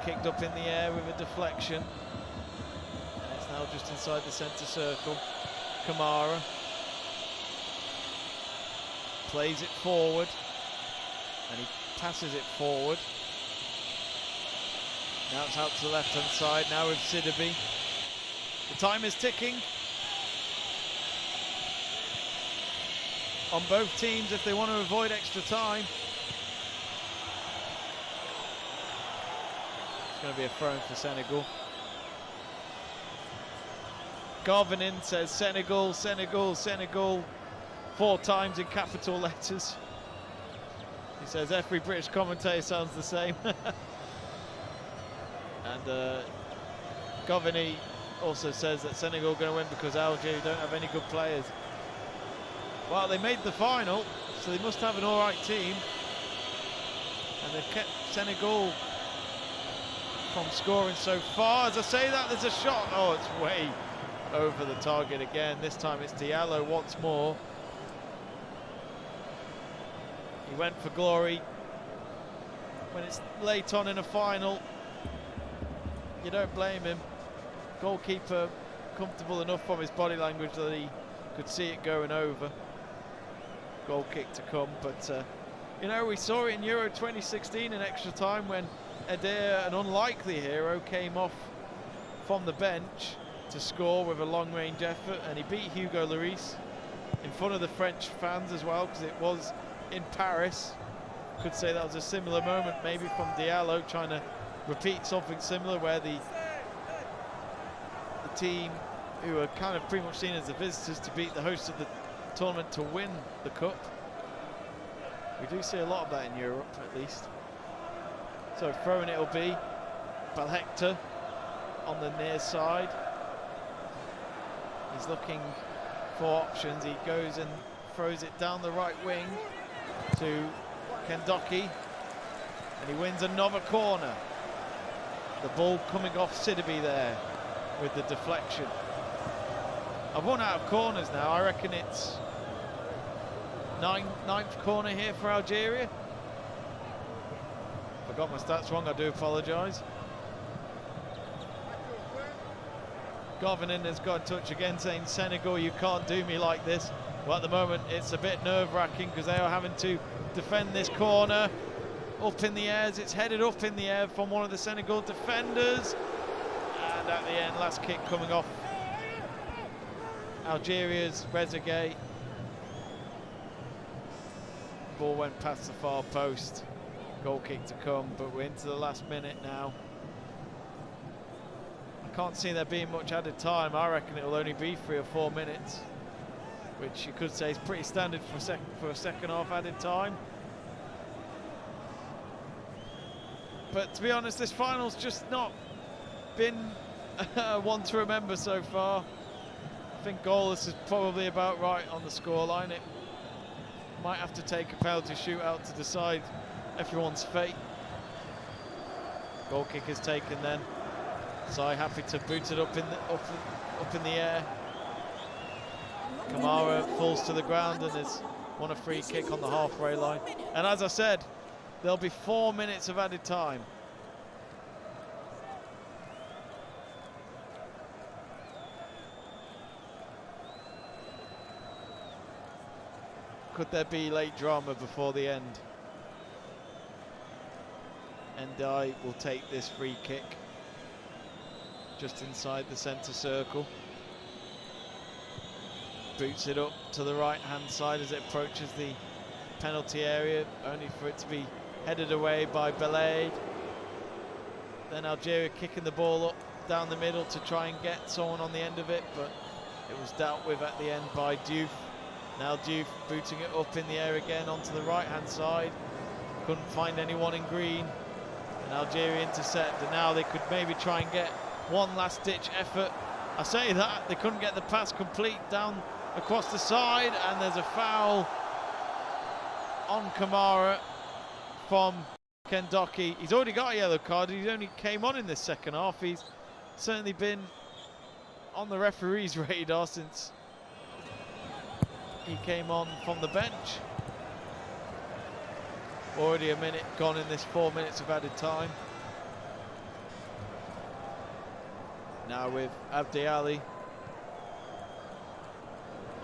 Kicked up in the air with a deflection. And it's now just inside the centre circle. Kamara plays it forward. And he passes it forward. Now it's out to the left-hand side, now with Sidibe. The time is ticking on both teams if they want to avoid extra time. It's going to be a throw-in for Senegal. Garvanin says Senegal, Senegal, Senegal 4 times in capital letters. He says every British commentator sounds the same. And Govini also says that Senegal are going to win because Algeria don't have any good players. Well, they made the final, so they must have an all-right team. And they've kept Senegal from scoring so far. As I say that, there's a shot. Oh, it's way over the target again. This time it's Diallo once more. He went for glory. When it's late on in a final, you don't blame him. Goalkeeper comfortable enough from his body language that he could see it going over. Goal kick to come, but you know, we saw it in Euro 2016 in extra time when Eder, an unlikely hero, came off from the bench to score with a long-range effort, and he beat Hugo Lloris in front of the French fans as well, because it was in Paris. Could say that was a similar moment maybe from Diallo, trying to repeat something similar where the team who are kind of pretty much seen as the visitors to beat the hosts of the tournament to win the cup. We do see a lot of that in Europe, at least. So throwing it'll be Belhector on the near side. He's looking for options. He goes and throws it down the right wing to Kendoki, and he wins another corner. The ball coming off Sidibe there with the deflection. I've run out of corners now. I reckon it's ninth corner here for Algeria. If I got my stats wrong, I do apologise. Governor has got in touch again saying, Senegal, you can't do me like this. Well, at the moment, it's a bit nerve-wracking because they are having to defend this corner. Up in the air, as it's headed up in the air from one of the Senegal defenders. And at the end, last kick coming off Algeria's Rezaguet. Ball went past the far post. Goal kick to come, but we're into the last minute now. I can't see there being much added time. I reckon it will only be 3 or 4 minutes, which you could say is pretty standard for a second half added time. But to be honest, this final's just not been one to remember so far. I think goalless is probably about right on the scoreline. It might have to take a penalty shootout to decide everyone's fate. Goal kick is taken then. Sai happy to boot it up in the air. Kamara falls to the ground and has won a free kick on the halfway line. And as I said, there'll be 4 minutes of added time. Could there be late drama before the end? Ndai will take this free kick just inside the centre circle. Boots it up to the right hand side as it approaches the penalty area, only for it to be headed away by Belaid. Then Algeria kicking the ball up down the middle to try and get someone on the end of it, but it was dealt with at the end by Diouf. Now Diouf booting it up in the air again onto the right hand side. Couldn't find anyone in green, and Algeria intercept, and now they could maybe try and get one last ditch effort. I say that, they couldn't get the pass complete down across the side, and there's a foul on Kamara from Kendoki. He's already got a yellow card. He only came on in this second half. He's certainly been on the referee's radar since he came on from the bench. Already a minute gone in this 4 minutes of added time. Now with Abdi Ali.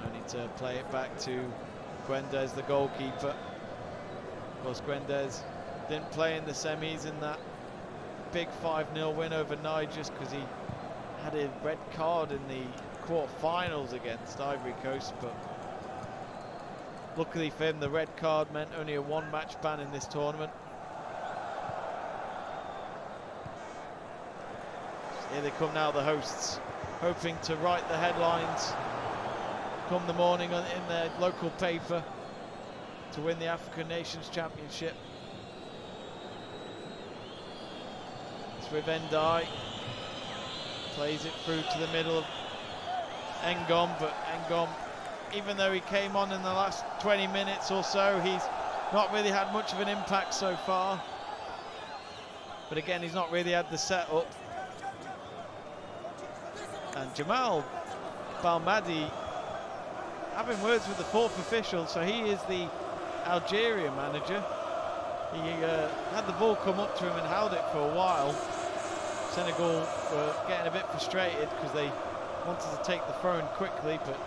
Only to play it back to Guendez, the goalkeeper. Of course, Guendez didn't play in the semis in that big 5-0 win over Niger because he had a red card in the quarter-finals against Ivory Coast, but luckily for him, the red card meant only a 1-match ban in this tournament. Here they come now, the hosts, hoping to write the headlines come the morning in their local paper to win the African Nations Championship. It's with Ndai, plays it through to the middle of Ngom, but Ngom, even though he came on in the last 20 minutes or so, he's not really had much of an impact so far. But again, he's not really had the setup. And Jamal Balmadi having words with the fourth official, so he is the Algeria manager. He had the ball come up to him and held it for a while. Senegal were getting a bit frustrated because they wanted to take the throw in quickly, but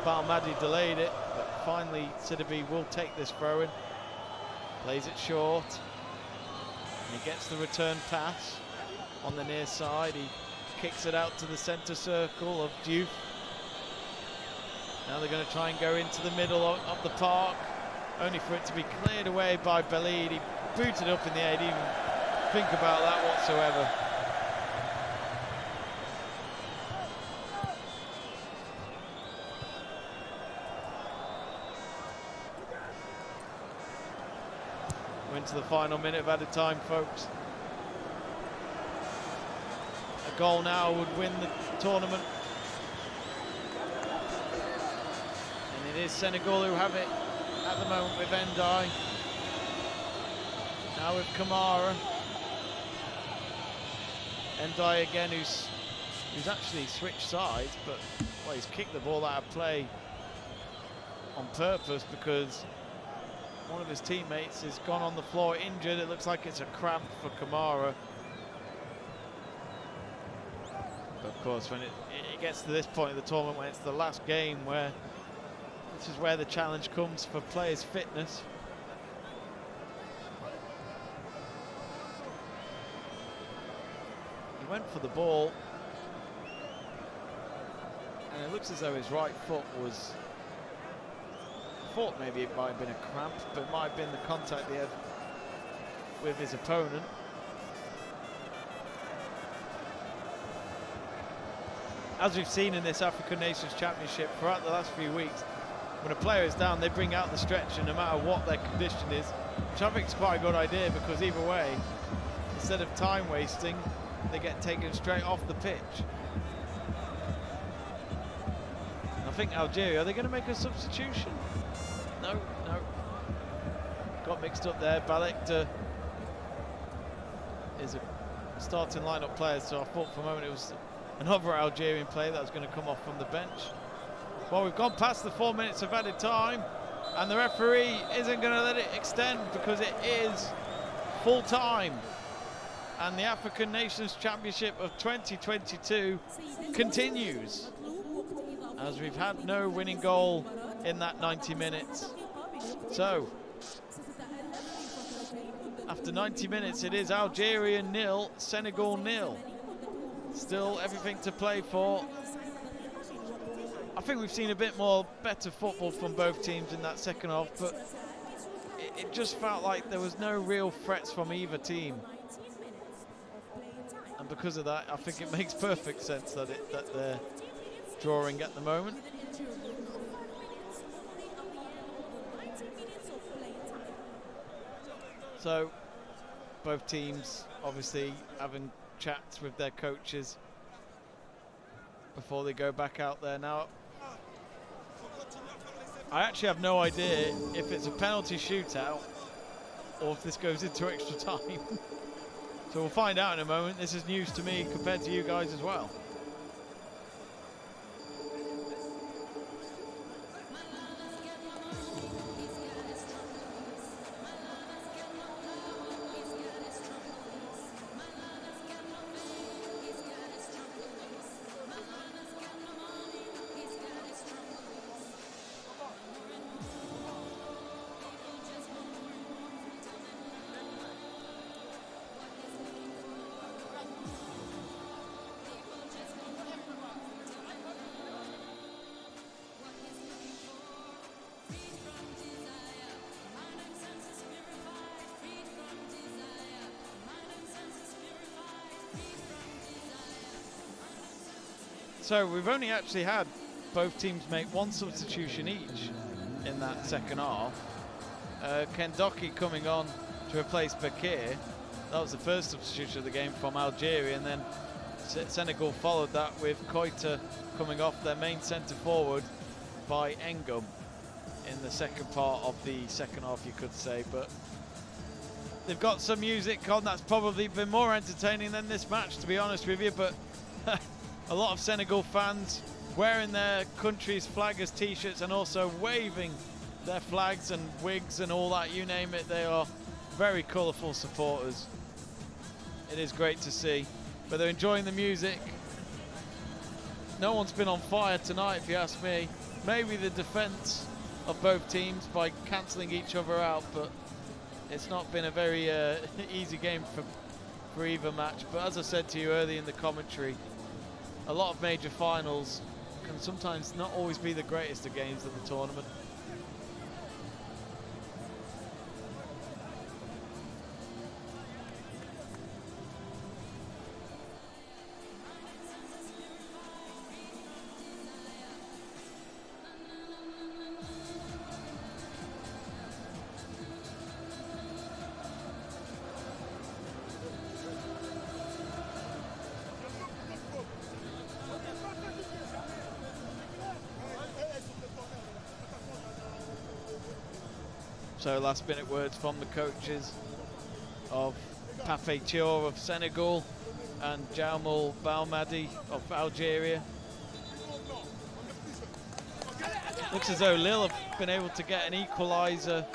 Balmadi delayed it. But finally, Sidibe will take this throw in. Plays it short. And he gets the return pass on the near side. He kicks it out to the centre circle of Diouf. Now they're going to try and go into the middle of the park, only for it to be cleared away by Belaid. He booted up in the air, didn't even think about that whatsoever. We're into the final minute of added time, folks. A goal now would win the tournament. And it is Senegal who have it at the moment with Ndai. Now with Kamara. Ndai again, who's actually switched sides, but well, he's kicked the ball out of play on purpose because one of his teammates has gone on the floor injured. It looks like it's a cramp for Kamara. But of course, when it gets to this point of the tournament, when it's the last game, where this is where the challenge comes for players' fitness. He went for the ball, and it looks as though his right foot was, I thought maybe it might have been a cramp, but it might have been the contact he had with his opponent. As we've seen in this African Nations Championship throughout the last few weeks, when a player is down, they bring out the stretcher no matter what their condition is, which I think is quite a good idea, because either way, instead of time wasting, they get taken straight off the pitch. And I think Algeria, are they going to make a substitution? No, no. Got mixed up there. Balek is a starting lineup player, so I thought for a moment it was another Algerian player that was going to come off from the bench. Well, we've gone past the 4 minutes of added time, and the referee isn't going to let it extend because it is full time. And the African Nations Championship of 2022 continues, as we've had no winning goal in that 90 minutes. So, after 90 minutes, it is Algeria 0, Senegal 0. Still everything to play for. I think we've seen a bit more better football from both teams in that second half, but it just felt like there was no real threats from either team. And because of that, I think it makes perfect sense that they're drawing at the moment. So both teams obviously having chats with their coaches before they go back out there. Now, I actually have no idea if it's a penalty shootout or if this goes into extra time. So we'll find out in a moment. This is news to me compared to you guys as well. So we've only actually had both teams make one substitution each in that second half. Kendoki coming on to replace Bakir. That was the first substitution of the game from Algeria, and then Senegal followed that with Koita coming off their main centre forward by Engum in the second part of the second half, you could say. But they've got some music on that's probably been more entertaining than this match, to be honest with you. But a lot of Senegal fans wearing their country's flag as t-shirts and also waving their flags and wigs and all that, you name it. They are very colourful supporters. It is great to see, but they're enjoying the music. No one's been on fire tonight, if you ask me. Maybe the defence of both teams by cancelling each other out, but it's not been a very easy game for either match. But as I said to you earlier in the commentary, a lot of major finals can sometimes not always be the greatest of games of the tournament. So last minute words from the coaches of Pape Thiaw of Senegal and Jaumal Balmadi of Algeria. Looks as though Lille have been able to get an equaliser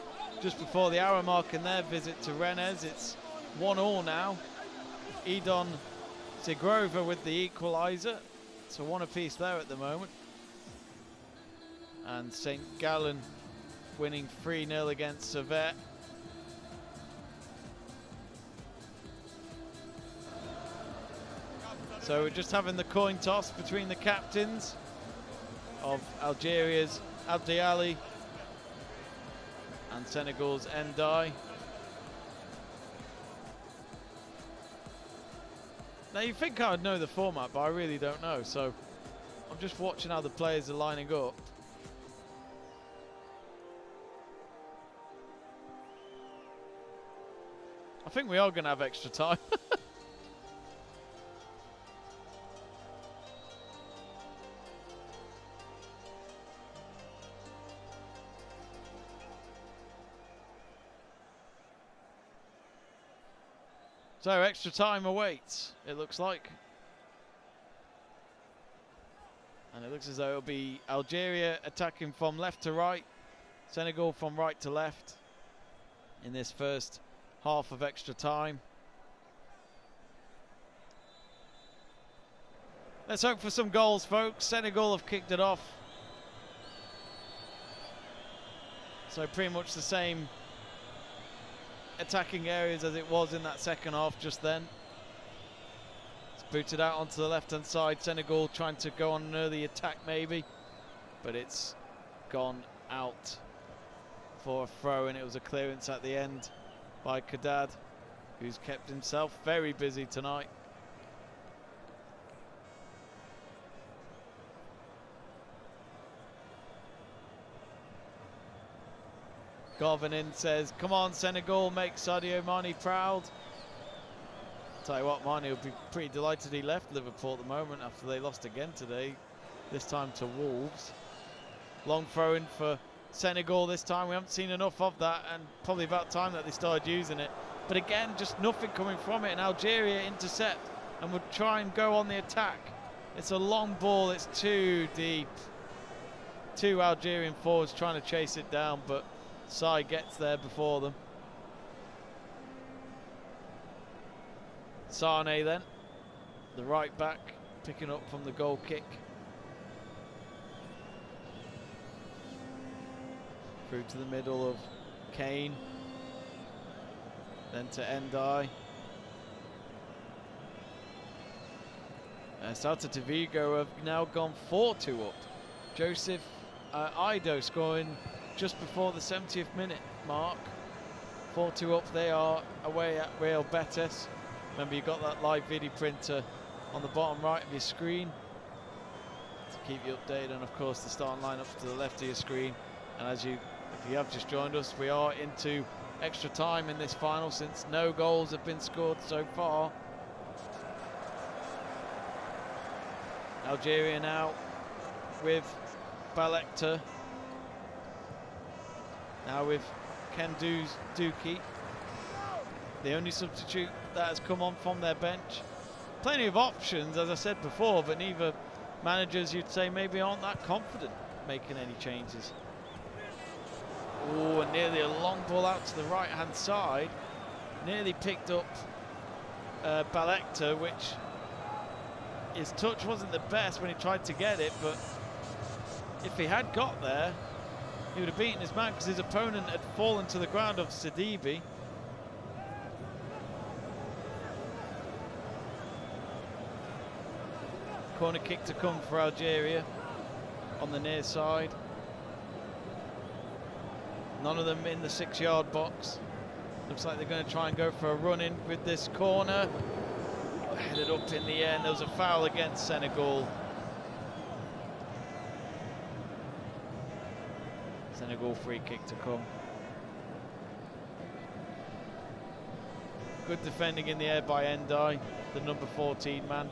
just before the hour mark in their visit to Rennes. It's 1-1 now. Edon Segrova with the equaliser. So one apiece there at the moment. And St. Gallen winning 3-0 against Servette. So we're just having the coin toss between the captains of Algeria's Abdi Ali and Senegal's Ndai. Now you think I would know the format, but I really don't know, so I'm just watching how the players are lining up. I think we are going to have extra time. So extra time awaits, it looks like. And it looks as though it'll be Algeria attacking from left to right, Senegal from right to left in this first half of extra time. Let's hope for some goals, folks. Senegal have kicked it off. So pretty much the same attacking areas as it was in that second half just then. It's booted out onto the left hand side. Senegal trying to go on an early attack maybe, but it's gone out for a throw, and it was a clearance at the end by Kadad, who's kept himself very busy tonight. Garvanin says, come on Senegal, make Sadio Mane proud. Tell you what, Mane will be pretty delighted he left Liverpool at the moment after they lost again today, this time to Wolves. Long throw in for Senegal this time. We haven't seen enough of that, and probably about time that they started using it. But again, just nothing coming from it, and Algeria intercept and would try and go on the attack. It's a long ball, it's too deep. Two Algerian forwards trying to chase it down, but Sai gets there before them. Sane then, the right back, picking up from the goal kick. Through to the middle of Kane. Then to Ndai. Salta de Vigo have now gone 4-2 up. Joseph Ido scoring just before the 70th minute mark. 4-2 up, they are away at Real Betis. Remember, you've got that live video printer on the bottom right of your screen to keep you updated, and of course the starting lineup to the left of your screen. And if you have just joined us, we are into extra time in this final since no goals have been scored so far. Algeria now with Balekta. Now with Kendouz Duki, the only substitute that has come on from their bench. Plenty of options, as I said before, but neither managers, you'd say, maybe aren't that confident making any changes. Oh, and nearly a long ball out to the right-hand side. Nearly picked up Balekta, which his touch wasn't the best when he tried to get it, but if he had got there, he would have beaten his man because his opponent had fallen to the ground of Sidibe. Corner kick to come for Algeria on the near side. None of them in the 6-yard box. Looks like they're going to try and go for a run-in with this corner. Headed up in the end. There was a foul against Senegal. Senegal free kick to come. Good defending in the air by Ndai, the number 14 man.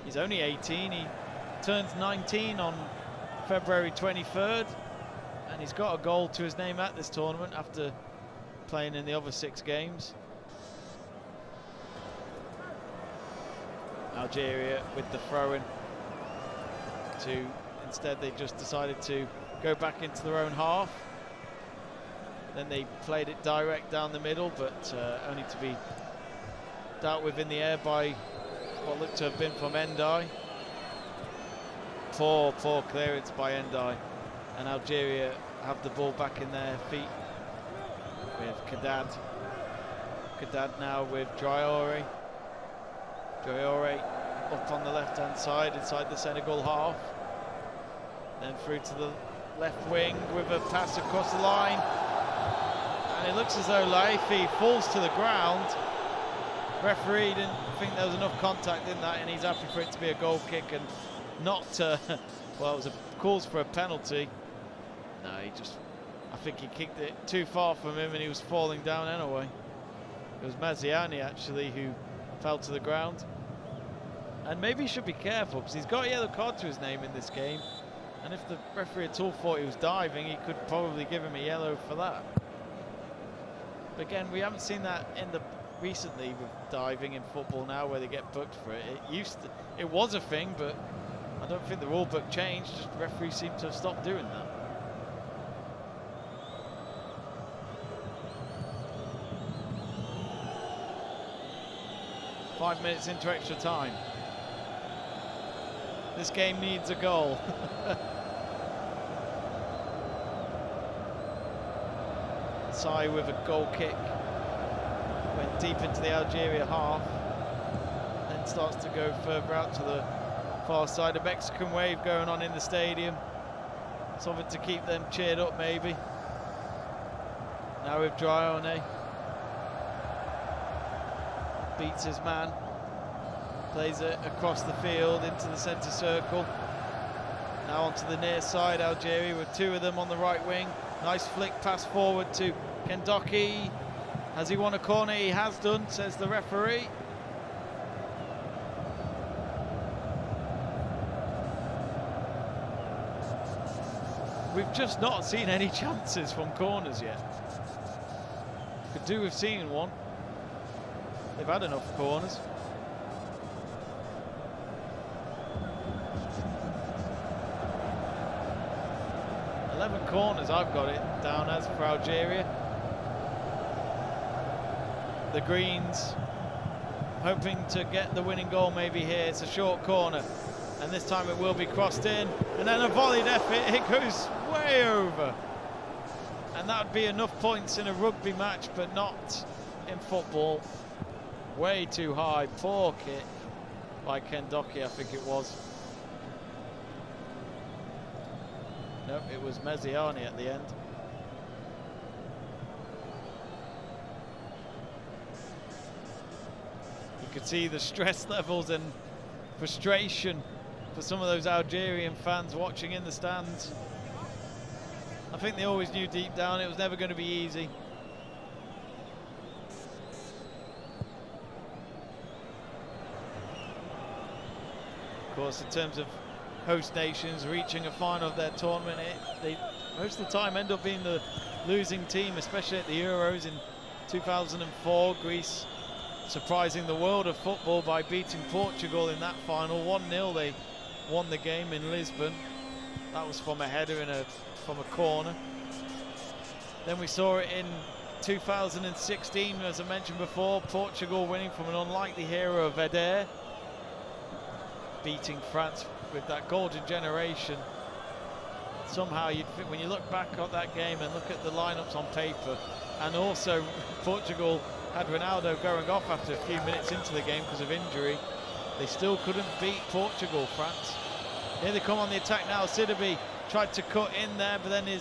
He's only 18. He turns 19 on February 23rd, and he's got a goal to his name at this tournament after playing in the other 6 games. Algeria with the throw-in. Instead they just decided to go back into their own half. Then they played it direct down the middle, but only to be dealt with in the air by what looked to have been from Endai. Poor clearance by Endai, and Algeria have the ball back in their feet with Kadad. Kadad now with Traoré. Traoré up on the left-hand side inside the Senegal half. Then through to the left wing with a pass across the line. And it looks as though Laifi falls to the ground. Referee didn't think there was enough contact in that, and he's happy for it to be a goal kick and not, well, it was calls for a penalty. No, I think he kicked it too far from him and he was falling down anyway. It was Maziani actually who fell to the ground. And maybe he should be careful because he's got a yellow card to his name in this game. And if the referee at all thought he was diving, he could probably give him a yellow for that. But again, we haven't seen that recently with diving in football now, where they get booked for it. It was a thing, but I don't think the rule book changed. Just the referees seem to have stopped doing that. Five minutes into extra time. This game needs a goal. Sai with a goal kick. Went deep into the Algeria half. Then starts to go further out to the far side. A Mexican wave going on in the stadium. Something to keep them cheered up maybe. Now with Traoré. Beats his man. Plays it across the field into the centre circle. Now onto the near side, Algeria with two of them on the right wing. Nice flick pass forward to Kendoki. Has he won a corner? He has done, says the referee. We've just not seen any chances from corners yet. Could do with seeing one. They've had enough corners. Corners I've got it down as for Algeria. The Greens hoping to get the winning goal maybe here. It's a short corner and this time it will be crossed in, and then a volleyed effort. It goes way over, and that would be enough points in a rugby match, but not in football. Way too high. Poor kick by Kendoki, I think it was. Nope, it was Maziani at the end. You could see the stress levels and frustration for some of those Algerian fans watching in the stands. I think they always knew deep down it was never going to be easy. Of course, in terms of host nations reaching a final of their tournament, they most of the time end up being the losing team, especially at the Euros in 2004. Greece surprising the world of football by beating Portugal in that final 1-0. They won the game in Lisbon. That was from a header from a corner. Then we saw it in 2016, as I mentioned before, Portugal winning from an unlikely hero of Eder, beating France with that golden generation. Somehow you'd think, when you look back at that game and look at the lineups on paper, and also Portugal had Ronaldo going off after a few minutes into the game because of injury, they still couldn't beat Portugal, France. Here they come on the attack now. Sidibe tried to cut in there, but then I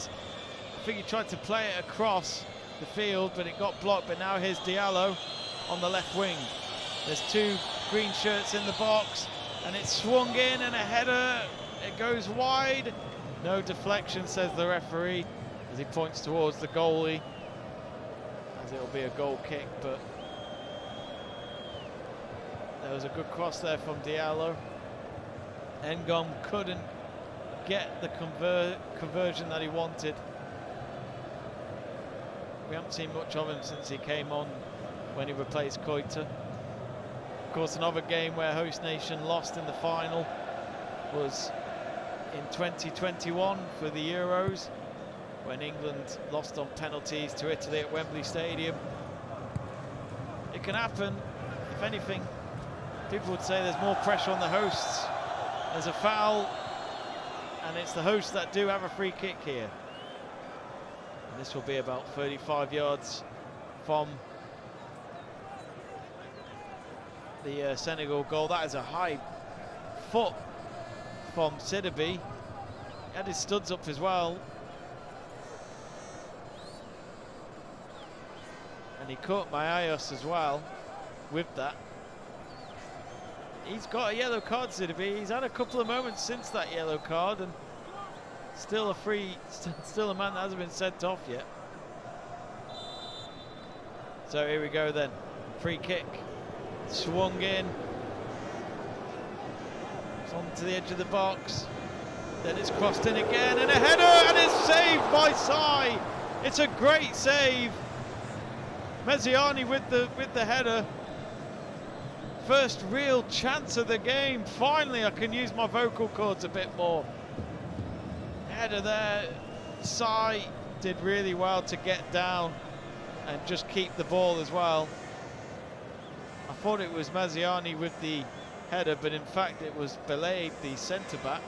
think he tried to play it across the field, but it got blocked. But now here's Diallo on the left wing. There's two green shirts in the box, and it's swung in, and a header. It goes wide. No deflection, says the referee, as he points towards the goalie, as it'll be a goal kick. But there was a good cross there from Diallo. Ngom couldn't get the conversion that he wanted. We haven't seen much of him since he came on when he replaced Koita. Of course, another game where host nation lost in the final was in 2021 for the Euros. when England lost on penalties to Italy at Wembley Stadium. It can happen. If anything, people would say there's more pressure on the hosts. There's a foul, and it's the hosts that do have a free kick here. And this will be about 35 yards from the Senegal goal. That is a high foot from Sidibe. He had his studs up as well. And he caught Mayayos as well with that. He's got a yellow card, Sidibe. He's had a couple of moments since that yellow card, and still a man that hasn't been sent off yet. So here we go then. Free kick. Swung in. It's on to the edge of the box. Then it's crossed in again, and a header, and it's saved by Sai. It's a great save. Mezziani with the header. First real chance of the game. Finally, I can use my vocal cords a bit more. Header there. Sai did really well to get down and just keep the ball as well. I thought it was Mezziani with the header, but in fact it was Belay, the centre-back.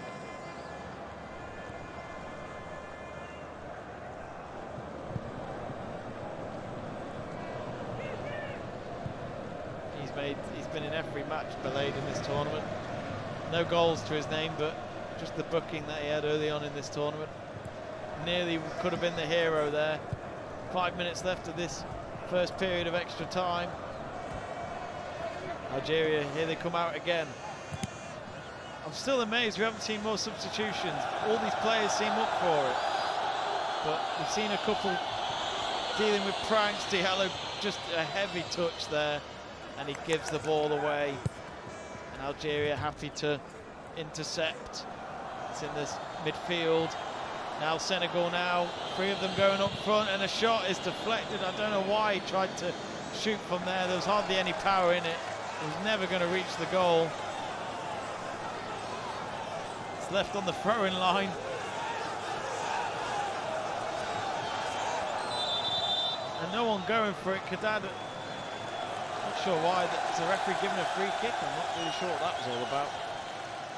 He's been in every match Belay in this tournament. No goals to his name, but just the booking that he had early on in this tournament. Nearly could have been the hero there. 5 minutes left of this first period of extra time. Algeria, here they come out again. I'm still amazed we haven't seen more substitutions. All these players seem up for it. But we've seen a couple dealing with pranks. Diallo, just a heavy touch there, and he gives the ball away. And Algeria happy to intercept. It's in this midfield. Now Senegal now, 3 of them going up front, and a shot is deflected. I don't know why he tried to shoot from there. There was hardly any power in it. He was never going to reach the goal. It's left on the throw-in line. And no one going for it. Kadad, not sure why. Is the referee giving a free kick? I'm not really sure what that was all about.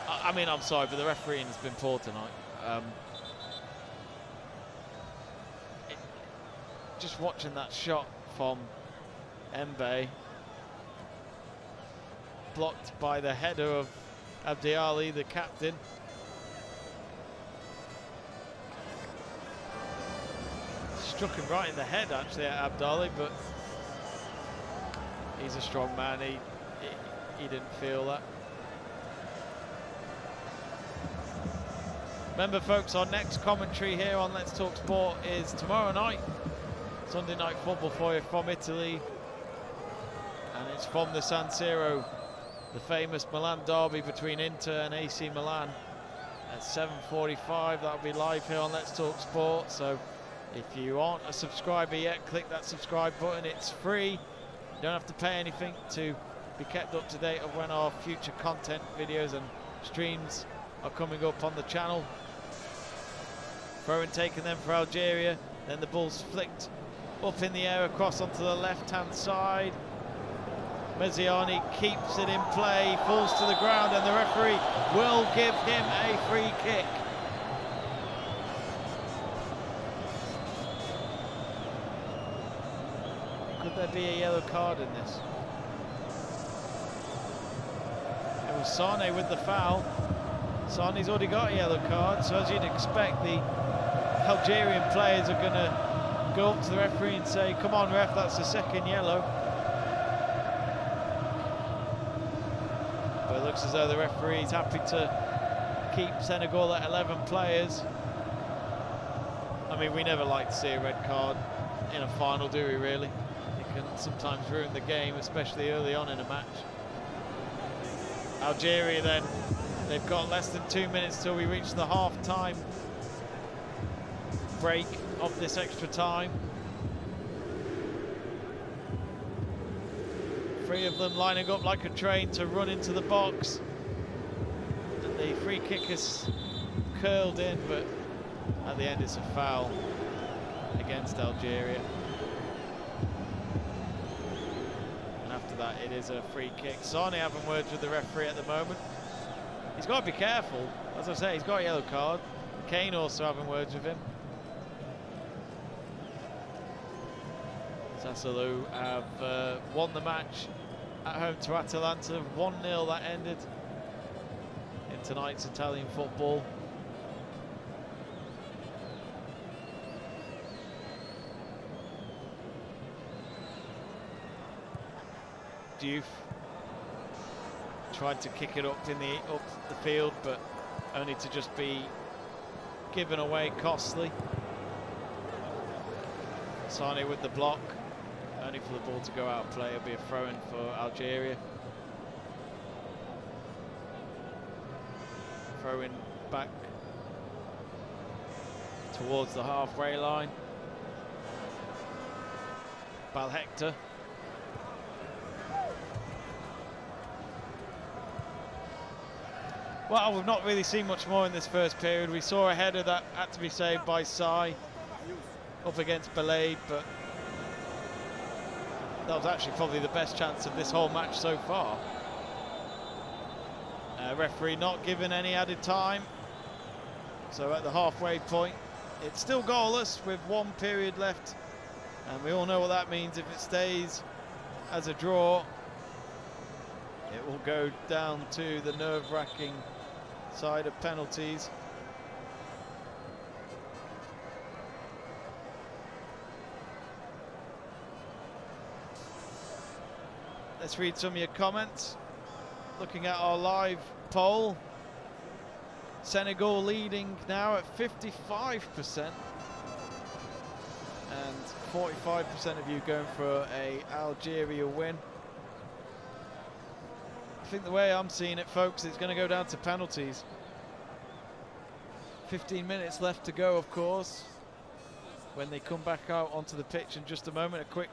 I mean, I'm sorry, but the refereeing has been poor tonight. Just watching that shot from Mbaye, blocked by the header of Abdi Ali, the captain. Struck him right in the head actually at Abdali, but he's a strong man. He didn't feel that. Remember folks, our next commentary here on Let's Talk Sport is tomorrow night. Sunday night football for you from Italy, and it's from the San Siro, the famous Milan derby between Inter and AC Milan at 7:45. That'll be live here on Let's Talk Sport. So if you aren't a subscriber yet, click that subscribe button. It's free. You don't have to pay anything to be kept up to date of when our future content videos and streams are coming up on the channel. Throw-in taken then for Algeria, then the ball's flicked up in the air across onto the left-hand side. Mezziani keeps it in play, falls to the ground, and the referee will give him a free kick. Could there be a yellow card in this? It was Sane with the foul. Sane's already got a yellow card, so as you'd expect, the Algerian players are going to go up to the referee and say, come on ref, that's the second yellow. But it looks as though the referee is happy to keep Senegal at 11 players. I mean, we never like to see a red card in a final, do we really? It can sometimes ruin the game, especially early on in a match. Algeria then, they've got less than 2 minutes till we reach the half-time break of this extra time. 3 of them lining up like a train to run into the box. And the free kick is curled in, but At the end, it's a foul against Algeria. And after that, it is a free kick. Sane having words with the referee at the moment. He's got to be careful. As I say, he's got a yellow card. Kane also having words with him. Sassuolo have won the match at home to Atalanta. 1-0 that ended in tonight's Italian football. Diouf tried to kick it up the field, but only to just be given away costly. Sane with the block, only for the ball to go out of play. It'll be a throw-in for Algeria. Throw-in back towards the halfway line. Balhector. Well, we've not really seen much more in this first period. We saw a header that had to be saved by Sai up against Belade, but that was actually probably the best chance of this whole match so far. Referee not given any added time. So at the halfway point, it's still goalless with 1 period left. And we all know what that means. If it stays as a draw, it will go down to the nerve-wracking side of penalties. Let's read some of your comments. Looking at our live poll, Senegal leading now at 55%, and 45% of you going for a Algeria win. I think the way I'm seeing it, folks, it's going to go down to penalties. 15 minutes left to go, of course, when they come back out onto the pitch in just a moment. A quick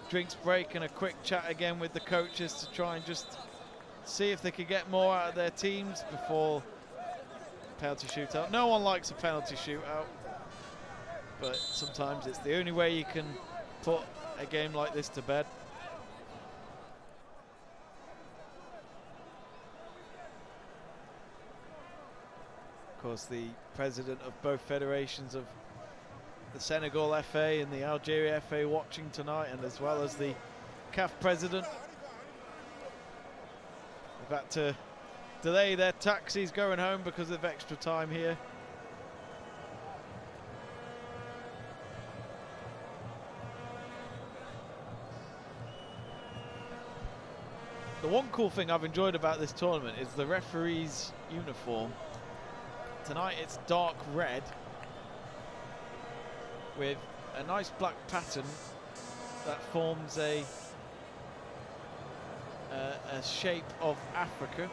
drinks break and a quick chat again with the coaches to try and just see if they could get more out of their teams before penalty shootout. No one likes a penalty shootout, but sometimes it's the only way you can put a game like this to bed. Of course, the president of both federations of the Senegal FA and the Algeria FA watching tonight, and as well as the CAF president. They've had to delay their taxis going home because of extra time here. The one cool thing I've enjoyed about this tournament is the referee's uniform. Tonight it's dark red with a nice black pattern that forms a shape of Africa.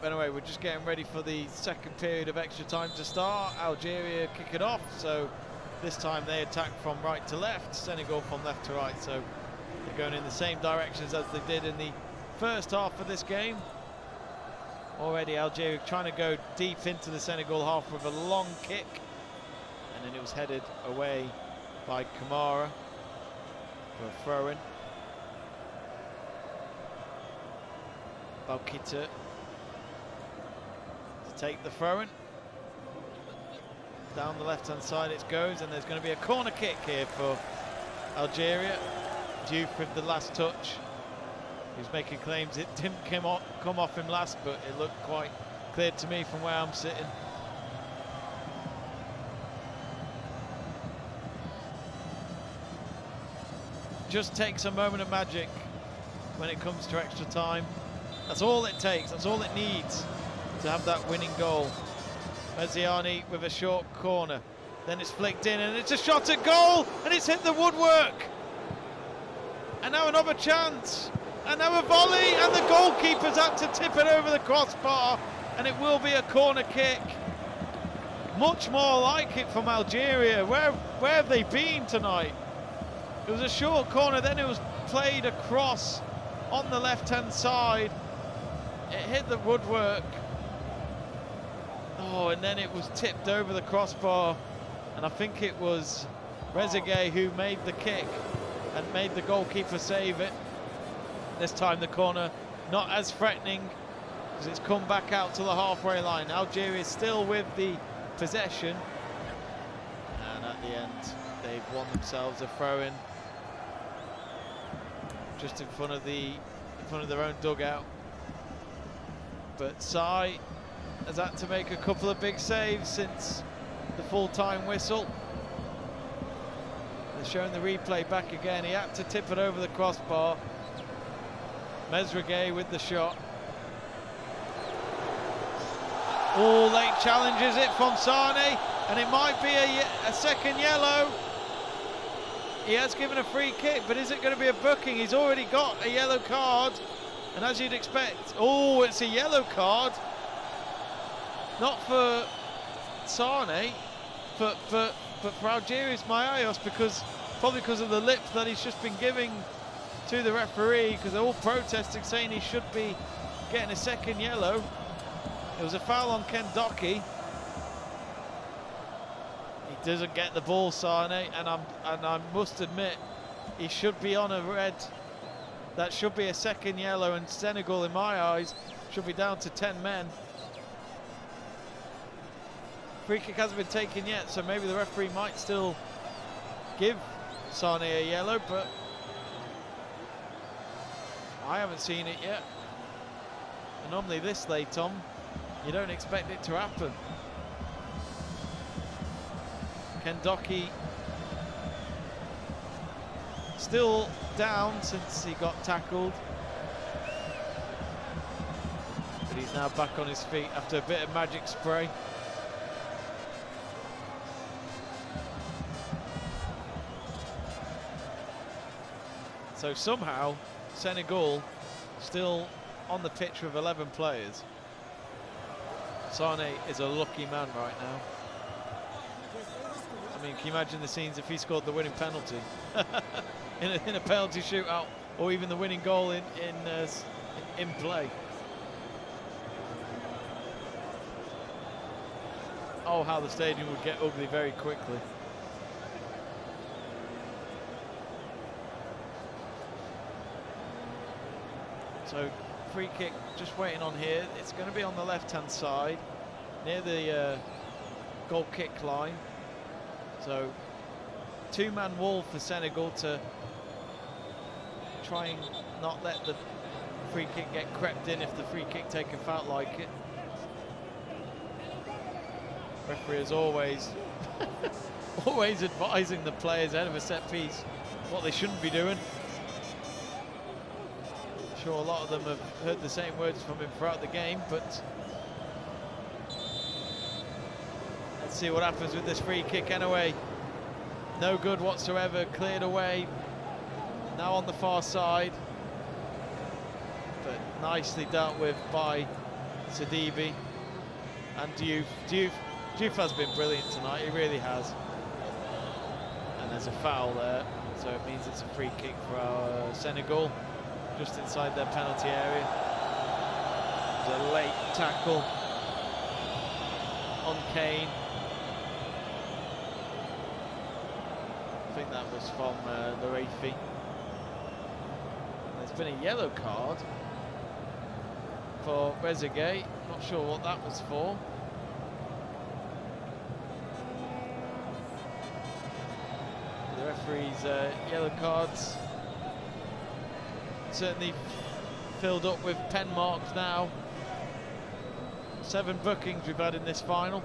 But anyway, we're just getting ready for the second period of extra time to start. Algeria kick it off, so this time they attack from right to left, Senegal from left to right, so they're going in the same directions as they did in the first half of this game. Already Algeria trying to go deep into the Senegal half with a long kick, and then it was headed away by Kamara for a throw-in. Balkita to take the throw-in. Down the left-hand side it goes, and there's going to be a corner kick here for Algeria. Diouf with the last touch. He was making claims it didn't come off him last, but it looked quite clear to me from where I'm sitting. Just takes a moment of magic when it comes to extra time. That's all it takes, that's all it needs to have that winning goal. Mezziani with a short corner, then it's flicked in and it's a shot at goal, and it's hit the woodwork. And now another chance. And now a volley, and the goalkeeper's had to tip it over the crossbar, and it will be a corner kick. Much more like it from Algeria. Where have they been tonight? It was a short corner, then it was played across on the left-hand side. It hit the woodwork. Oh, and then it was tipped over the crossbar, and I think it was Rezegay who made the kick and made the goalkeeper save it. This time the corner not as threatening, because it's come back out to the halfway line. Algeria is still with the possession, and at the end they've won themselves a throw-in just in front of their own dugout. But Sai has had to make a couple of big saves since the full-time whistle. They're showing the replay back again. He had to tip it over the crossbar. Mesregay with the shot. Oh, late challenges it from Sane, and it might be a second yellow. He has given a free kick, but is it going to be a booking? He's already got a yellow card, and as you'd expect, oh, it's a yellow card. Not for Sane, but for Algeria's Mayayos, probably because of the lip that he's just been giving to the referee, because they're all protesting, saying he should be getting a second yellow. It was a foul on Ken Docky. He doesn't get the ball, Sane, and I must admit, he should be on a red. That should be a second yellow, and Senegal, in my eyes, should be down to 10 men. Free kick hasn't been taken yet, so maybe the referee might still give Sane a yellow, but I haven't seen it yet. And normally this late, Tom, you don't expect it to happen. Ken Docky still down since he got tackled, but he's now back on his feet after a bit of magic spray. So somehow Senegal still on the pitch with 11 players. Sane is a lucky man right now. I mean, can you imagine the scenes if he scored the winning penalty in a penalty shootout, or even the winning goal in play? Oh, how the stadium would get ugly very quickly. So free kick just waiting on here. It's going to be on the left-hand side near the goal kick line. So two-man wall for Senegal to try and not let the free kick get crept in if the free kick taker felt like it. Referee is always always advising the players ahead of a set piece what they shouldn't be doing. I'm sure a lot of them have heard the same words from him throughout the game, but let's see what happens with this free kick anyway. No good whatsoever, cleared away. Now on the far side, but nicely dealt with by Sidibe and Diouf. Diouf has been brilliant tonight, he really has. And there's a foul there, so it means it's a free kick for our Senegal, just inside their penalty area. There's a late tackle on Kane. I think that was from Larifi. There's been a yellow card for Rezegay, not sure what that was for. The referee's yellow cards certainly filled up with pen marks now. 7 bookings we've had in this final.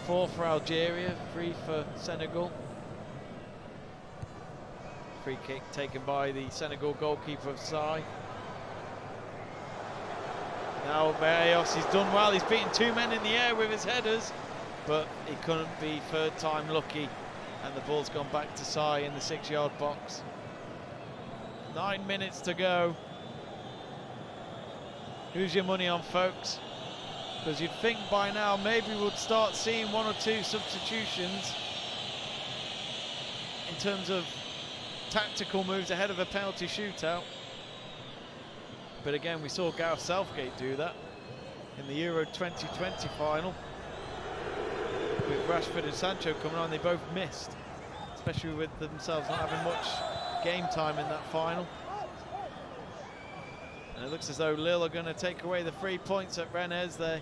4 for Algeria, 3 for Senegal. Free kick taken by the Senegal goalkeeper of Sai. Now Mayayos, he's done well, he's beaten 2 men in the air with his headers, but he couldn't be third time lucky, and the ball's gone back to Sai in the 6-yard box. 9 minutes to go. Who's your money on, folks? Because you'd think by now maybe we'd start seeing 1 or 2 substitutions in terms of tactical moves ahead of a penalty shootout. But again, we saw Gareth Southgate do that in the Euro 2020 final. With Rashford and Sancho coming on, they both missed, especially with themselves not having much game time in that final. And it looks as though Lille are going to take away the 3 points at Rennes. They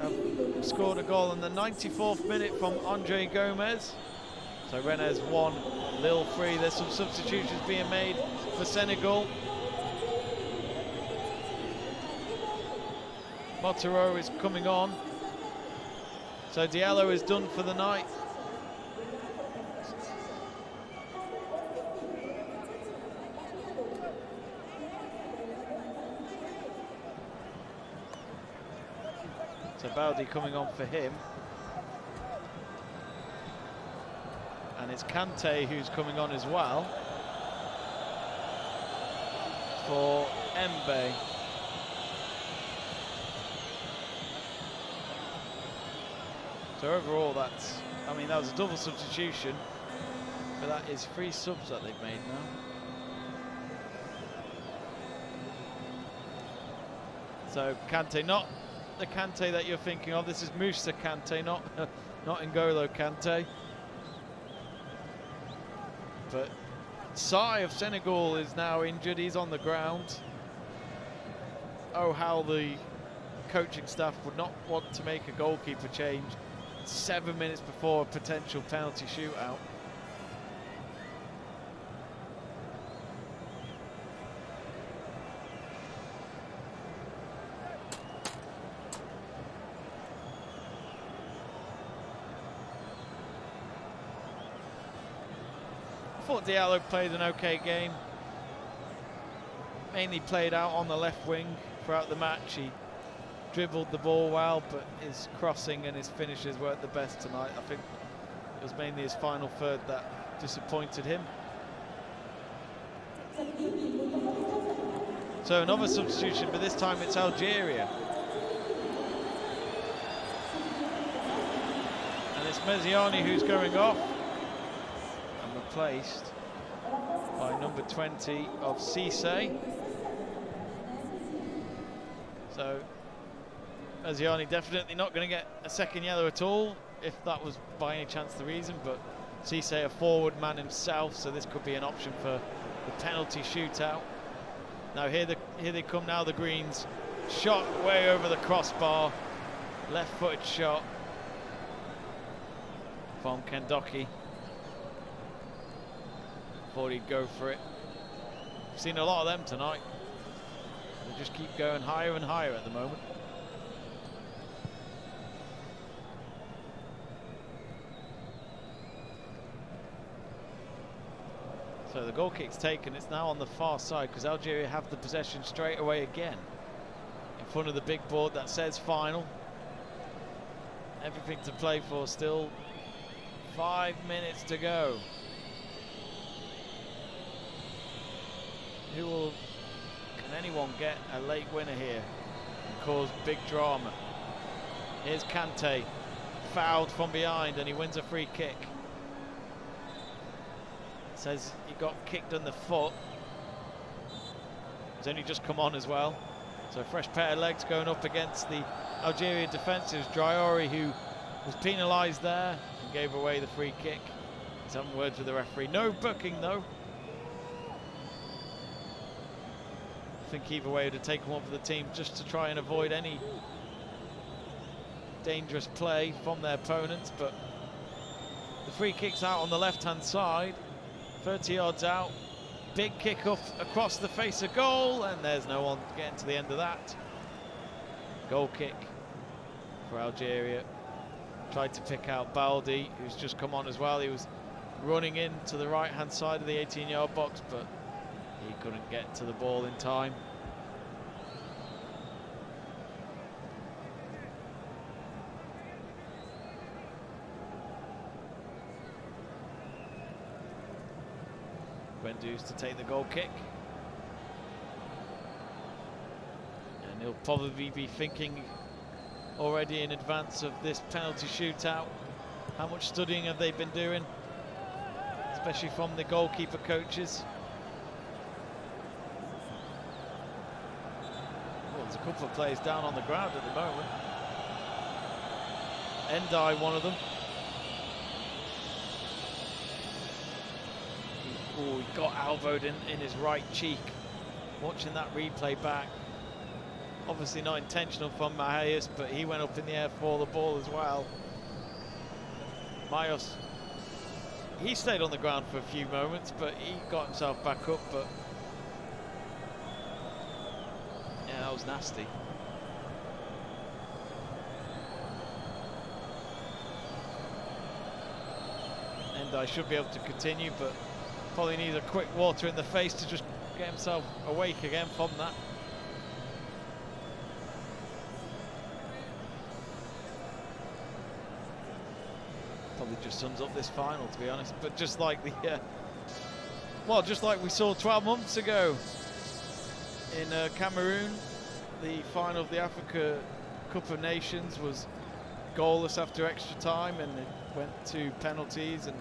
have scored a goal in the 94th minute from Andre Gomez. So Rennes 1, Lille 3. There's some substitutions being made for Senegal. Motero is coming on. So Diallo is done for the night. So Baldi coming on for him. And it's Kante who's coming on as well for Mbe. So overall that's, I mean, that was a double substitution, but that is 3 subs that they've made now. So Kante, not the Kante that you're thinking of. This is Moussa Kante, not N'Golo Kante. But Sai of Senegal is now injured. He's on the ground. Oh, how the coaching staff would not want to make a goalkeeper change 7 minutes before a potential penalty shootout. I thought Diallo played an okay game. Mainly played out on the left wing throughout the match. He dribbled the ball well, but his crossing and his finishes weren't the best tonight. I think it was mainly his final third that disappointed him. So another substitution, but this time it's Algeria. And it's Meziani who's going off and replaced by number 20 of Cisse. So Meziani definitely not going to get a second yellow at all, if that was by any chance the reason, but Cisse a forward man himself, so this could be an option for the penalty shootout. Now here they come now, the Greens. Shot way over the crossbar, left-footed shot from Kendoki. Thought he'd go for it. I've seen a lot of them tonight. They just keep going higher and higher at the moment. So the goal kick's taken. It's now on the far side because Algeria have the possession straight away again in front of the big board that says final. Everything to play for still. 5 minutes to go. Can anyone get a late winner here and cause big drama? Here's Kante, fouled from behind, and he wins a free kick. It says he got kicked in the foot. He's only just come on as well. So a fresh pair of legs going up against the Algerian defensives. Traoré, who was penalised there and gave away the free kick. Some words with the referee. No booking though. I think either way would have taken one for the team just to try and avoid any dangerous play from their opponents, but the free kick's out on the left-hand side, 30 yards out. Big kick off across the face of goal, and there's no one getting to the end of that. Goal kick for Algeria. Tried to pick out Baldi, who's just come on as well. He was running in to the right-hand side of the 18-yard box, but he couldn't get to the ball in time. Guendouzi to take the goal kick. And he'll probably be thinking already in advance of this penalty shootout. How much studying have they been doing? Especially from the goalkeeper coaches. Oh, there's a couple of players down on the ground at the moment. Endai, one of them. Oh, he got elbowed in his right cheek. Watching that replay back. Obviously not intentional from Mahias, but he went up in the air for the ball as well. Mayos, he stayed on the ground for a few moments, but he got himself back up. But yeah, that was nasty. And I should be able to continue, but probably needs a quick water in the face to just get himself awake again from that. Probably just sums up this final, to be honest. But just like the, well, just like we saw 12 months ago in Cameroon, the final of the Africa Cup of Nations was goalless after extra time, and it went to penalties, and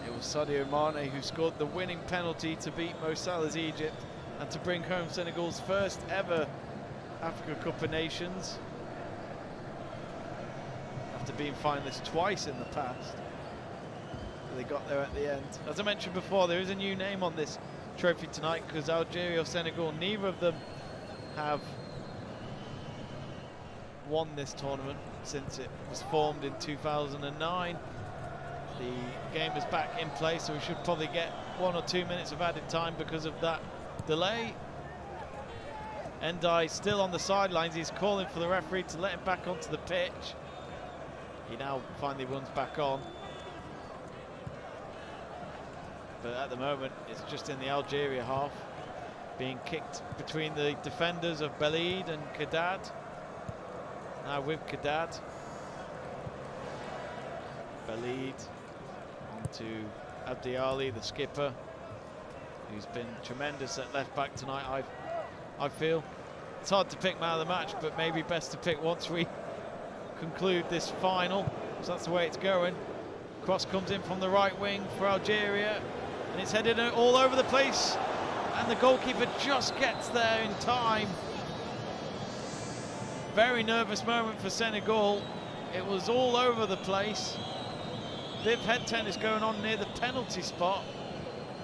it was Sadio Mane who scored the winning penalty to beat Mo Salah's Egypt and to bring home Senegal's first ever Africa Cup of Nations, after being finalists twice in the past. They got there at the end. As I mentioned before, there is a new name on this trophy tonight, because Algeria or Senegal, neither of them have won this tournament since it was formed in 2009. The game is back in play, so we should probably get 1 or 2 minutes of added time because of that delay. Endai still on the sidelines. He's calling for the referee to let him back onto the pitch. He now finally runs back on. But at the moment, it's just in the Algeria half, being kicked between the defenders of Belid and Kadad. Now with Kadad. Belid onto Abdi Ali, the skipper, who's been tremendous at left back tonight. I feel it's hard to pick man of the match, but maybe best to pick once we conclude this final, so that's the way it's going. Cross comes in from the right wing for Algeria, and it's headed all over the place, and the goalkeeper just gets there in time. Very nervous moment for Senegal. It was all over the place. Bit of head tennis going on near the penalty spot,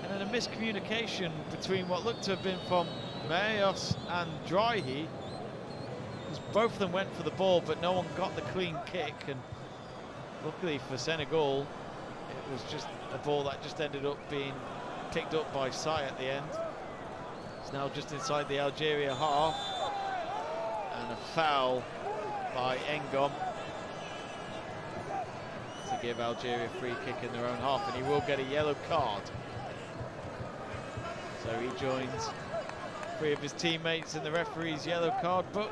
and then a miscommunication between what looked to have been from Mayos and Draihi, because both of them went for the ball, but no one got the clean kick. And luckily for Senegal, it was just a ball that just ended up being picked up by Sai at the end. It's now just inside the Algeria half, and a foul by Ngom to give Algeria a free kick in their own half, and he will get a yellow card. So he joins 3 of his teammates in the referee's yellow card book.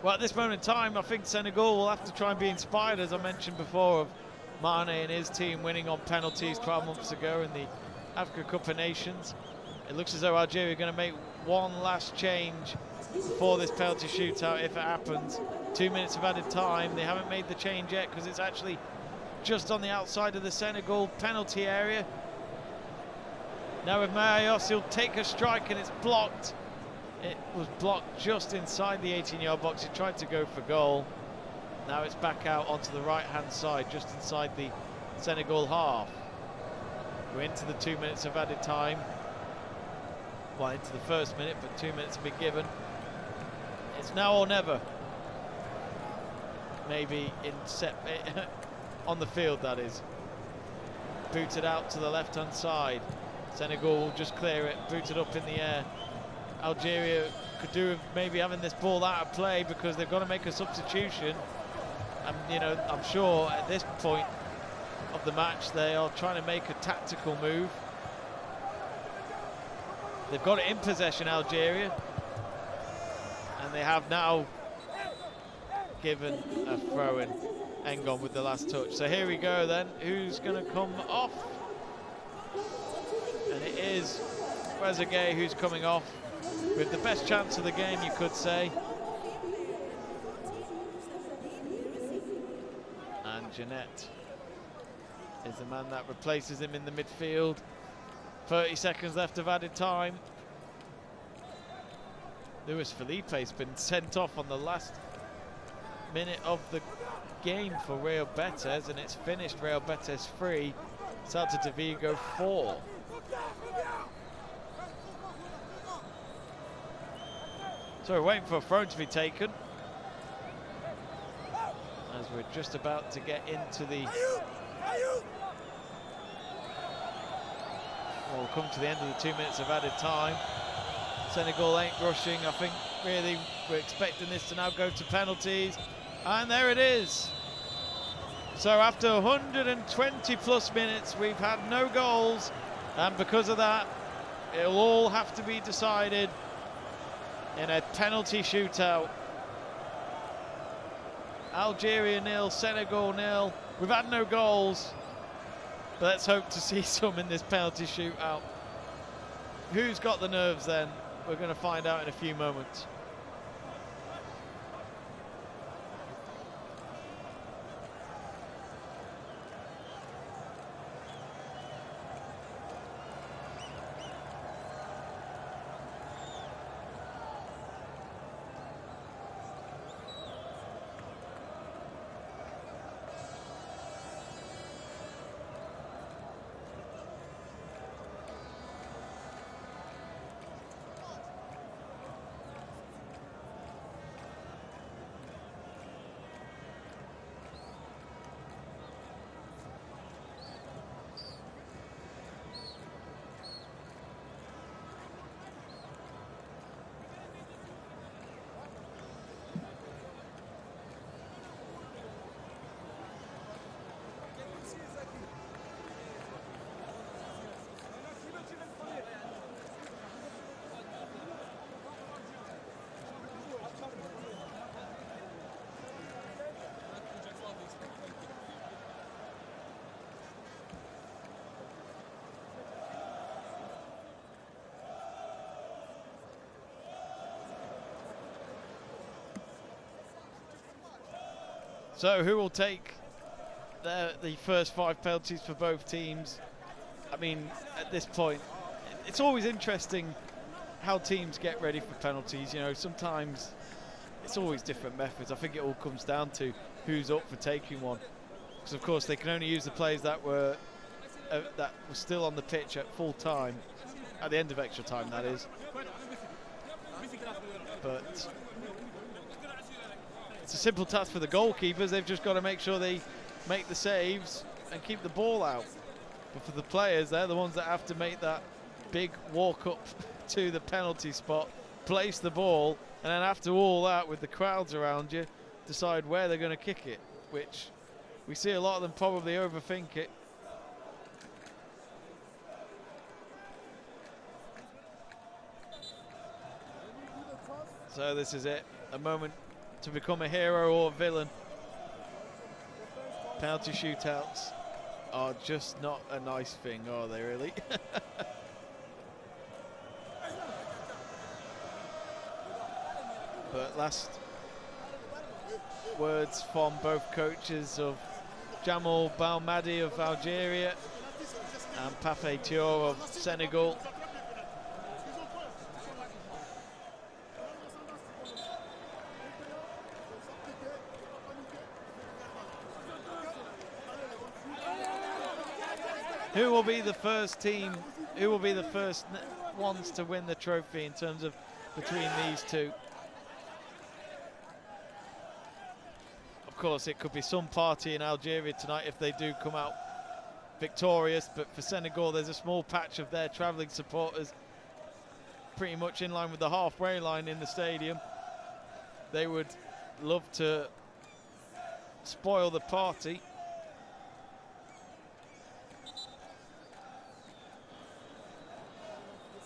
Well, at this moment in time, I think Senegal will have to try and be inspired, as I mentioned before, of Mane and his team winning on penalties 12 months ago in the Africa Cup of Nations. It looks as though Algeria are going to make one last change before this penalty shootout, if it happens. 2 minutes of added time. They haven't made the change yet because it's actually just on the outside of the Senegal penalty area. Now with Mayos, he'll take a strike, and it's blocked. It was blocked just inside the 18-yard box. He tried to go for goal. Now it's back out onto the right-hand side, just inside the Senegal half. We're into the 2 minutes of added time. Well, into the first minute, but 2 minutes have been given. It's now or never. Maybe on the field, that is. Booted out to the left-hand side. Senegal will just clear it, booted up in the air. Algeria could do with maybe having this ball out of play, because they've got to make a substitution. And, you know, I'm sure at this point of the match they are trying to make a tactical move. They've got it in possession, Algeria, and they have now given a throw-in. Ngom with the last touch. So here we go then. Who's going to come off? And it is Trezeguet who's coming off with the best chance of the game, you could say. And Jeanette is the man that replaces him in the midfield. 30 seconds left of added time. Luis Felipe's been sent off on the last minute of the game for Real Betis, and it's finished Real Betis 3, Celta de Vigo 4. So we're waiting for a throw to be taken, as we're just about to get into the... We'll come to the end of the 2 minutes of added time. Senegal ain't rushing. I think really we're expecting this to now go to penalties. And there it is. So after 120 plus minutes, we've had no goals. And because of that, it'll all have to be decided in a penalty shootout. Algeria 0, Senegal 0. We've had no goals, but let's hope to see some in this penalty shootout. Who's got the nerves then? We're going to find out in a few moments. So who will take the first 5 penalties for both teams? I mean, at this point, it's always interesting how teams get ready for penalties. You know, sometimes it's always different methods. I think it all comes down to who's up for taking one. Because of course they can only use the players that were still on the pitch at full time, at the end of extra time, that is. But it's a simple task for the goalkeepers. They've just got to make sure they make the saves and keep the ball out. But for the players, they're the ones that have to make that big walk up to the penalty spot, place the ball, and then after all that, with the crowds around you, decide where they're going to kick it, which we see a lot of them probably overthink it. So this is it, a moment to become a hero or a villain. Penalty shootouts are just not a nice thing, are they really? But last words from both coaches of Jamal Balmadi of Algeria and Pape Thiaw of Senegal. Who will be the first team, who will be the first ones to win the trophy in terms of between these two? Of course, it could be some party in Algeria tonight if they do come out victorious, but for Senegal, there's a small patch of their travelling supporters pretty much in line with the halfway line in the stadium. They would love to spoil the party.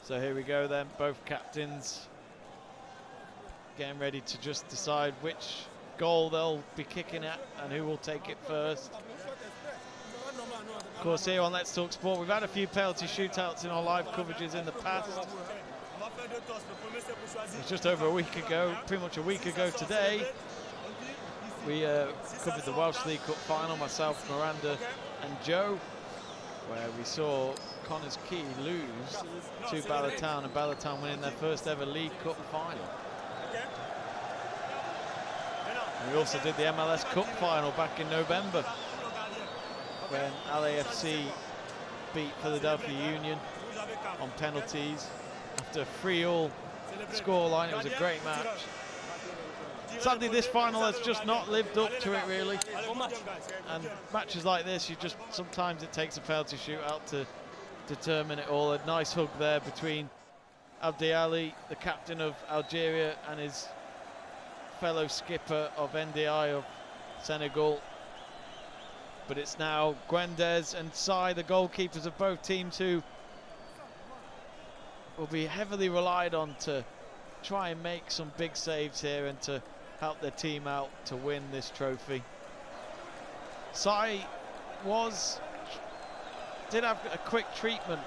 So here we go then, both captains getting ready to just decide which goal they'll be kicking at and who will take it first. Of course, here on Let's Talk Sport, we've had a few penalty shootouts in our live coverages in the past. It was just over a week ago, pretty much a week ago today. We covered the Welsh League Cup final, myself, Miranda and Joe, where we saw Connors Key lose to Ballatown, and Ballatown winning their first ever League Cup final. And we also did the MLS Cup final back in November, when LAFC beat Philadelphia Union on penalties after a 3-3 scoreline. It was a great match. Sadly, this final has just not lived up to it, really. And matches like this, sometimes it takes a penalty shootout to determine it all. A nice hug there between Abdi Ali, the captain of Algeria, and his fellow skipper of NDI of Senegal. But it's now Guendez and Sai, the goalkeepers of both teams, who will be heavily relied on to try and make some big saves here and to help their team out to win this trophy. Sai did have a quick treatment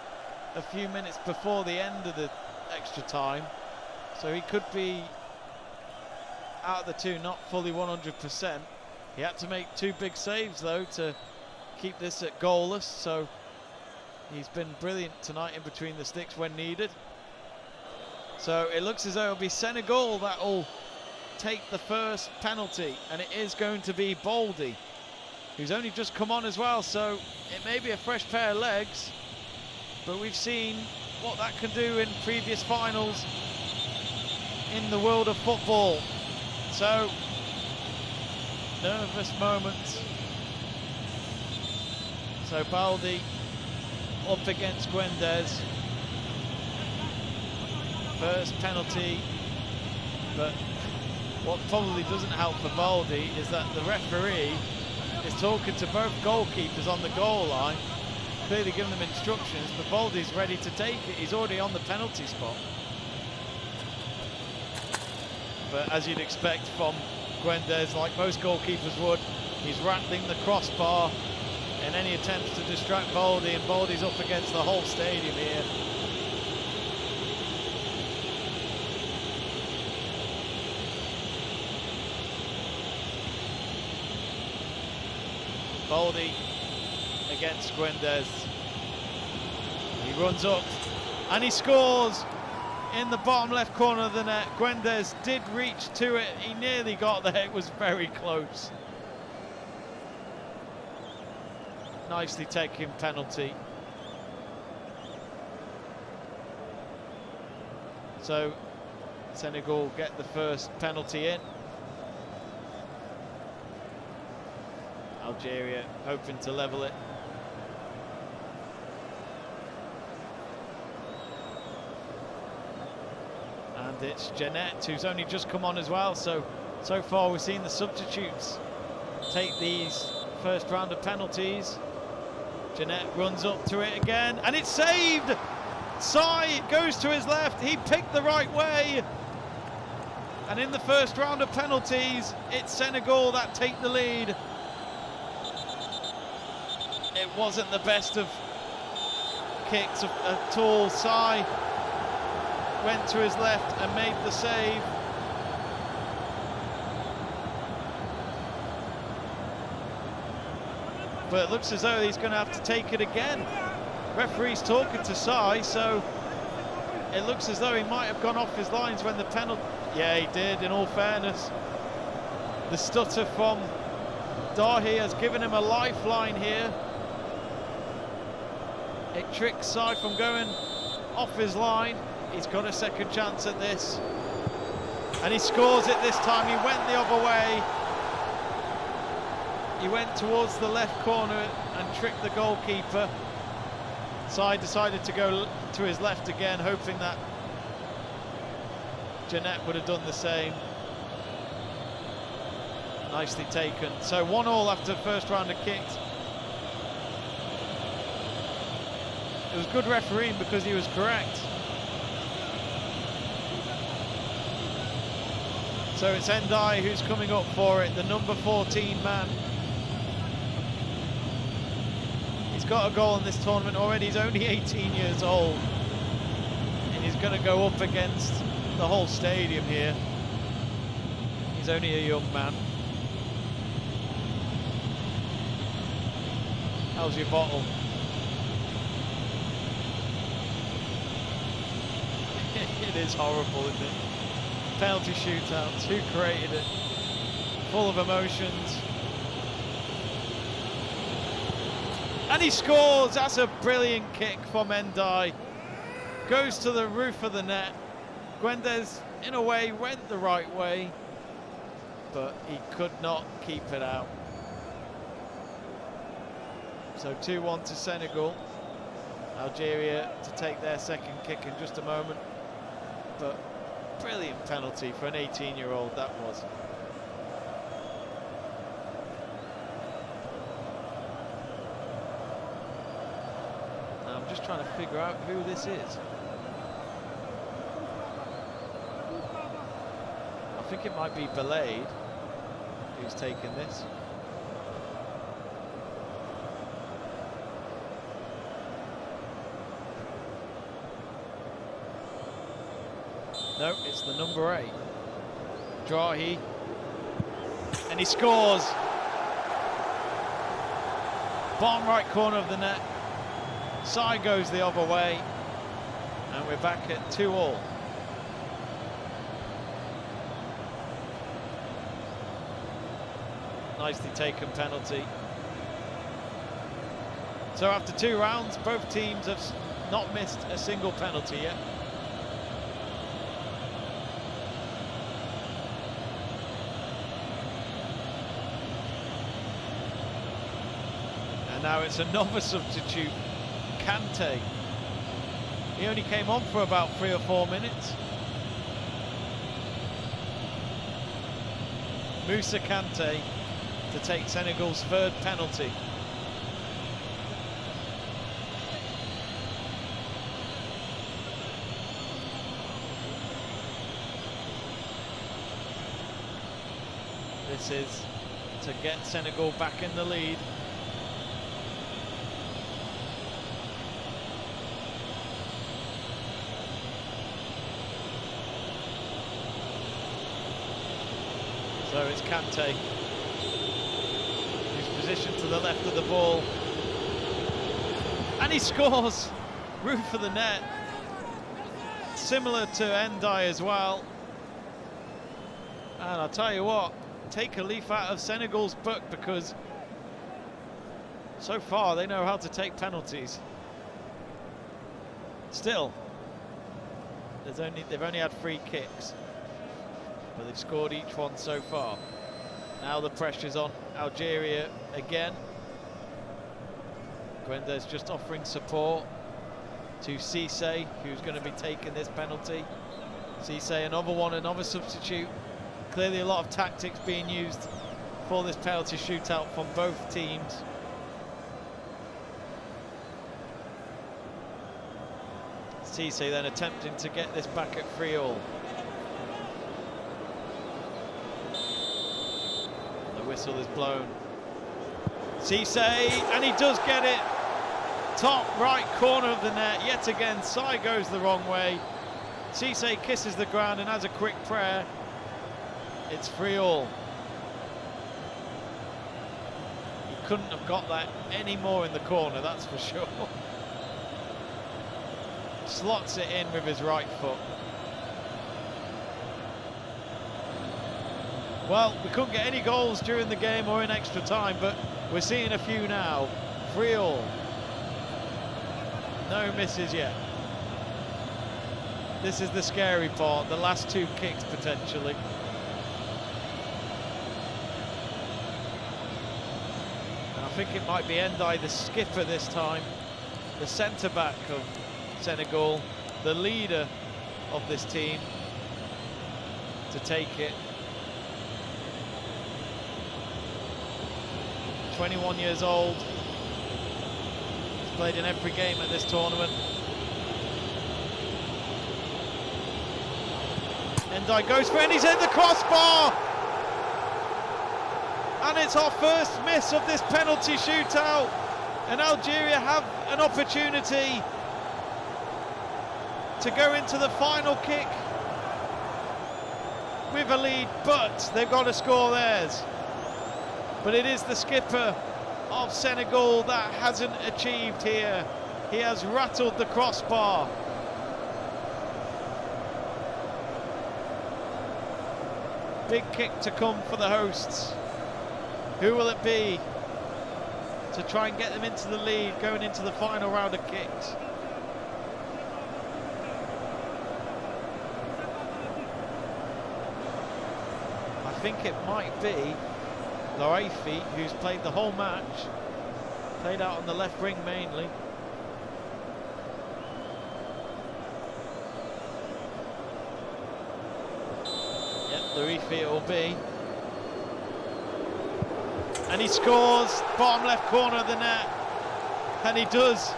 a few minutes before the end of the extra time, so he could be out of the two, not fully 100%. He had to make 2 big saves though to keep this at goalless, so he's been brilliant tonight in between the sticks when needed. So it looks as though it'll be Senegal that will take the first penalty, and it is going to be Baldy, who's only just come on as well, so it may be a fresh pair of legs, but we've seen what that can do in previous finals in the world of football. So, nervous moments. So Baldy up against Guendez. First penalty, but what probably doesn't help for Baldy is that the referee is talking to both goalkeepers on the goal line, clearly giving them instructions, but Baldy's ready to take it. He's already on the penalty spot. But as you'd expect from Guendez, like most goalkeepers would, he's rattling the crossbar in any attempts to distract Baldy, and Baldy's up against the whole stadium here. Baldy against Guendez. He runs up and he scores in the bottom left corner of the net. Guendez did reach to it. He nearly got there. It was very close. Nicely taken penalty. So Senegal get the first penalty in. Algeria hoping to level it. And it's Jeanette who's only just come on as well. So far we've seen the substitutes take these first round of penalties. Jeanette runs up to it again, and it's saved! Sai goes to his left, he picked the right way. And in the first round of penalties, it's Senegal that take the lead. It wasn't the best of kicks at all. Sai went to his left and made the save. But it looks as though he's going to have to take it again. Referee's talking to Sai, so it looks as though he might have gone off his lines when the penalty... Yeah, he did, in all fairness. The stutter from Dahi has given him a lifeline here. It tricks Sai from going off his line. He's got a second chance at this. And he scores it this time. He went the other way. He went towards the left corner and tricked the goalkeeper. Sai decided to go to his left again, hoping that Jeanette would have done the same. Nicely taken. So 1-1 after the first round of kicks. It was good refereeing because he was correct. So it's Ndai who's coming up for it, the number 14 man. He's got a goal in this tournament already. He's only 18 years old. And he's going to go up against the whole stadium here. He's only a young man. How's your bottle? It is horrible, isn't it? Penalty shootout, who created it? Full of emotions. And he scores! That's a brilliant kick from Ndai. Goes to the roof of the net. Guendez, in a way, went the right way, but he could not keep it out. So 2-1 to Senegal. Algeria to take their second kick in just a moment. But brilliant penalty for an 18-year-old, that was. Now I'm just trying to figure out who this is. I think it might be Belade who's taken this. No, it's the number 8, Drahi, and he scores. Bottom right corner of the net. Side goes the other way, and we're back at 2-2. Nicely taken penalty. So after 2 rounds, both teams have not missed a single penalty yet. Now it's another substitute, Kante. He only came on for about 3 or 4 minutes. Moussa Kante to take Senegal's 3rd penalty. This is to get Senegal back in the lead. So it's Kante, who's positioned to the left of the ball. And he scores! Roof of the net. Similar to Ndai as well. And I'll tell you what, take a leaf out of Senegal's book, because so far they know how to take penalties. Still, they've only had 3 kicks, but they've scored each one so far. Now the pressure's on Algeria again. Guendez just offering support to Cisse, who's going to be taking this penalty. Cisse, another one, another substitute. Clearly a lot of tactics being used for this penalty shootout from both teams. Cisse then attempting to get this back at 3-3. Whistle is blown. Cisse, and he does get it. Top right corner of the net. Yet again, side goes the wrong way. Cisse kisses the ground and has a quick prayer. It's 3-3. He couldn't have got that any more in the corner, that's for sure. Slots it in with his right foot. Well, we couldn't get any goals during the game or in extra time, but we're seeing a few now. 3-3. No misses yet. This is the scary part, the last 2 kicks potentially. And I think it might be Ndai, the skipper this time, the centre-back of Senegal, the leader of this team, to take it. 21 years old. He's played in every game at this tournament. Ndai goes for it, and he's in the crossbar! And it's our first miss of this penalty shootout. And Algeria have an opportunity to go into the final kick with a lead, but they've got to score theirs. But it is the skipper of Senegal that hasn't achieved here. He has rattled the crossbar. Big kick to come for the hosts. Who will it be to try and get them into the lead going into the final round of kicks? I think it might be Lorefi, who's played the whole match, played out on the left wing mainly. Yep, Lorefi it will be. And he scores, bottom left corner of the net. And he does.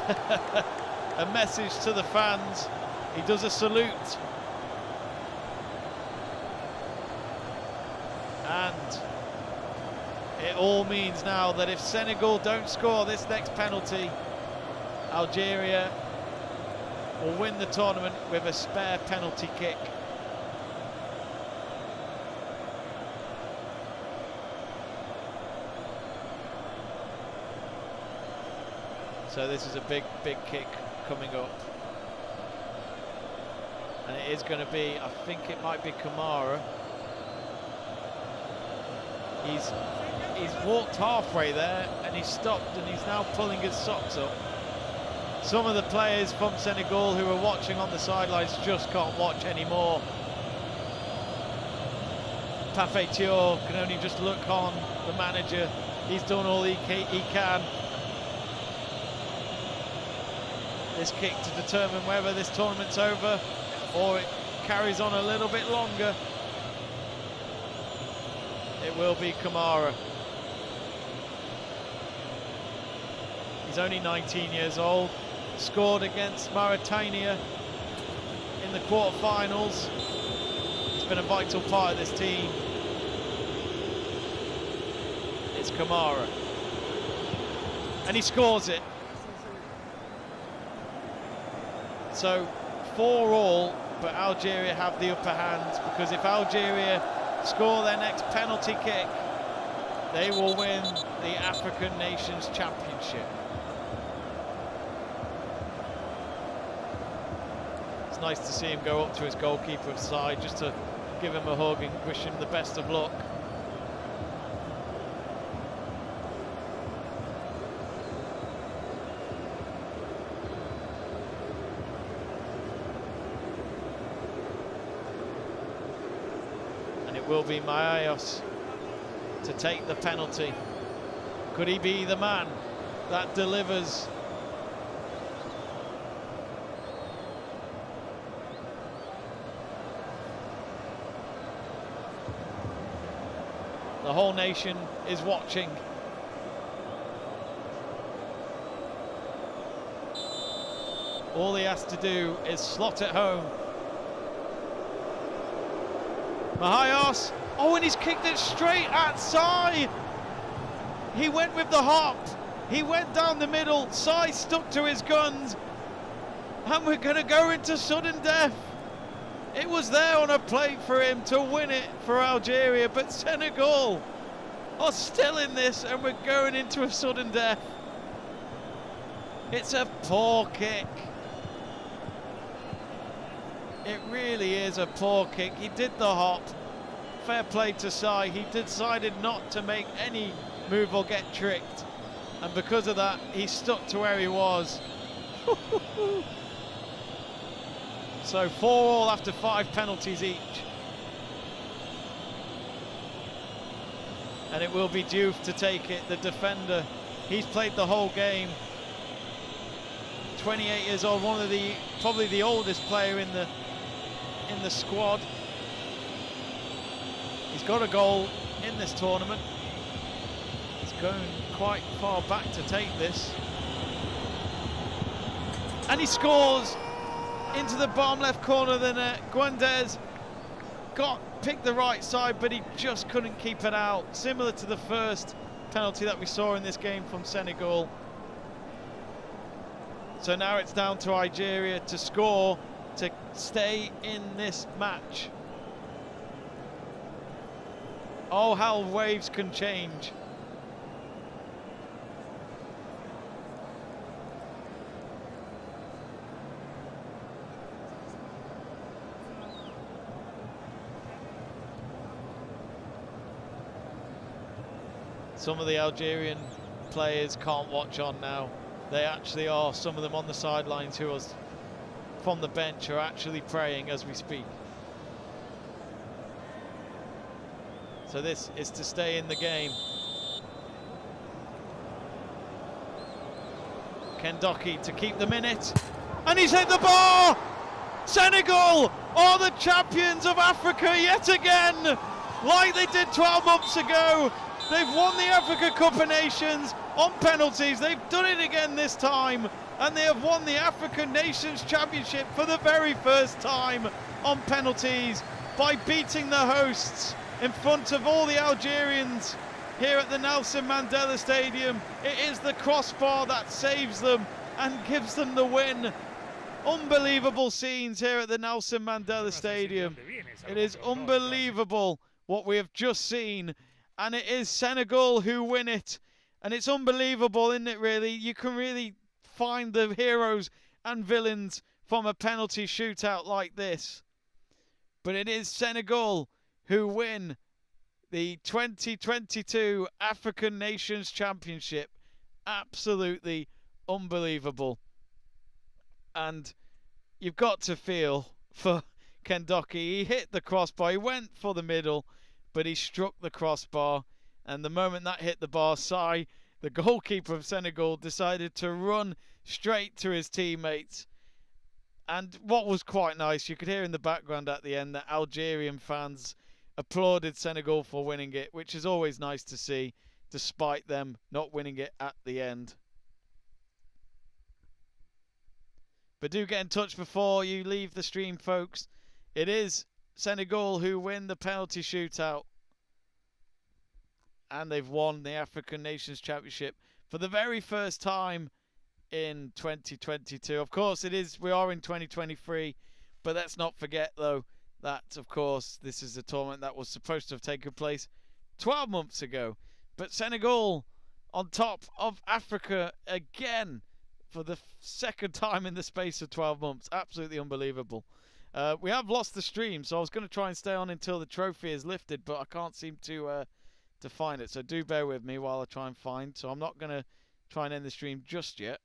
A message to the fans. He does a salute. And it all means now that if Senegal don't score this next penalty, Algeria will win the tournament with a spare penalty kick. So this is a big kick coming up. And it is going to be, I think it might be Kamara. He's walked halfway there and he's stopped and he's now pulling his socks up. Some of the players from Senegal who are watching on the sidelines just can't watch anymore. Pape Thiaw can only just look on. The manager, he's done all he can. This kick to determine whether this tournament's over or it carries on a little bit longer. It will be Kamara. He's only 19 years old, scored against Mauritania in the quarterfinals. He's been a vital part of this team. It's Kamara. And he scores it. So 4-4, but Algeria have the upper hand, because if Algeria score their next penalty kick, they will win the African Nations Championship. It's nice to see him go up to his goalkeeper's side just to give him a hug and wish him the best of luck. Will be Maayos to take the penalty. Could he be the man that delivers? The whole nation is watching. All he has to do is slot it home. Maayos, oh, and he's kicked it straight outside. He went with the hop. He went down the middle. Sai stuck to his guns. And we're going to go into sudden death. It was there on a plate for him to win it for Algeria, but Senegal are still in this and we're going into a sudden death. It's a poor kick. It really is a poor kick. He did the hop. Fair play to Sai. He decided not to make any move or get tricked. And because of that, he stuck to where he was. So 4-4 after 5 penalties each. And it will be Diouf to take it, the defender. He's played the whole game. 28 years old, one of the, probably the oldest player in the squad. He's got a goal in this tournament. He's going quite far back to take this. And he scores into the bottom left corner of the net. Guendez picked the right side, but he just couldn't keep it out. Similar to the first penalty that we saw in this game from Senegal. So now it's down to Algeria to score to stay in this match. Oh, how waves can change. some of the Algerian players can't watch on now. They actually are, some of them on the sidelines who are from the bench are actually praying as we speak. So this is to stay in the game. Kendoki to keep them in it, and he's hit the bar! Senegal are the champions of Africa yet again, like they did 12 months ago. They've won the Africa Cup of Nations on penalties. They've done it again this time, and they have won the African Nations Championship for the very first time on penalties by beating the hosts in front of all the Algerians here at the Nelson Mandela Stadium. It is the crossbar that saves them and gives them the win. Unbelievable scenes here at the Nelson Mandela Stadium. It is unbelievable what we have just seen, and it is Senegal who win it. And it's unbelievable, isn't it, really? You can really find the heroes and villains from a penalty shootout like this. But it is Senegal who win the 2022 African Nations Championship. Absolutely unbelievable. And you've got to feel for Kendoki. He hit the crossbar, he went for the middle, but he struck the crossbar. And the moment that hit the bar, Sai, the goalkeeper of Senegal, decided to run straight to his teammates. And what was quite nice, you could hear in the background at the end that Algerian fans applauded Senegal for winning it, which is always nice to see, despite them not winning it at the end. But do get in touch before you leave the stream, folks. It is Senegal who win the penalty shootout. And they've won the African Nations Championship for the very first time in 2022. Of course, we are in 2023, but let's not forget, though, that, of course, this is a tournament that was supposed to have taken place 12 months ago. But Senegal on top of Africa again for the second time in the space of 12 months. Absolutely unbelievable. We have lost the stream, so I was going to try and stay on until the trophy is lifted, but I can't seem to find it. So do bear with me while I try and find. So I'm not going to try and end the stream just yet.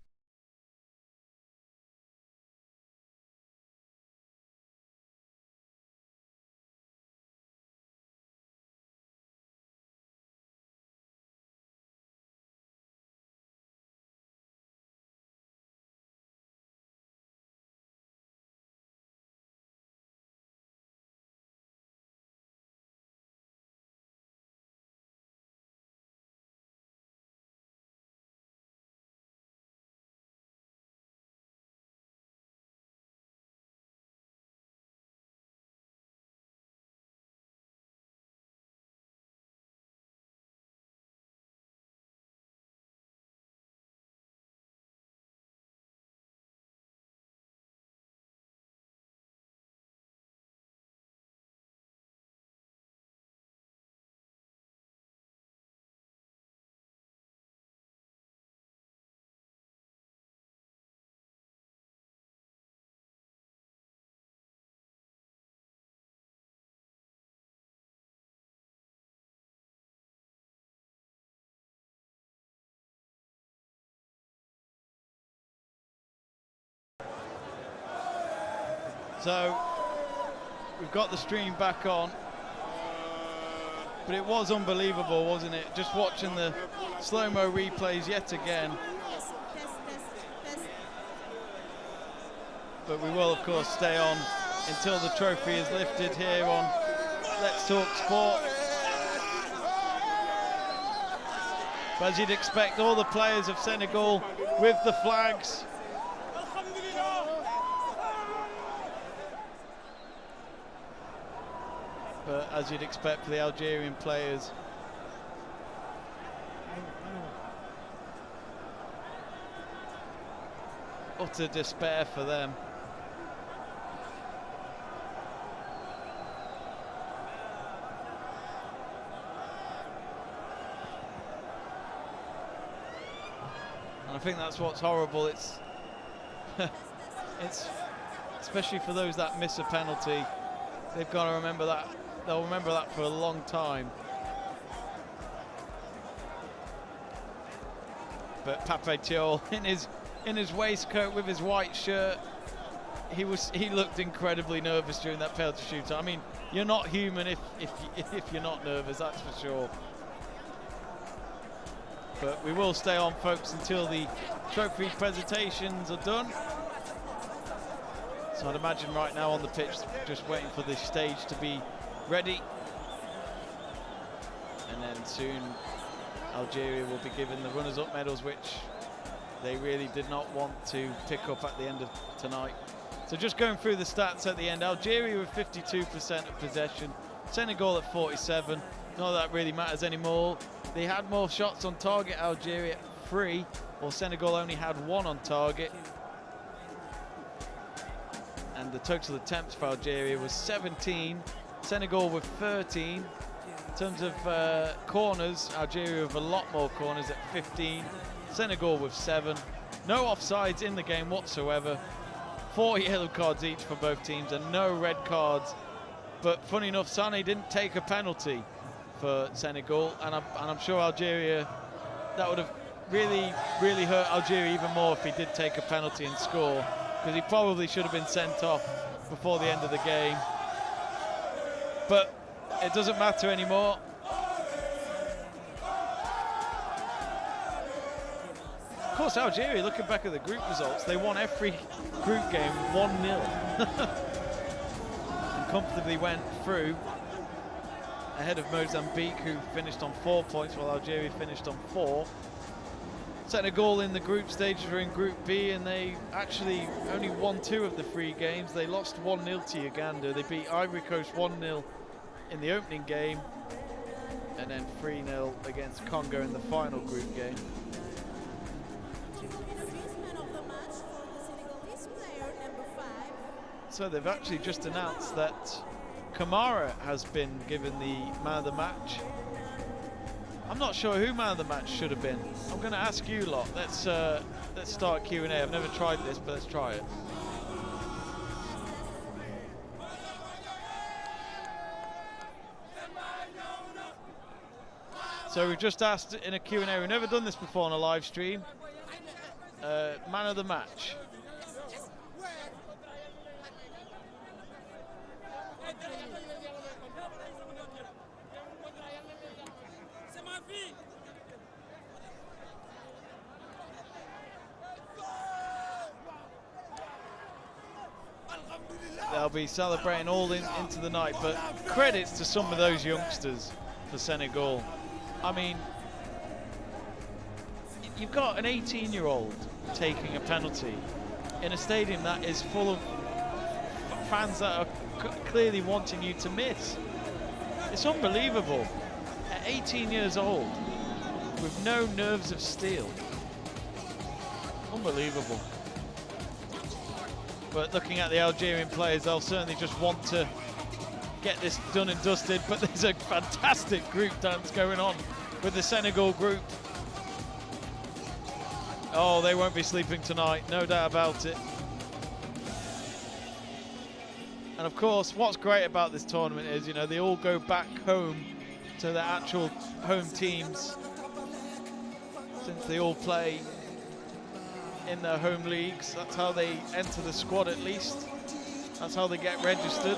So we've got the stream back on, but it was unbelievable, wasn't it? Just watching the slow-mo replays yet again. But we will, of course, stay on until the trophy is lifted here on Let's Talk Sport. But as you'd expect, all the players of Senegal with the flags. But as you'd expect for the Algerian players, utter despair for them. And I think that's what's horrible. It's especially for those that miss a penalty, they've got to remember that. They'll remember that for a long time. But Pape Thiaw in his waistcoat with his white shirt, he looked incredibly nervous during that penalty shootout. I mean, you're not human if you're not nervous, that's for sure. But we will stay on, folks, until the trophy presentations are done. So I'd imagine right now on the pitch, just waiting for the stage to be ready. And then soon Algeria will be given the runners-up medals, which they really did not want to pick up at the end of tonight. So just going through the stats at the end, Algeria with 52% of possession, Senegal at 47. Not that really matters anymore. They had more shots on target, Algeria 3, while Senegal only had 1 on target. And the total attempts for Algeria was 17, Senegal with 13. In terms of corners, Algeria with a lot more corners at 15, Senegal with 7. No offsides in the game whatsoever. 4 yellow cards each for both teams and no red cards. But funny enough, Sané didn't take a penalty for Senegal, and I'm sure Algeria, that would have really hurt Algeria even more if he did take a penalty and score, because he probably should have been sent off before the end of the game. But it doesn't matter anymore. Of course, Algeria, looking back at the group results, they won every group game 1-0 and comfortably went through ahead of Mozambique, who finished on 4 points while Algeria finished on 4. Senegal in the group stages were in Group B, and they actually only won 2 of the 3 games. They lost 1-0 to Uganda. They beat Ivory Coast 1-0 in the opening game, and then 3-0 against Congo in the final group game. So they've actually just announced that Kamara has been given the man of the match. I'm not sure who man of the match should have been. I'm going to ask you lot. Let's start Q&A. I've never tried this, but let's try it. So we've just asked in a Q&A. We've never done this before on a live stream. Man of the match. They'll be celebrating all into the night, but credits to some of those youngsters for Senegal. I mean, you've got an 18-year-old taking a penalty in a stadium that is full of fans that are clearly wanting you to miss. It's unbelievable. At 18 years old, with no nerves of steel. Unbelievable. But looking at the Algerian players, they'll certainly just want to get this done and dusted. But there's a fantastic group dance going on with the Senegal group. Oh, they won't be sleeping tonight, no doubt about it. And of course, what's great about this tournament is, you know, they all go back home to their actual home teams, since they all play in their home leagues. That's how they enter the squad, at least. That's how they get registered.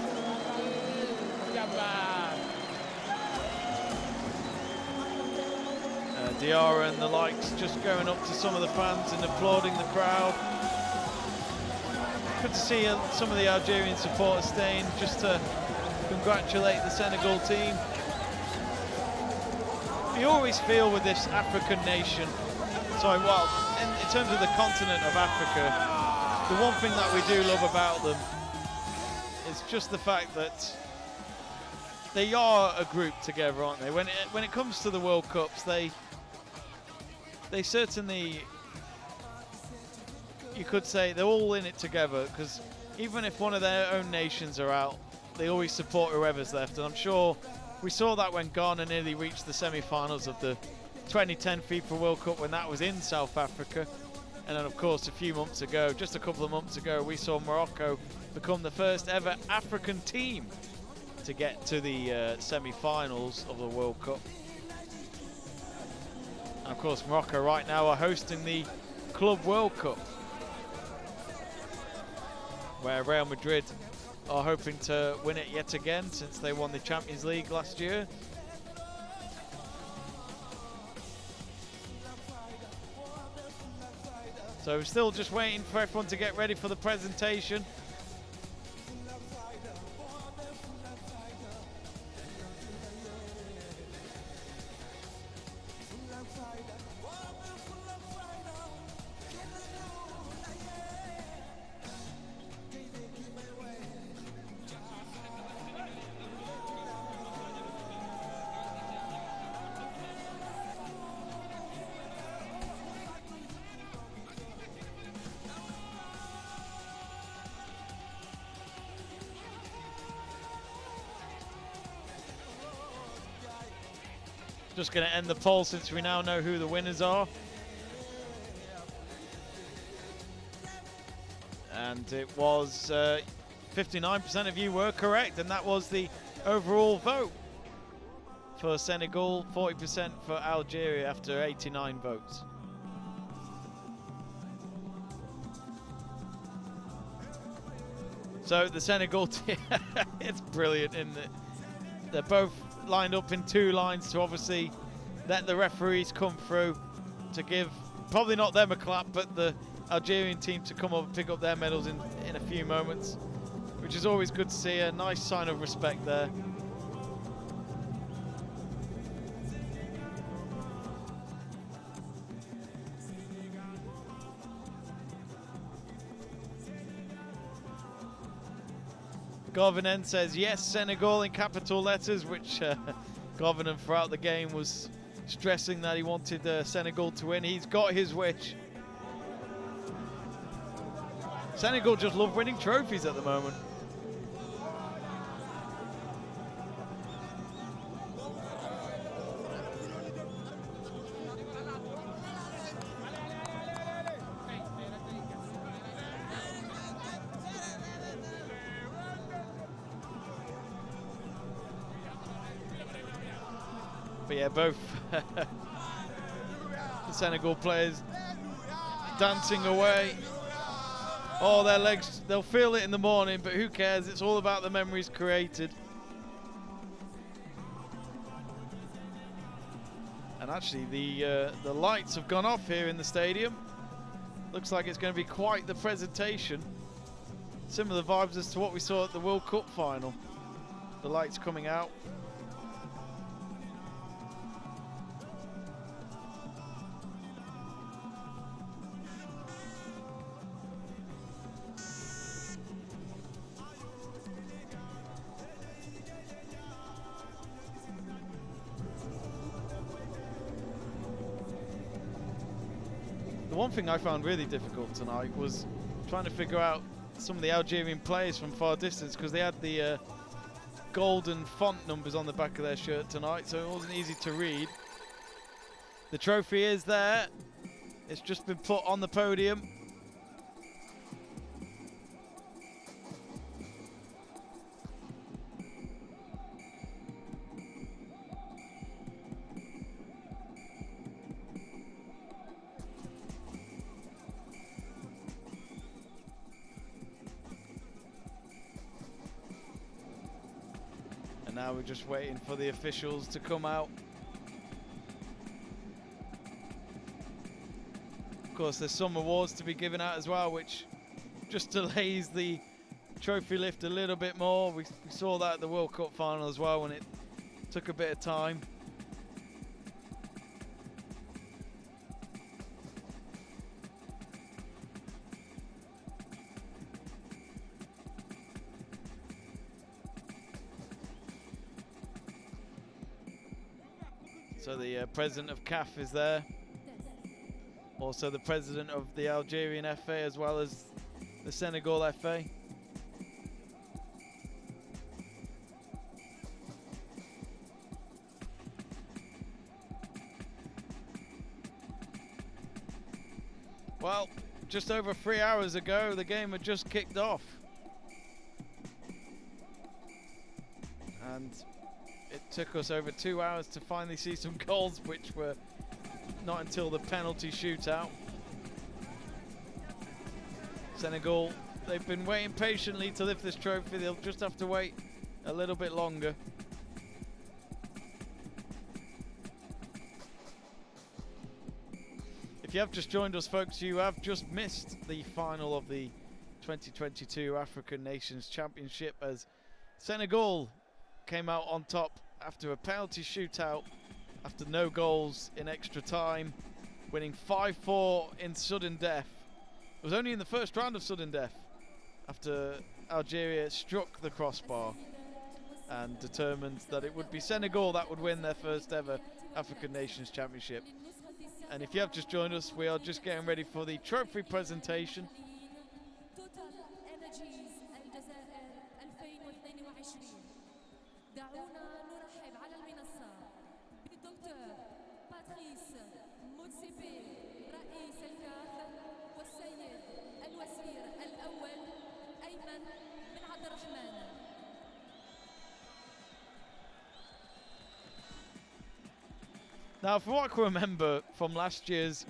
Diarra and the likes just going up to some of the fans and applauding the crowd. Good to see some of the Algerian supporters staying just to congratulate the Senegal team. You always feel with this African nation, in terms of the continent of Africa, the one thing that we do love about them is just the fact that they are a group together, aren't they? When it comes to the World Cups, they certainly, you could say, they're all in it together, because even if one of their own nations are out, they always support whoever's left. And I'm sure we saw that when Ghana nearly reached the semi-finals of the 2010 FIFA World Cup, when that was in South Africa. And then of course just a couple of months ago, we saw Morocco become the first ever African team to get to the semi-finals of the World Cup. And of course, Morocco right now are hosting the Club World Cup, where Real Madrid are hoping to win it yet again since they won the Champions League last year. So we're still just waiting for everyone to get ready for the presentation. Just going to end the poll since we now know who the winners are. And it was 59% of you were correct, and that was the overall vote for Senegal, 40% for Algeria after 89 votes. So the Senegal team, it's brilliant, isn't it? They're both lined up in two lines to obviously let the referees come through to give, probably not them a clap, but the Algerian team to come up and pick up their medals in a few moments, which is always good to see. A nice sign of respect there. Governor says yes, Senegal in capital letters, which Governor throughout the game was stressing that he wanted Senegal to win. He's got his wish. Senegal just love winning trophies at the moment. But yeah, both the Senegal players dancing away. Oh, their legs, they'll feel it in the morning, but who cares? It's all about the memories created. And actually, the lights have gone off here in the stadium. Looks like it's going to be quite the presentation. Similar vibes as to what we saw at the World Cup final. The lights coming out. One thing I found really difficult tonight was trying to figure out some of the Algerian players from far distance, because they had the golden font numbers on the back of their shirt tonight, so it wasn't easy to read. The trophy is there. It's just been put on the podium. Now we're just waiting for the officials to come out. Of course, there's some awards to be given out as well, which just delays the trophy lift a little bit more. We saw that at the World Cup final as well, when it took a bit of time. So the president of CAF is there. Also the president of the Algerian FA, as well as the Senegal FA. Well, just over 3 hours ago, the game had just kicked off. And it took us over 2 hours to finally see some goals, which were not until the penalty shootout. Senegal, they've been waiting patiently to lift this trophy. They'll just have to wait a little bit longer. If you have just joined us, folks, you have just missed the final of the 2022 African Nations Championship as Senegal came out on top after a penalty shootout after no goals in extra time, winning 5-4 in sudden death. It was only in the first round of sudden death after Algeria struck the crossbar and determined that it would be Senegal that would win their first ever African Nations Championship. And if you have just joined us, we are just getting ready for the trophy presentation. Now, from what I can remember from last year's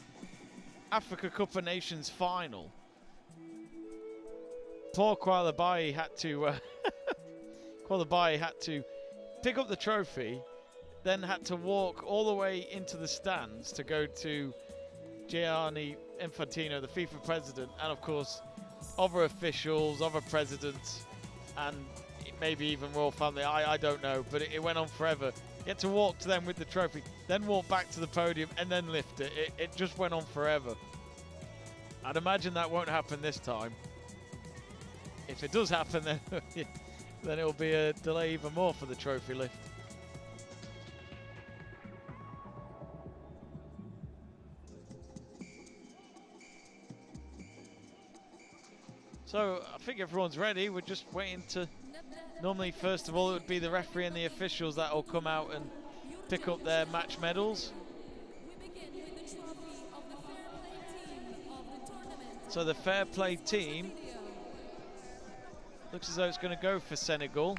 Africa Cup of Nations final, Paul Koulibaly had to pick up the trophy, then had to walk all the way into the stands to go to Gianni Infantino, the FIFA president, and of course other officials, other presidents, and maybe even royal family. I don't know, but it went on forever. You had to walk to them with the trophy, then walk back to the podium and then lift it. It just went on forever. I'd imagine that won't happen this time. If it does happen, then then it'll be a delay even more for the trophy lift. So I think everyone's ready. We're just waiting to... Normally, first of all, it would be the referee and the officials that will come out and pick up their match medals. So the fair play team looks as though it's going to go for Senegal.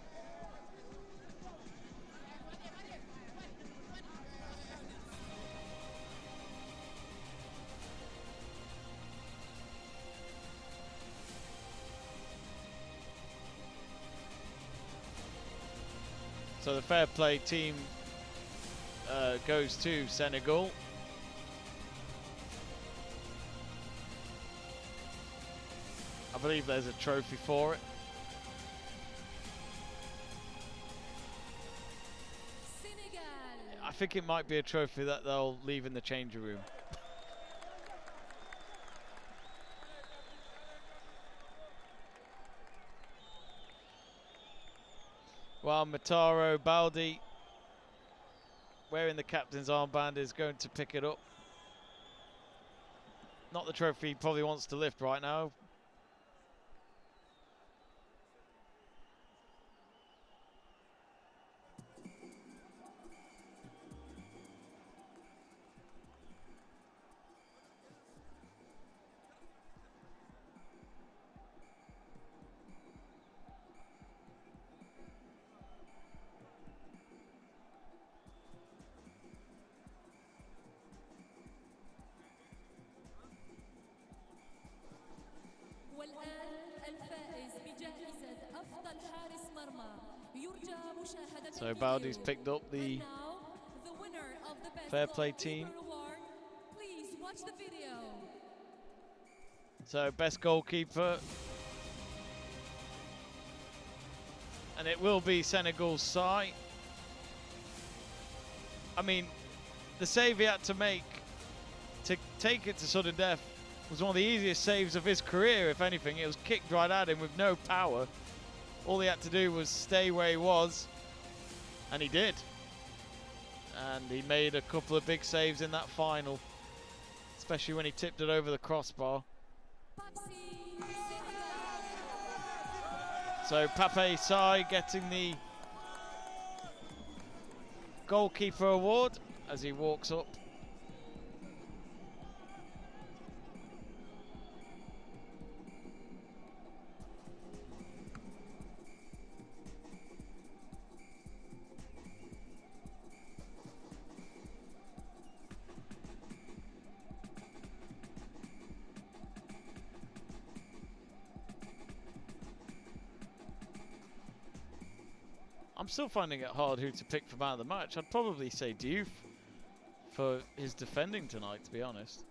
So the fair play team goes to Senegal. I believe there's a trophy for it. Senegal. I think it might be a trophy that they'll leave in the changing room. While Mataro Baldi, wearing the captain's armband, is going to pick it up. Not the trophy he probably wants to lift right now. So Baldi's picked up the fair play team. Please watch the video. So best goalkeeper. And it will be Senegal's side. I mean, the save he had to make to take it to sudden death was one of the easiest saves of his career, if anything. It was kicked right at him with no power. All he had to do was stay where he was, and he did. And he made a couple of big saves in that final, especially when he tipped it over the crossbar. So Pape Sai getting the goalkeeper award as he walks up. I'm still finding it hard who to pick for man of the match. I'd probably say Diouf for his defending tonight, to be honest.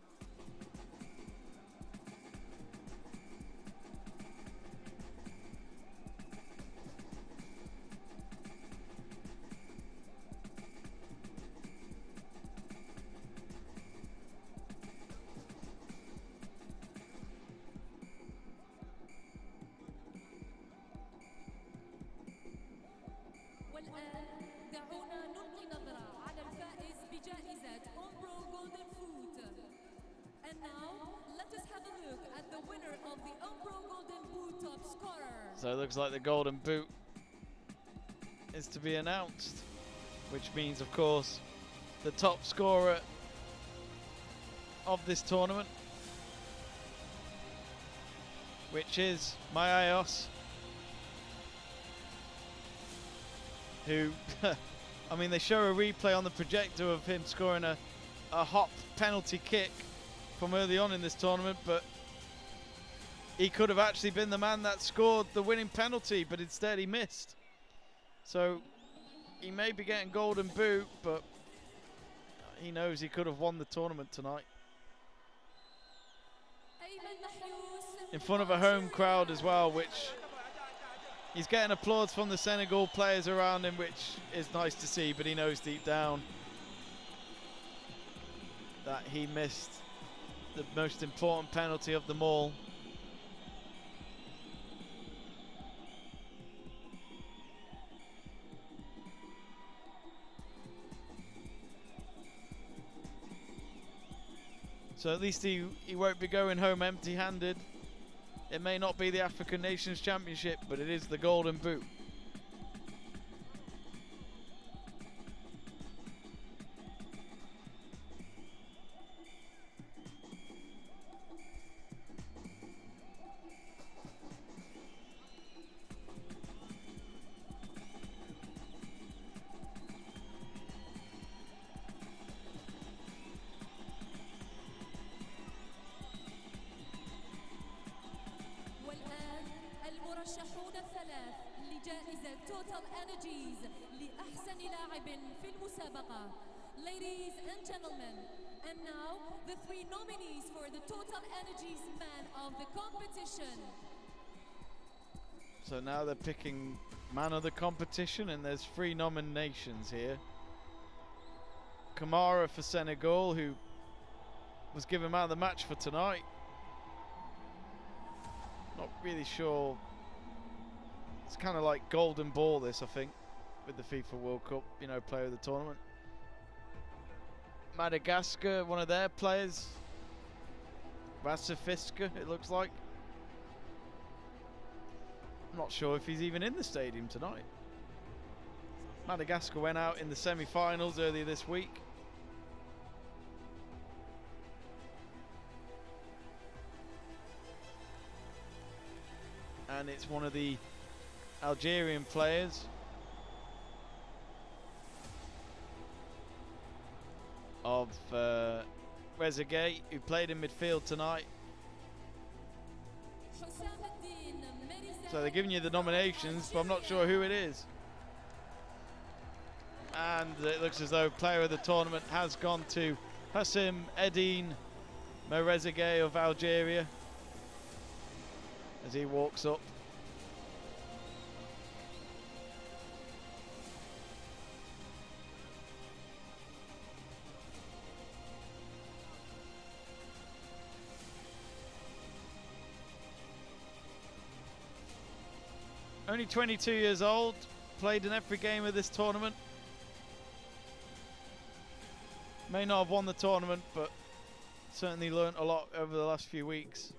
So it looks like the golden boot is to be announced, which means, of course, the top scorer of this tournament, which is Mayayos, who, I mean, they show a replay on the projector of him scoring a hop penalty kick from early on in this tournament, but he could have actually been the man that scored the winning penalty, but instead he missed. So he may be getting golden boot, but he knows he could have won the tournament tonight. In front of a home crowd as well, which he's getting applause from the Senegal players around him, which is nice to see, but he knows deep down that he missed the most important penalty of them all. So at least he won't be going home empty-handed. It may not be the African Nations Championship, but it is the golden boot. المرشحون الثلاث لجائزة توتال انرجيز لأحسن لاعب في المسابقة. Ladies and gentlemen, and now the three nominees for the Total Energies Man of the competition. So now they're picking man of the competition, and there's 3 nominations here. Kamara for Senegal, who was given man of the match for tonight. Not really sure. It's kind of like golden ball this, I think, with the FIFA World Cup, you know, player of the tournament. Madagascar, one of their players. Vasafiska, it looks like. I'm not sure if he's even in the stadium tonight. Madagascar went out in the semi-finals earlier this week. And it's one of the Algerian players. Of Rezegay, who played in midfield tonight. So they're giving you the nominations, but I'm not sure who it is. And it looks as though player of the tournament has gone to Hassim Eddine Merezegay of Algeria as he walks up. Only 22 years old, played in every game of this tournament. May not have won the tournament, but certainly learnt a lot over the last few weeks.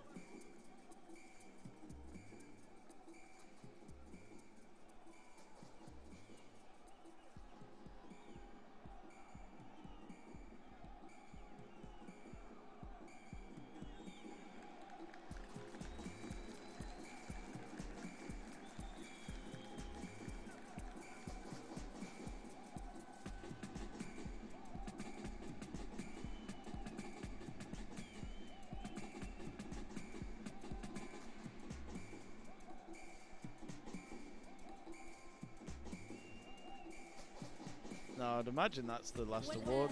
I'd imagine that's the last award.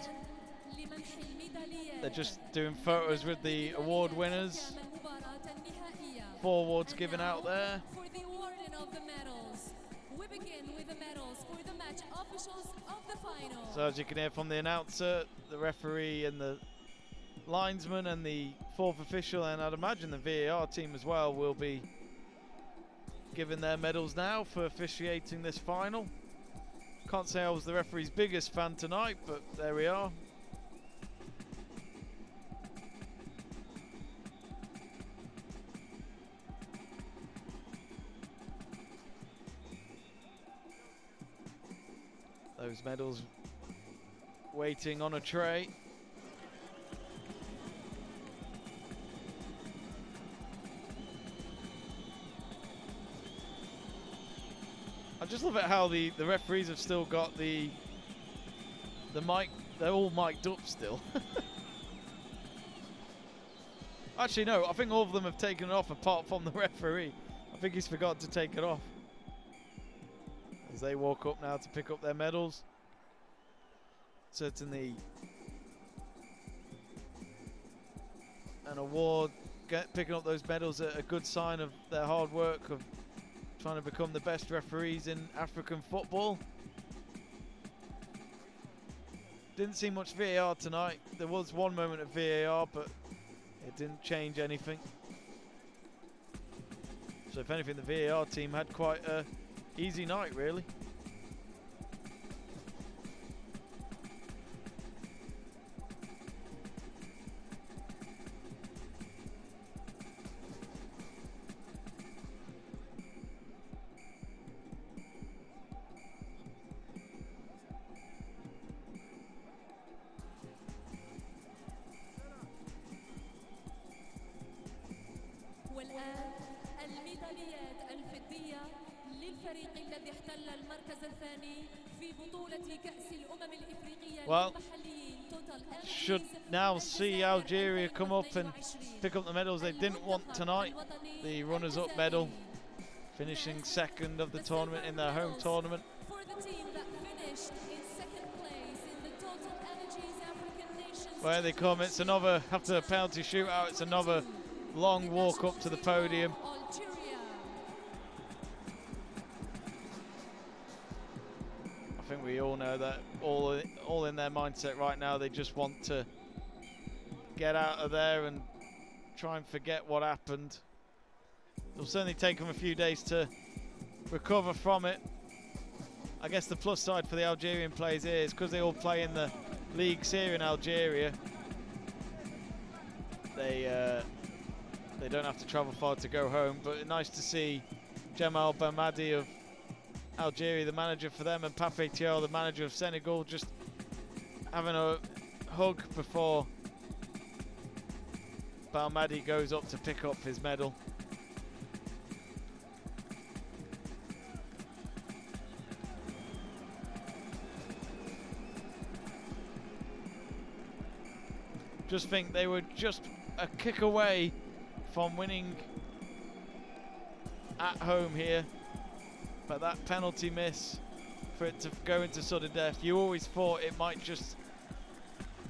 They're just doing photos with the award winners. 4 awards given out there. For the awarding of the medals. We begin with the medals for the match officials of the final. So as you can hear from the announcer, the referee and the linesman and the 4th official, and I'd imagine the VAR team as well, will be giving their medals now for officiating this final. Can't say I was the referee's biggest fan tonight, but there we are. Those medals waiting on a tray. I just love it how the referees have still got the mic. They're all mic'd up still. Actually, no, I think all of them have taken it off apart from the referee. I think he's forgot to take it off. As they walk up now to pick up their medals. Certainly an award, picking up those medals, a good sign of their hard work of trying to become the best referees in African football. Didn't see much VAR tonight. There was one moment of VAR, but it didn't change anything. So if anything, the VAR team had quite a easy night, really. والآن الميداليات الفضية للفريق الذي احتل المركز الثاني في بطولة كأس الأمم الإفريقية للمحليين. Should now see Algeria come up and pick up the medals they didn't want tonight. The runners-up medal, finishing second of the tournament in their home tournament. For the team that finished in second place in the Total Energies African Nations. Where they come, it's another, after a penalty shootout, it's another long walk up to the podium. I think we all know that all in their mindset right now, they just want to get out of there and try and forget what happened. It'll certainly take them a few days to recover from it. I guess the plus side for the Algerian players here is because they all play in the leagues here in Algeria, they don't have to travel far to go home. But nice to see Jamal Belmadi of Algeria, the manager for them, and Pape Thiaw, the manager of Senegal, just having a hug before Belmadi goes up to pick up his medal. Just think they were just a kick away from winning at home here, but that penalty miss for it to go into sudden death, you always thought it might just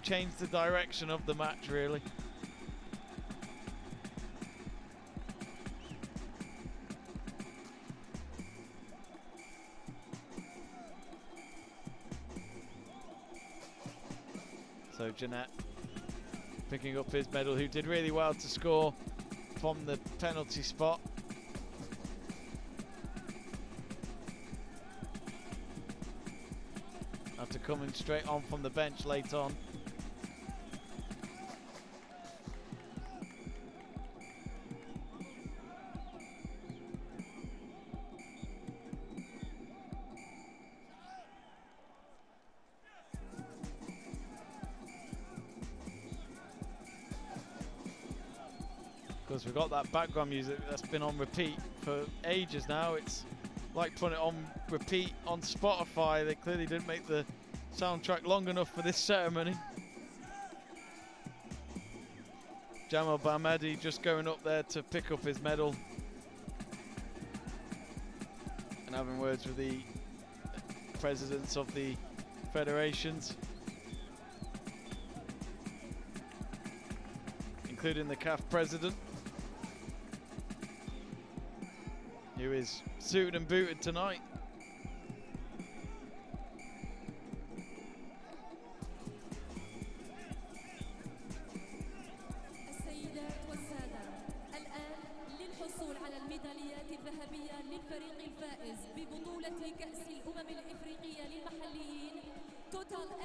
change the direction of the match, really. So Jeanette picking up his medal, who did really well to score from the penalty spot. After coming straight on from the bench late on. Because we've got that background music that's been on repeat for ages now. It's like putting it on repeat on Spotify. They clearly didn't make the soundtrack long enough for this ceremony. Jamal Belmadi just going up there to pick up his medal and having words with the presidents of the federations, including the CAF president, who is suited and booted tonight.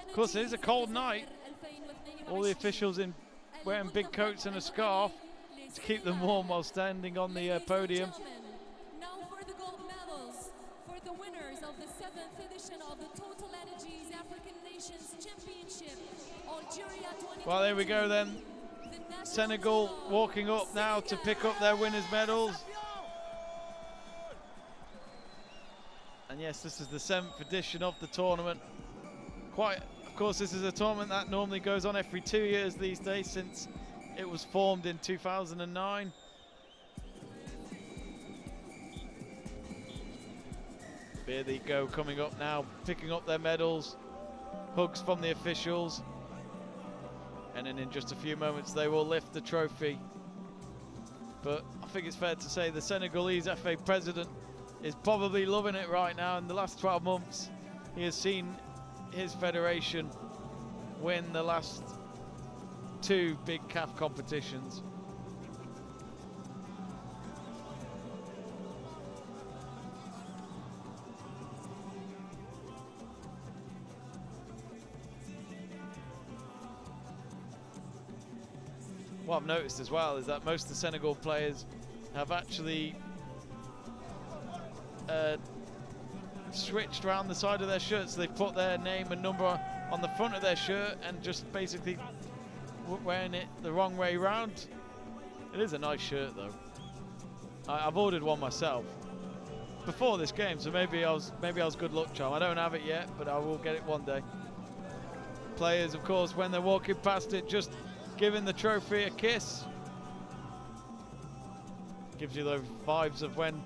Of course, it is a cold night. All the officials in wearing big coats and a scarf to keep them warm while standing on the podium. Now for the gold medals for the winners of the 7th edition of the Total Energies African Nations Championship, Algeria 2020. Well, there we go then. Senegal walking up now to pick up their winners' medals. And yes, this is the 7th edition of the tournament. Of course, this is a tournament that normally goes on every 2 years these days, since it was formed in 2009. Here they go, coming up now, picking up their medals. Hugs from the officials. And then in just a few moments they will lift the trophy. But I think it's fair to say the Senegalese FA president is probably loving it right now. In the last 12 months, he has seen his federation win the last 2 big CAF competitions. What I've noticed as well is that most of the Senegal players have actually switched around the side of their shirts. So they've put their name and number on the front of their shirt and just basically wearing it the wrong way round. It is a nice shirt though. I've ordered one myself before this game, so maybe I was good luck charm. I don't have it yet, but I will get it one day. Players, of course, when they're walking past it, just giving the trophy a kiss. Gives you those vibes of when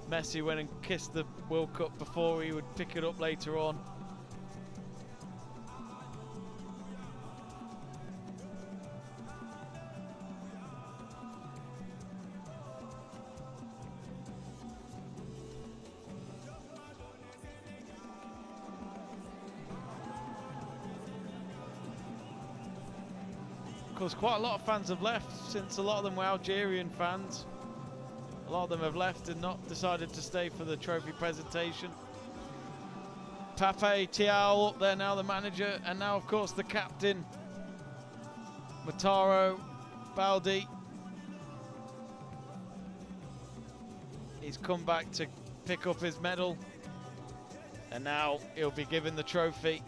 Messi went and kissed the World Cup before he would pick it up later on. Of course, quite a lot of fans have left, since a lot of them were Algerian fans. A lot of them have left and not decided to stay for the trophy presentation. Pape Thiaw up there now, the manager, and now of course the captain, Mataro Baldi. He's come back to pick up his medal, and now he'll be given the trophy.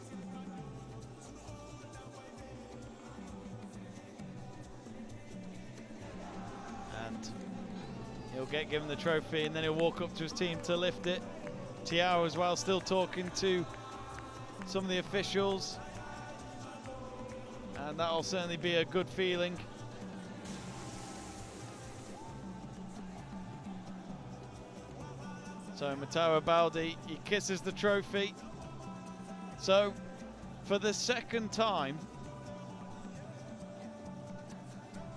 He'll get given the trophy and then he'll walk up to his team to lift it. Thiaw as well, still talking to some of the officials. And that'll certainly be a good feeling. So Mataro Baldi, he kisses the trophy. So for the second time,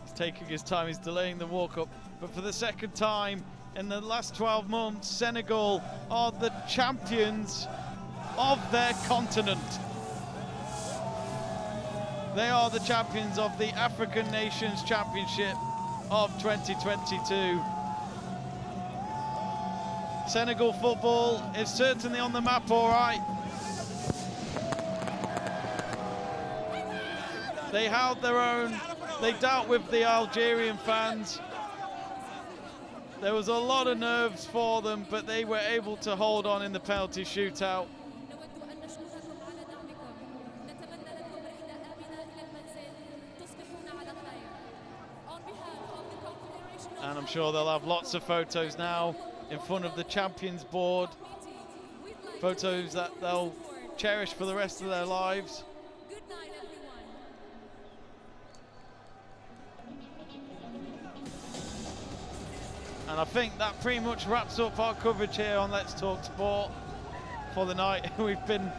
he's taking his time, he's delaying the walk up. But for the second time in the last 12 months, Senegal are the champions of their continent. They are the champions of the African Nations Championship of 2022. Senegal football is certainly on the map, all right. They held their own. They dealt with the Algerian fans. There was a lot of nerves for them, but they were able to hold on in the penalty shootout. And I'm sure they'll have lots of photos now in front of the champions board. Photos that they'll cherish for the rest of their lives. And I think that pretty much wraps up our coverage here on Let's Talk Sport for the night. We've been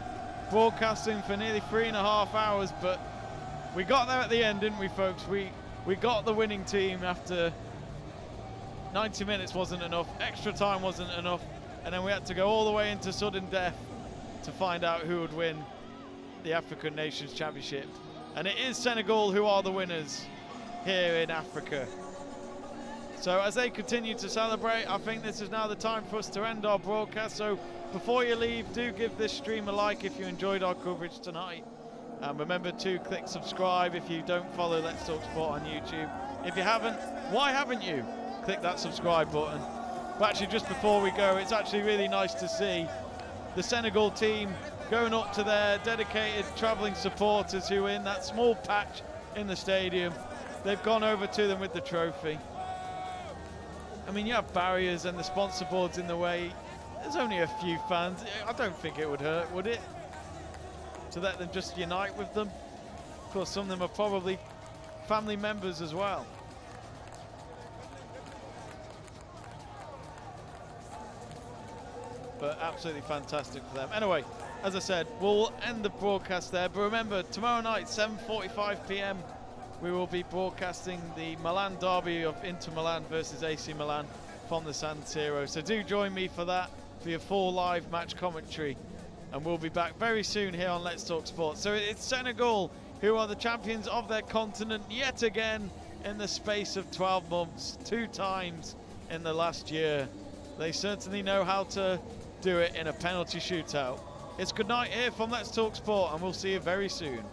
broadcasting for nearly 3.5 hours, but we got there at the end, didn't we, folks? We got the winning team after 90 minutes wasn't enough, extra time wasn't enough, and then we had to go all the way into sudden death to find out who would win the African Nations Championship. And it is Senegal who are the winners here in Africa. So as they continue to celebrate, I think this is now the time for us to end our broadcast. So before you leave, do give this stream a like if you enjoyed our coverage tonight. And remember to click subscribe if you don't follow Let's Talk Sport on YouTube. If you haven't, why haven't you? Click that subscribe button. But actually, just before we go, it's actually really nice to see the Senegal team going up to their dedicated travelling supporters who are in that small patch in the stadium. They've gone over to them with the trophy. I mean, you have barriers and the sponsor boards in the way. There's only a few fans. I don't think it would hurt, would it? To let them just unite with them. Of course, some of them are probably family members as well. But absolutely fantastic for them. Anyway, as I said, we'll end the broadcast there. But remember, tomorrow night, 7:45 p.m, we will be broadcasting the Milan derby of Inter Milan versus AC Milan from the San Siro. So do join me for that, for your full live match commentary. And we'll be back very soon here on Let's Talk Sport. So it's Senegal who are the champions of their continent yet again in the space of 12 months, 2 times in the last year. They certainly know how to do it in a penalty shootout. It's good night here from Let's Talk Sport, and we'll see you very soon.